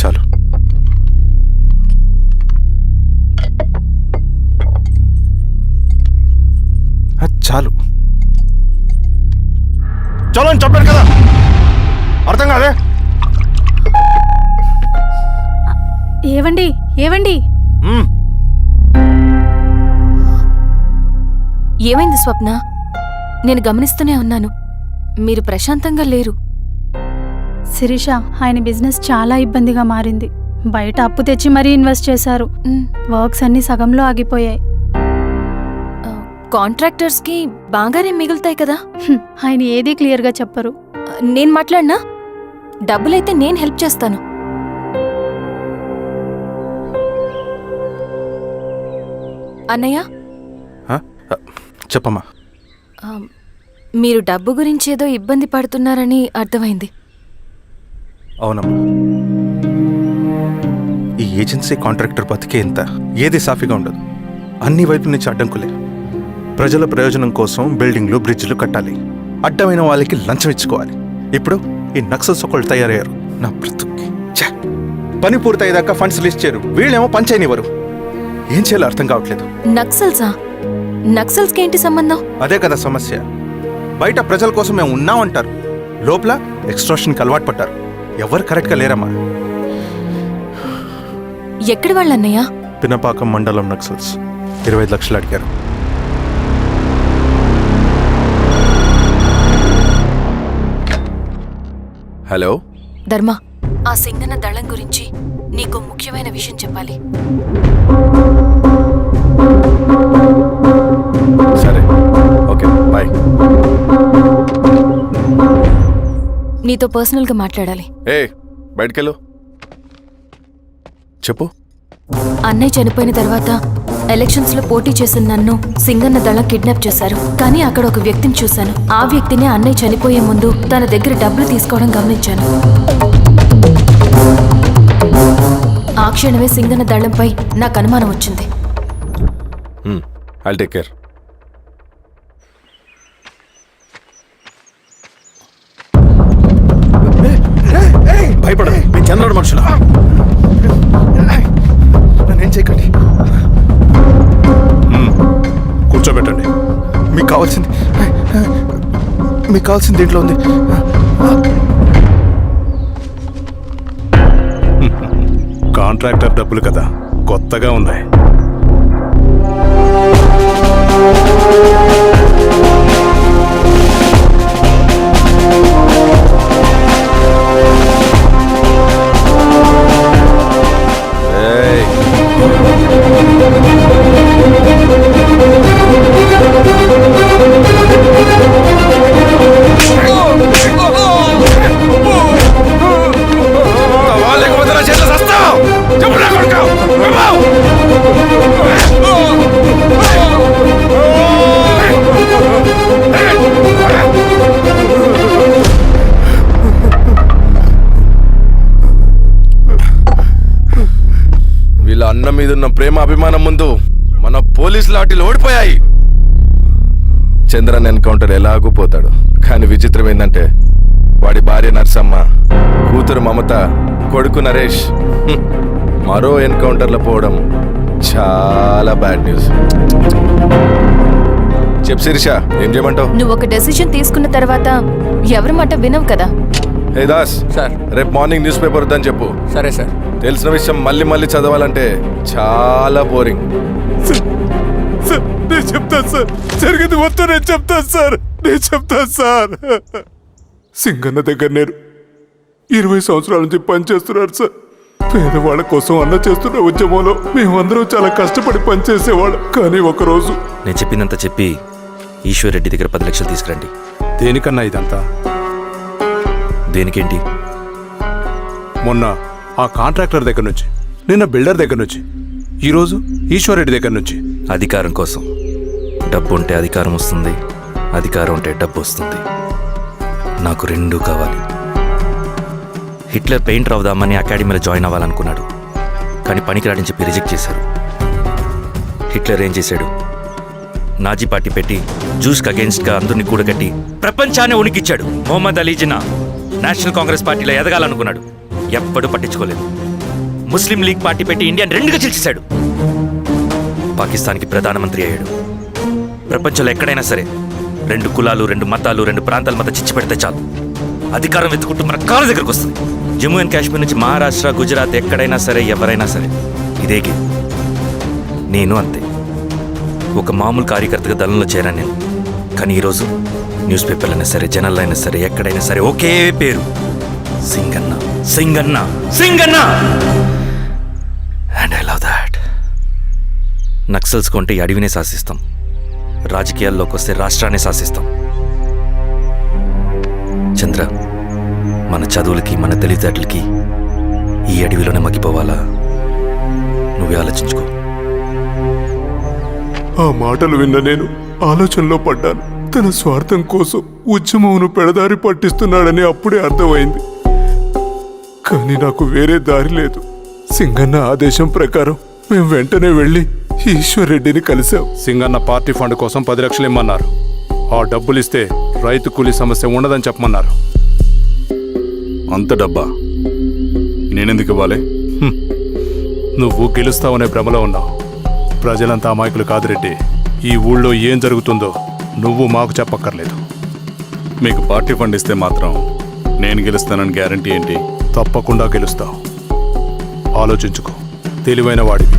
చాలు. చాలు. చలో అని చెప్పాను కదా, అర్థం కాదే? ఏవండి ఏవండి ఏమైంది స్వప్న? నేను గమనిస్తూనే ఉన్నాను, మీరు ప్రశాంతంగా లేరు. శిరీష, ఆయన బిజినెస్ చాలా ఇబ్బందిగా మారింది. బయట అప్పు తెచ్చి మరీ ఇన్వెస్ట్ చేశారు. వర్క్స్ అన్ని సగంలో ఆగిపోయాయి. కాంట్రాక్టర్స్కి బాగానే మిగులుతాయి కదా. ఆయన ఏదీ క్లియర్గా చెప్పరు. నేను మాట్లాడినా డబ్బులైతే నేను హెల్ప్ చేస్తాను. అన్నయ్య, చెప్పమ్మా. మీరు డబ్బు గురించి ఏదో ఇబ్బంది పడుతున్నారని అర్థమైంది. అవునమ్మా, ఈ ఏజెన్సీ కాంట్రాక్టర్ బతికే ఇంత ఏది సాఫీగా ఉండదు. అన్ని వైపుల నుంచి అడ్డంకులే. ప్రజల ప్రయోజనం కోసం బిల్డింగ్లు బ్రిడ్జ్లు కట్టాలి, అడ్డమైన వాళ్ళకి లంచం ఇచ్చుకోవాలి. ఇప్పుడు ఈ నక్సల్స్ ఒకళ్ళు తయారయ్యారు. నా బ్రతుక్కి పని పూర్తయ్యేదాకా ఫండ్స్ లిస్ట్ చేయరు, వీళ్ళేమో పంచాయనివ్వరు. ఏం చేయాలో అర్థం కావట్లేదు. నక్సల్సా? నక్సల్స్కి ఏంటి సంబంధం? అదే కదా సమస్య. బయట ప్రజల కోసం మేము ఉన్నామంటారు, లోపల ఎక్స్ట్రాషన్కి అలవాటు పడ్డారు. ఎవరు కరెక్ట్గా లేరమ్మా. ఎక్కడి వాళ్ళన్నయ్యా? పినపాకం మండలం నక్సల్స్ 25 లక్షలు అడిగారు. హలో ధర్మ, ఆ సింగన్న దళం గురించి నీకు ముఖ్యమైన విషయం చెప్పాలి. సరే, ఓకే, బాయ్. నీతో పర్సనల్గా మాట్లాడాలి. బయటకెళ్ళు. చెప్పు. అన్నయ్య చనిపోయిన తర్వాత ఎలక్షన్స్ లో పోటీ చేసిన నన్ను సింగన్న దళం కిడ్నాప్ చేశారు. కానీ అక్కడ ఒక వ్యక్తిని చూశాను. ఆ వ్యక్తిని అన్నయ్య చనిపోయే ముందు తన దగ్గర డబ్బులు తీసుకోవడం గమనించాను. ఆ క్షణమే సింగన్న దళంపై నాకు అనుమానం వచ్చింది. I'll take care. భయపడదు, మీ చంద్రుడు మనుషులు. నన్నేం చేయకండి. కూర్చోబెట్టండి. మీకు కావాల్సింది దీంట్లో ఉంది. కాంట్రాక్టర్ డబ్బులు కదా, కొత్తగా ఉన్నాయి. వీళ్ళ అన్న మీదున్న ప్రేమ అభిమానం ముందు మన పోలీస్ లాఠీలు ఓడిపోయాయి. చంద్రన్ ఎన్కౌంటర్ ఎలాగూ పోతాడు. కానీ విచిత్రం ఏంటంటే వాడి భార్య నర్సమ్మ, కూతురు మమత, కొడుకు నరేష్ మరో ఎన్కౌంటర్లో పోవడం చాలా బ్యాడ్ న్యూస్. చెప్పు శిరీష, ఏం చేయమంటావు? నువ్వు ఒక డెసిషన్ తీసుకున్న తర్వాత ఎవరి మాట వినవు కదా. హే దాస్, రేపు మార్నింగ్ న్యూస్ పేపర్ వద్దని చెప్పు. సరే సార్. తెలిసిన విషయం మళ్ళీ మళ్ళీ చదవాలంటే చాలా బోరింగ్. నేను చెప్తాను సార్, జరిగింది మొత్తం నేను చెప్తాను సార్. సింగన్న దగ్గర నేను 20 సంవత్సరాల నుంచి పనిచేస్తున్నారు సార్. పేదవాళ్ళ కోసం అన్న చేస్తున్న ఉద్యమంలో మేమందరం చాలా కష్టపడి పనిచేసేవాళ్ళం. కానీ ఒకరోజు నేను చెప్పిందంతా చెప్పి ఈశ్వర్ రెడ్డి దగ్గర 10 లక్షలు తీసుకురండి. దేనికన్నా ఇదంతా? దేనికేంటి? మొన్న ఆ కాంట్రాక్టర్ దగ్గర నుంచి, నిన్న బిల్డర్ దగ్గర నుంచి, ఈరోజు ఈశ్వర్ రెడ్డి దగ్గర నుంచి. అధికారం కోసం. డబ్బు ఉంటే అధికారం వస్తుంది, అధికారం ఉంటే డబ్బు వస్తుంది. నాకు రెండూ కావాలి. హిట్లర్ పెయింటర్ అవుదామని అకాడమీలో జాయిన్ అవ్వాలనుకున్నాడు, కానీ పనికిరాడని చెప్పి రిజెక్ట్ చేశారు. హిట్లర్ ఏం చేశాడు? నాజీ పార్టీ పెట్టి జూస్కి అగేన్స్ట్గా అందరినీ కూడగట్టి ప్రపంచాన్ని ఉనికిచ్చాడు. మొహమ్మద్ అలీ జిన్నా నేషనల్ కాంగ్రెస్ పార్టీలో ఎదగాలనుకున్నాడు, ఎప్పుడూ పట్టించుకోలేదు. ముస్లిం లీగ్ పార్టీ పెట్టి ఇండియాని రెండుగా చీల్చేశాడు. పాకిస్తాన్కి ప్రధానమంత్రి అయ్యాడు. ప్రపంచంలో ఎక్కడైనా సరే 2 కులాలు, 2 మతాలు, 2 ప్రాంతాల మధ్య చిచ్చు పెడితే చాలు, అధికారం వెతుకుంటూ మన కాళ్ళ దగ్గరకు వస్తుంది. జమ్మూ అండ్ కాశ్మీర్ నుంచి మహారాష్ట్ర, గుజరాత్ ఎక్కడైనా సరే, ఎవరైనా సరే ఇదే గేమ్. నేను అంతే. ఒక మామూలు కార్యకర్తగా దళంలో చేరాను నేను. కానీ ఈరోజు న్యూస్ పేపర్లు అయినా సరే, జనాల్లో అయినా సరే, ఎక్కడైనా సరే ఒకే పేరు, Singanna, Singanna, Singanna. And I love that. Naxals కొంటే ఈ అడవినే శాసిస్తాం, రాజకీయాల్లోకి వస్తే రాష్ట్రాన్ని శాసిస్తాం. చంద్ర, మన చదువులకి, మన తెలివితేటలకి ఈ అడవిలోనే మగ్గిపోవాలా? నువ్వే ఆలోచించుకో. ఆ మాటలు విన్న నేను ఆలోచనలో పడ్డాను. తన స్వార్థం కోసం ఉద్యమమును పెడదారి పట్టిస్తున్నాడని అప్పుడే అర్థమైంది. కానీ నాకు వేరే దారి లేదు. సింగన్న ఆదేశం ప్రకారం మేము వెంటనే వెళ్ళి ఈశ్వర్ రెడ్డిని కలిశాం. సింగన్న పార్టీ ఫండ్ కోసం 10 లక్షలు ఇమ్మన్నారు. ఆ డబ్బులు ఇస్తే రైతు కూలీ సమస్య ఉండదని చెప్పమన్నారు. అంత డబ్బా నేనెందుకు ఇవ్వాలి? నువ్వు గెలుస్తావనే భ్రమలో ఉన్నావు. ప్రజలంతా అమాయకులు కాదు రెడ్డి. ఈ ఊళ్ళో ఏం జరుగుతుందో నువ్వు మాకు చెప్పక్కర్లేదు. మీకు పార్టీ ఫండ్ ఇస్తే మాత్రం నేను గెలుస్తానని గ్యారంటీ ఏంటి? తప్పకుండా గెలుస్తావు. ఆలోచించుకో, తెలివైన వాడివి.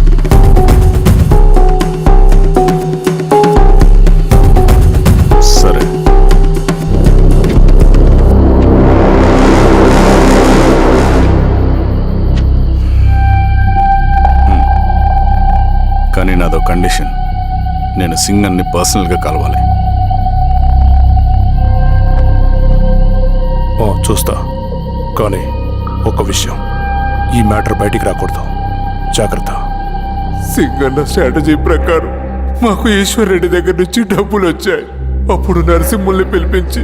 సరే. కానీ నాదో కండిషన్. నేను సింగన్ని పర్సనల్గా కలవాలి. చూస్తా. కానీ ఒక విషయం, ఈ మ్యాటర్ బయటికి రాకూడదు. జాగ్రత్త. సింగన్న స్ట్రాటజీ ప్రకారం మాకు ఈశ్వర్ రెడ్డి దగ్గర నుంచి డబ్బులు వచ్చాయి. అప్పుడు నరసింహుల్ని పిలిపించి,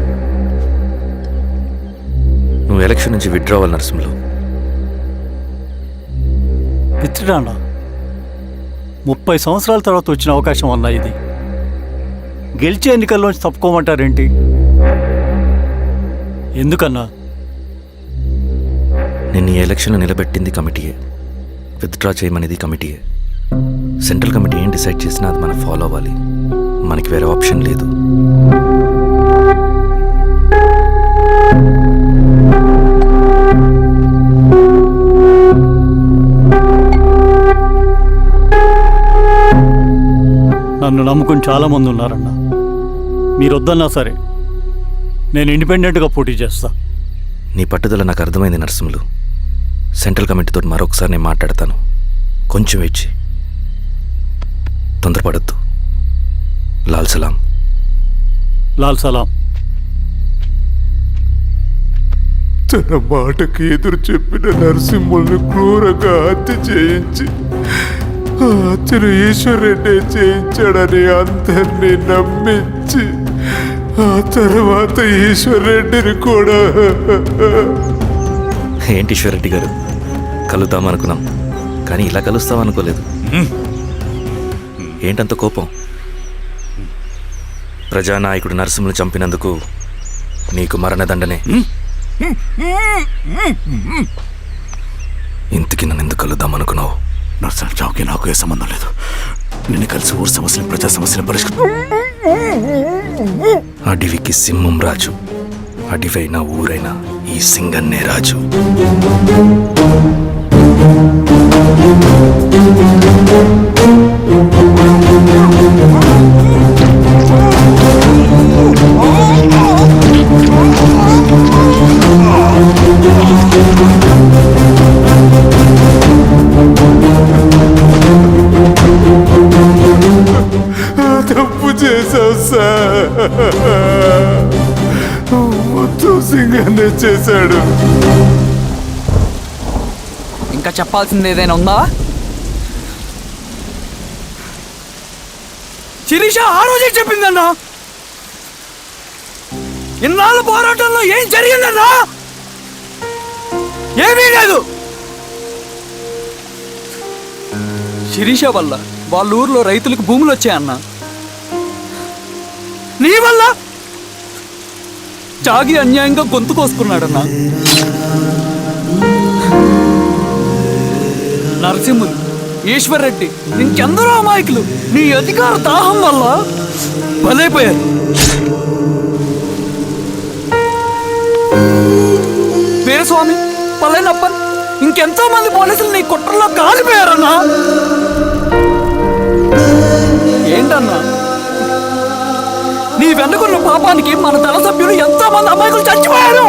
నువ్వు ఎలక్షన్ నుంచి విత్డ్రా అవ్వాలి నరసింహులు. విత్డ్రానా? 30 సంవత్సరాల తర్వాత వచ్చిన అవకాశం అన్నా ఇది. గెలిచే ఎన్నికల్లోంచి తప్పుకోమంటారేంటి? ఎందుకన్నా? నిన్ను ఈ ఎలక్షన్లో నిలబెట్టింది కమిటీయే, విత్డ్రా చేయమనేది కమిటీయే. సెంట్రల్ కమిటీ ఏం డిసైడ్ చేసినా అది మనం ఫాలో అవ్వాలి. మనకి వేరే ఆప్షన్ లేదు. నన్ను నమ్ముకుని చాలామంది ఉన్నారన్న. మీరు వద్దన్నా సరే నేను ఇండిపెండెంట్గా పోటీ చేస్తా. నీ పట్టుదల నాకు అర్థమైంది నరసింహులు. సెంట్రల్ కమిటీతో మరొకసారి నేను మాట్లాడతాను. కొంచెం వెచ్చి, తొందరపడద్దు. లాల్ సలాం. లాల్ సలాం. తన మాటకి ఎదురు చెప్పిన నరసింహుల్ని క్రూరంగా హత్య చేయించి ఆ హత్యను ఈశ్వర్ రెడ్డి చేయించాడని అందరినీ నమ్మించి ఆ తర్వాత ఈశ్వర్ రెడ్డిని కూడా. ఏంటి ఈశ్వర్ రెడ్డి గారు, కలుద్దామనుకున్నాం కానీ ఇలా కలుస్తామనుకోలేదు. ఏంటంత కోపం? ప్రజానాయకుడు నరసింహులు చంపినందుకు నీకు మరణదండనే. ఇంతకి నన్ను ఎందుకు కలుద్దామనుకున్నావు? నరసింహ చావుకి నాకు ఏ సంబంధం లేదు. నిన్ను కలిసి ఊరు సమస్యలు, ప్రజా సమస్యలు పరిష్కరి. అడవికి సింహం రాజు, అడవైనా ఊరైనా ఈ సింగన్నే రాజు. తప్పు చేశావు సార్. మొత్తం సింగనే చేశాడు. ఇంకా చెప్పాల్సింది ఏదైనా ఉందా? శిరీష ఆ రోజే చెప్పిందన్నా. ఇన్నాళ్ళ పోరాటంలో ఏం జరిగిందన్నా? ఏమీ లేదు. శిరీష వల్ల వాళ్ళ ఊర్లో రైతులకు భూములు వచ్చాయన్నా. నీ వల్ల చాగి అన్యాయంగా గొంతు కోసుకున్నాడన్నా. నరసింహులు, ఈశ్వర్రెడ్డి, ఇంకెందరో అమాయకులు నీ అధికార దాహం వల్ల బలైపోయారు. వీరస్వామి, పల్లెనప్పన్, ఇంకెంతో మంది పోలీసులు నీ కుట్రలో కాలిపోయారన్నా. ఏంటన్నా, నీ వెనుకున్న పాపానికి మన దళ సభ్యులు ఎంతో మంది అమాయకులు చచ్చిపోయారు.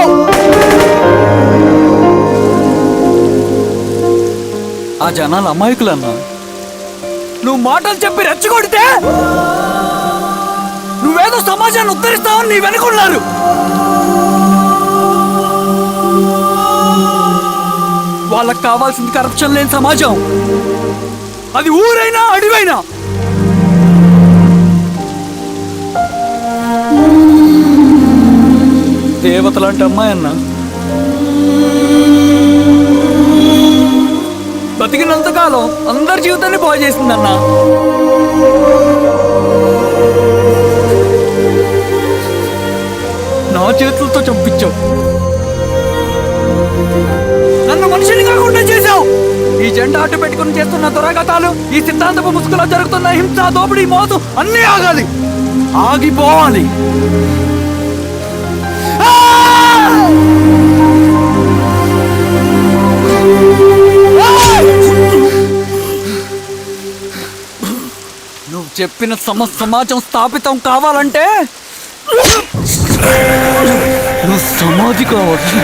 ఆ జనాలు అమాయకులన్నా. నువ్వు మాటలు చెప్పి రెచ్చగొడితే నువ్వేదో సమాజాన్ని ఉద్ధరిస్తావని నీ వెనుకున్నారు. వాళ్ళకి కావాల్సింది కరప్షన్ లేని సమాజం. అది ఊరైనా అడివైనా. దేవతలాంటి అమ్మాయి అన్నా. బతికినంతకాలం అందరి జీవితాన్ని బాగు చేసిందన్నా. నా చేతులతో చంపించావు. నన్ను మనిషిని కాకుండా చేశావు. ఈ జెండా అడ్డు పెట్టుకుని చేస్తున్న దురాఘాతాలు, ఈ సిద్ధాంతపు ముసుగులో జరుగుతున్న హింస, దోపిడీ, మోసం అన్నీ ఆగాలి, ఆగిపోవాలి. నువ్వు చెప్పిన సమాజం స్థాపితం కావాలంటే నువ్వు సమాధి కావాలి.